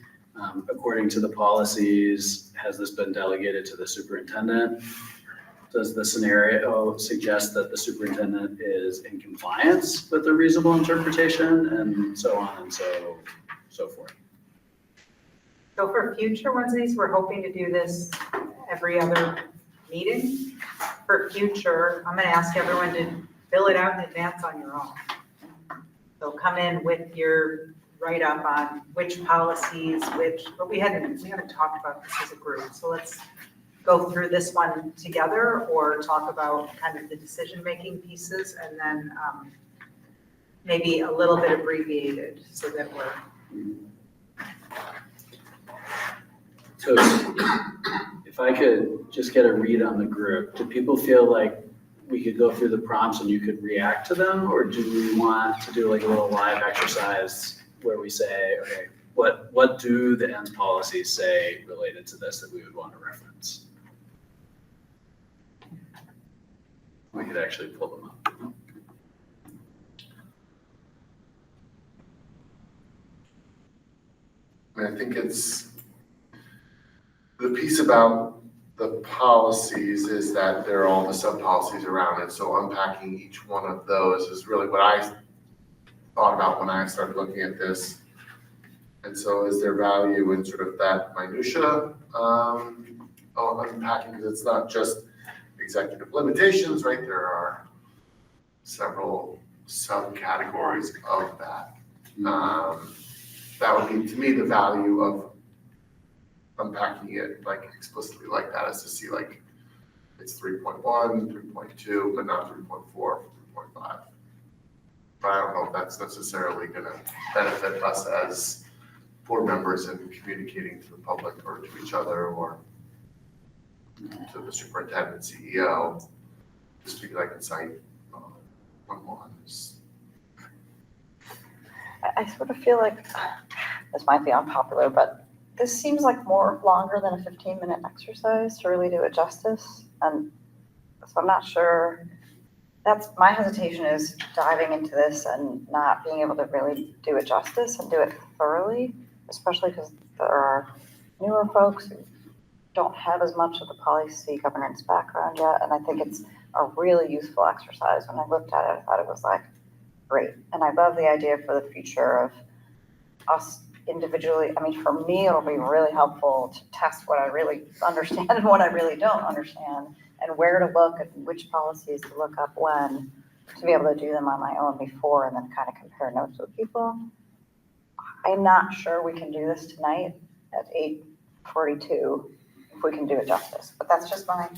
according to the policies, has this been delegated to the superintendent? Does the scenario suggest that the superintendent is in compliance with a reasonable interpretation, and so on and so forth? So for future ones of these, we're hoping to do this every other meeting. For future, I'm gonna ask everyone to fill it out in advance on your own. So come in with your write-up on which policies, but we haven't talked about this as a group. So let's go through this one together, or talk about kind of the decision-making pieces, and then maybe a little bit abbreviated so that we're. So if I could just get a read on the group, do people feel like we could go through the prompts and you could react to them, or do we want to do like a little live exercise where we say, okay, what do the ends policies say related to this that we would want to reference? We could actually pull them up. I mean, I think it's, the piece about the policies is that there are all the sub-policies around it. So unpacking each one of those is really what I thought about when I started looking at this. And so is there value in sort of that minutia unpacking, because it's not just executive limitations, right? There are several subcategories of that. That would be, to me, the value of unpacking it like explicitly like that, is to see like it's 3.1, 3.2, but not 3.4, 3.5. But I don't know if that's necessarily going to benefit us as board members in communicating to the public or to each other or to the superintendent, CEO, just because I can cite one. I sort of feel like this might be unpopular, but this seems like more longer than a 15-minute exercise to really do it justice. And so I'm not sure, that's my hesitation, is diving into this and not being able to really do it justice and do it thoroughly, especially because there are newer folks who don't have as much of the policy governance background yet. And I think it's a really useful exercise. When I looked at it, I thought it was like, great. And I love the idea for the future of us individually. I mean, for me, it'll be really helpful to test what I really understand and what I really don't understand, and where to look and which policies to look up when, to be able to do them on my own before, and then kind of compare notes with people. I'm not sure we can do this tonight at 8:42 if we can do it justice, but that's just my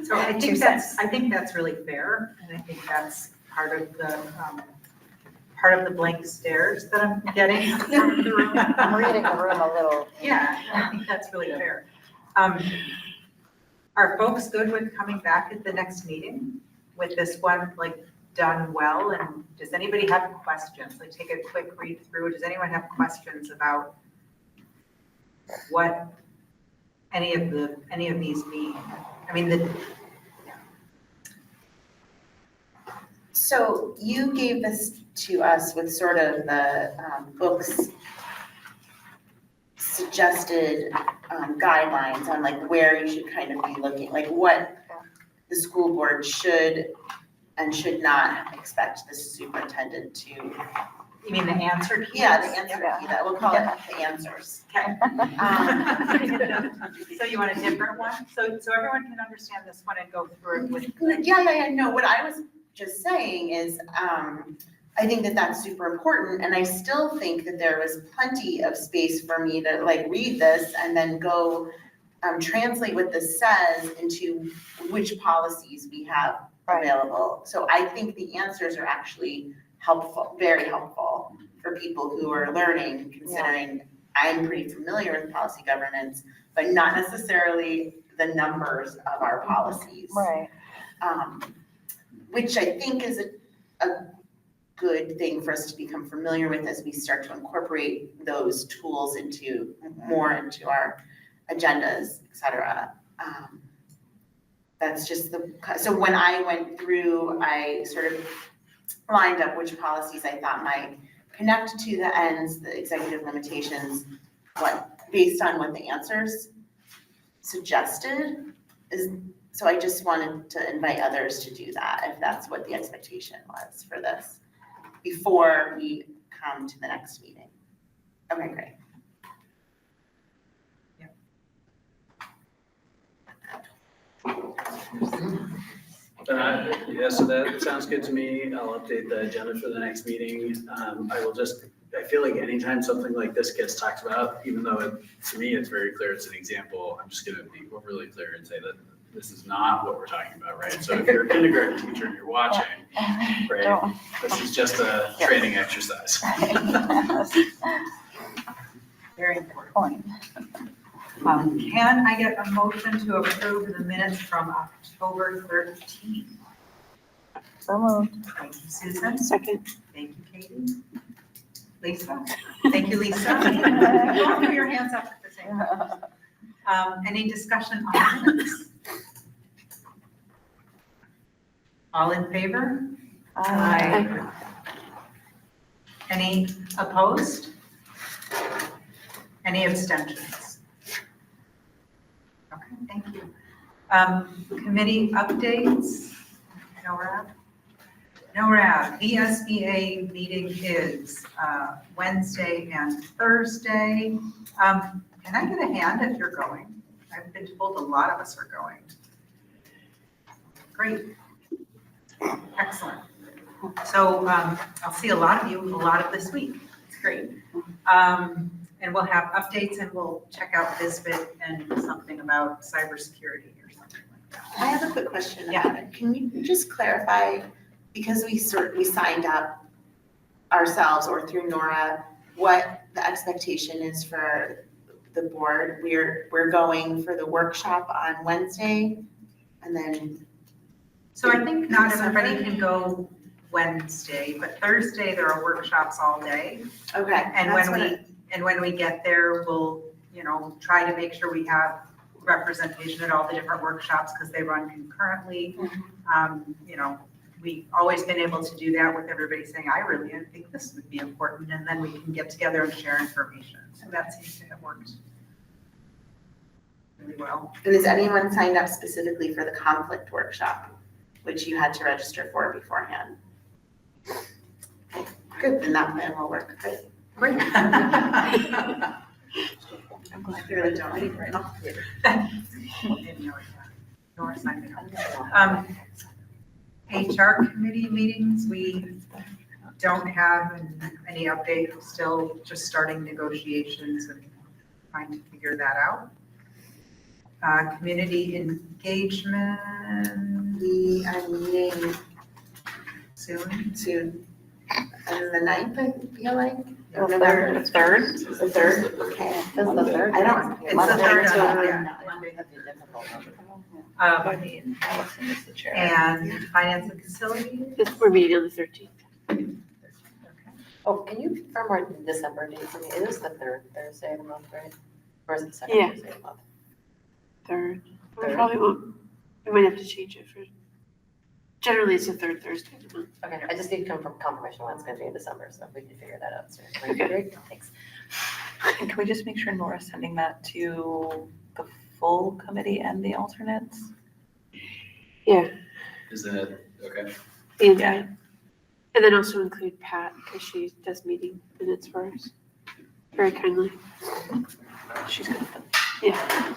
So I think that's really fair, and I think that's part of the blank stares that I'm getting from the room. I'm reading the room a little. Yeah, I think that's really fair. Are folks good with coming back at the next meeting with this one, like, done well? And does anybody have questions? Like, take a quick read through. Does anyone have questions about what any of these mean? I mean, So you gave this to us with sort of the books suggested guidelines on like where you should kind of be looking, like what the school board should and should not expect the superintendent to. You mean the answer key? Yeah, the answer key, that we'll call it the answers. Okay. So you want a different one? So everyone can understand this one and go through it with. Yeah, no, what I was just saying is, I think that that's super important, and I still think that there was plenty of space for me to like read this and then go translate what this says into which policies we have available. So I think the answers are actually helpful, very helpful for people who are learning, considering I'm pretty familiar with policy governance, but not necessarily the numbers of our policies. Right. Which I think is a good thing for us to become familiar with as we start to incorporate those tools into our agendas, et cetera. That's just so when I went through, I sort of lined up which policies I thought might connect to the ends, the executive limitations, based on what the answers suggested so I just wanted to invite others to do that, if that's what the expectation was for this, before we come to the next meeting. Okay, great. Yeah, so that sounds good to me. I'll update the agenda for the next meeting. I feel like anytime something like this gets talked about, even though to me it's very clear it's an example, I'm just gonna be really clear and say that this is not what we're talking about, right? So if you're a kindergarten teacher and you're watching, right, this is just a training exercise. Very important. Can I get a motion to approve the minutes from October 13th? So moved. Thank you, Susan. Second. Thank you, Katie. Lisa? Thank you, Lisa. Don't put your hands up at the same time. Any discussion on minutes? All in favor? Aye. Any opposed? Any abstentions? Okay, thank you. Committee updates? NORAD, VSBA meeting is Wednesday and Thursday. Can I get a hand if you're going? I've been told a lot of us are going. Great. Excellent. So I'll see a lot of you a lot of this week. It's great. And we'll have updates and we'll check out VSBA and something about cybersecurity or something like that. I have a quick question about it. Can you just clarify, because we signed up ourselves or through Nora, what the expectation is for the board? We're going for the workshop on Wednesday and then. So I think not everybody can go Wednesday, but Thursday there are workshops all day. Okay. And when we get there, we'll, try to make sure we have representation at all the different workshops because they run concurrently. We've always been able to do that with everybody saying, I really think this would be important, and then we can get together and share information. So that seems to have worked really well. And is anyone signed up specifically for the conflict workshop, which you had to register for beforehand? Okay, good, then that plan will work. Great. I'm glad you're really doing it right now. HR committee meetings, we don't have any update. We're still just starting negotiations and trying to figure that out. Community engagement. We are meeting soon. And the 9th, I feel like. November. The third. The third. Okay. It's the third. I don't. It's the third. Monday. And finance and facilities. We're meeting on the 13th. Oh, can you confirm our December date for me? It is the third Thursday of the month, right? Or is it the second Thursday of the month? Third. We probably won't, we might have to change it for, generally it's the third Thursday of the month. Okay, I just need confirmation when it's gonna be in December, so if we can figure that out soon. Okay. Great, thanks. And can we just make sure Nora's sending that to the full committee and the alternates? Yeah, Is that, okay? the entire. And then also include Pat, because she does meeting minutes for us, very kindly. She's good. Yeah.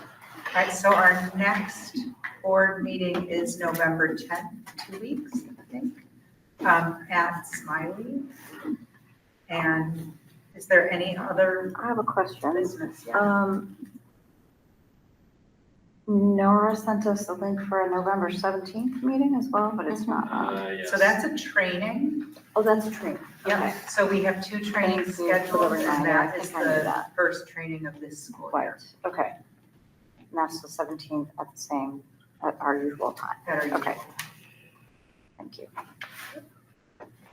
All right, so our next board meeting is November 10th, 2 weeks, I think, at Smiley. And is there any other? I have a question. Business? Yeah. Nora sent us the link for a November 17th meeting as well, but it's not on. Yes. So that's a training. Oh, that's a training. Yeah, so we have 2 trainings Thank you for the scheduled, and reminder. that I is think I knew the that. first training of this school year. Right, okay. And that's the 17th at our usual time. At our Okay. usual. Thank you.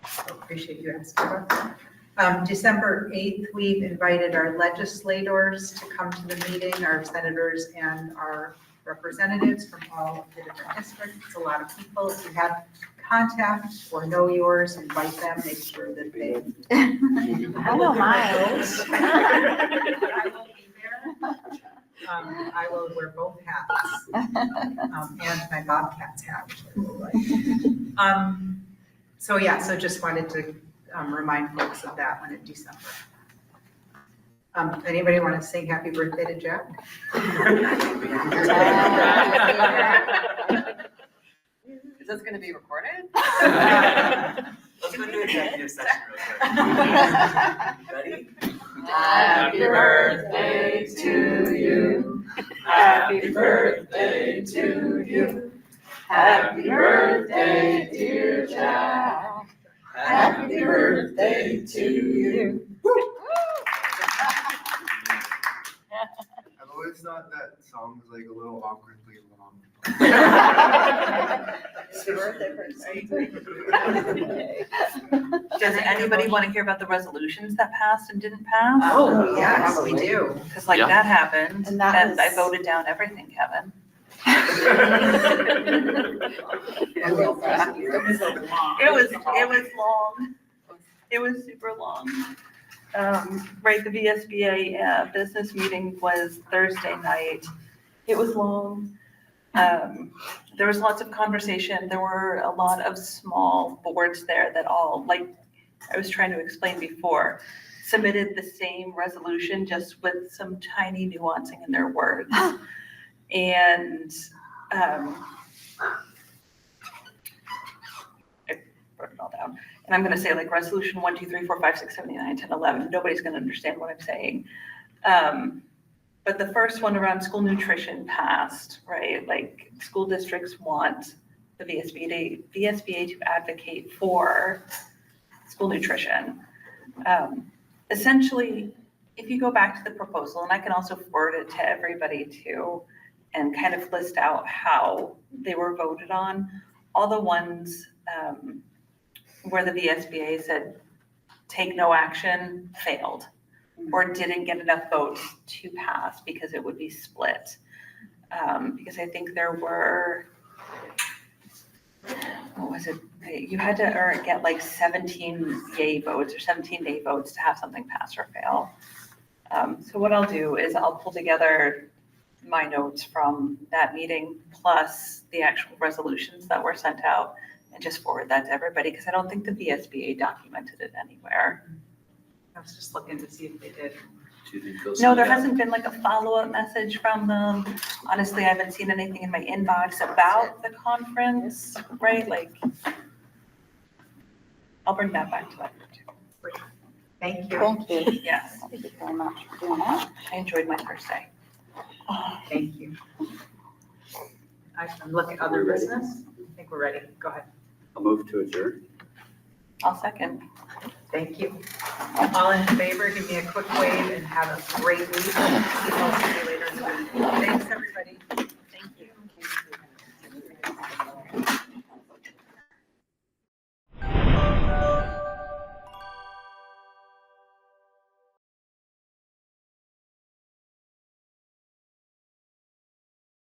So appreciate you asking about that. December 8th, we've invited our legislators to come to the meeting, our senators and our representatives from all of the different districts. It's a lot of people. If you have contact or know yours, invite them, make sure that they. I know Miles. I will be there. I will wear both hats, and my Bobcats hat, which I really like. So yeah, so just wanted to remind folks of that one in December. Anybody want to sing happy birthday to Jack? Is this gonna be recorded? Let's go do executive session real quick. Ready? Happy birthday to you. Happy birthday to you. Happy birthday, dear Jack. Happy birthday to you. I've always thought that song was like a little awkwardly long. Does anybody want to hear about the resolutions that passed and didn't pass? Oh, yes, we do. Because like Yeah. that happened, And that and I was- voted down everything, Kevin. It was long. It was super long. Right, the VSBA business meeting was Thursday night. It was long. There was lots of conversation. There were a lot of small boards there that all, like I was trying to explain before, submitted the same resolution just with some tiny nuancing in their words. And I wrote it all down. And I'm gonna say like resolution 1, 2, 3, 4, 5, 6, 7, 8, 9, 10, 11. Nobody's gonna understand what I'm saying. But the first one around school nutrition passed, right? Like school districts want the VSBA to advocate for school nutrition. Essentially, if you go back to the proposal, and I can also forward it to everybody too, and kind of list out how they were voted on, all the ones where the VSBA said take no action failed or didn't get enough votes to pass because it would be split. Because I think there were, what was it? You had to get like 17 yay votes or 17 nay votes to have something pass or fail. So what I'll do is I'll pull together my notes from that meeting plus the actual resolutions that were sent out and just forward that to everybody because I don't think the VSBA documented it anywhere. I was just looking to see if they did. Do you think they'll No, send there it out? hasn't been like a follow-up message from them. Honestly, I haven't seen anything in my inbox about the conference, right? Like, I'll bring that back to that too. Thank you. Thank you. Yes, Thank you very much for doing that. I enjoyed my first day. Thank you. I'm looking at other business. I think we're ready. Go ahead. I'll move to adjourn. I'll second. Thank you. All in favor, give me a quick wave and have a great week. See you later. Thanks, everybody.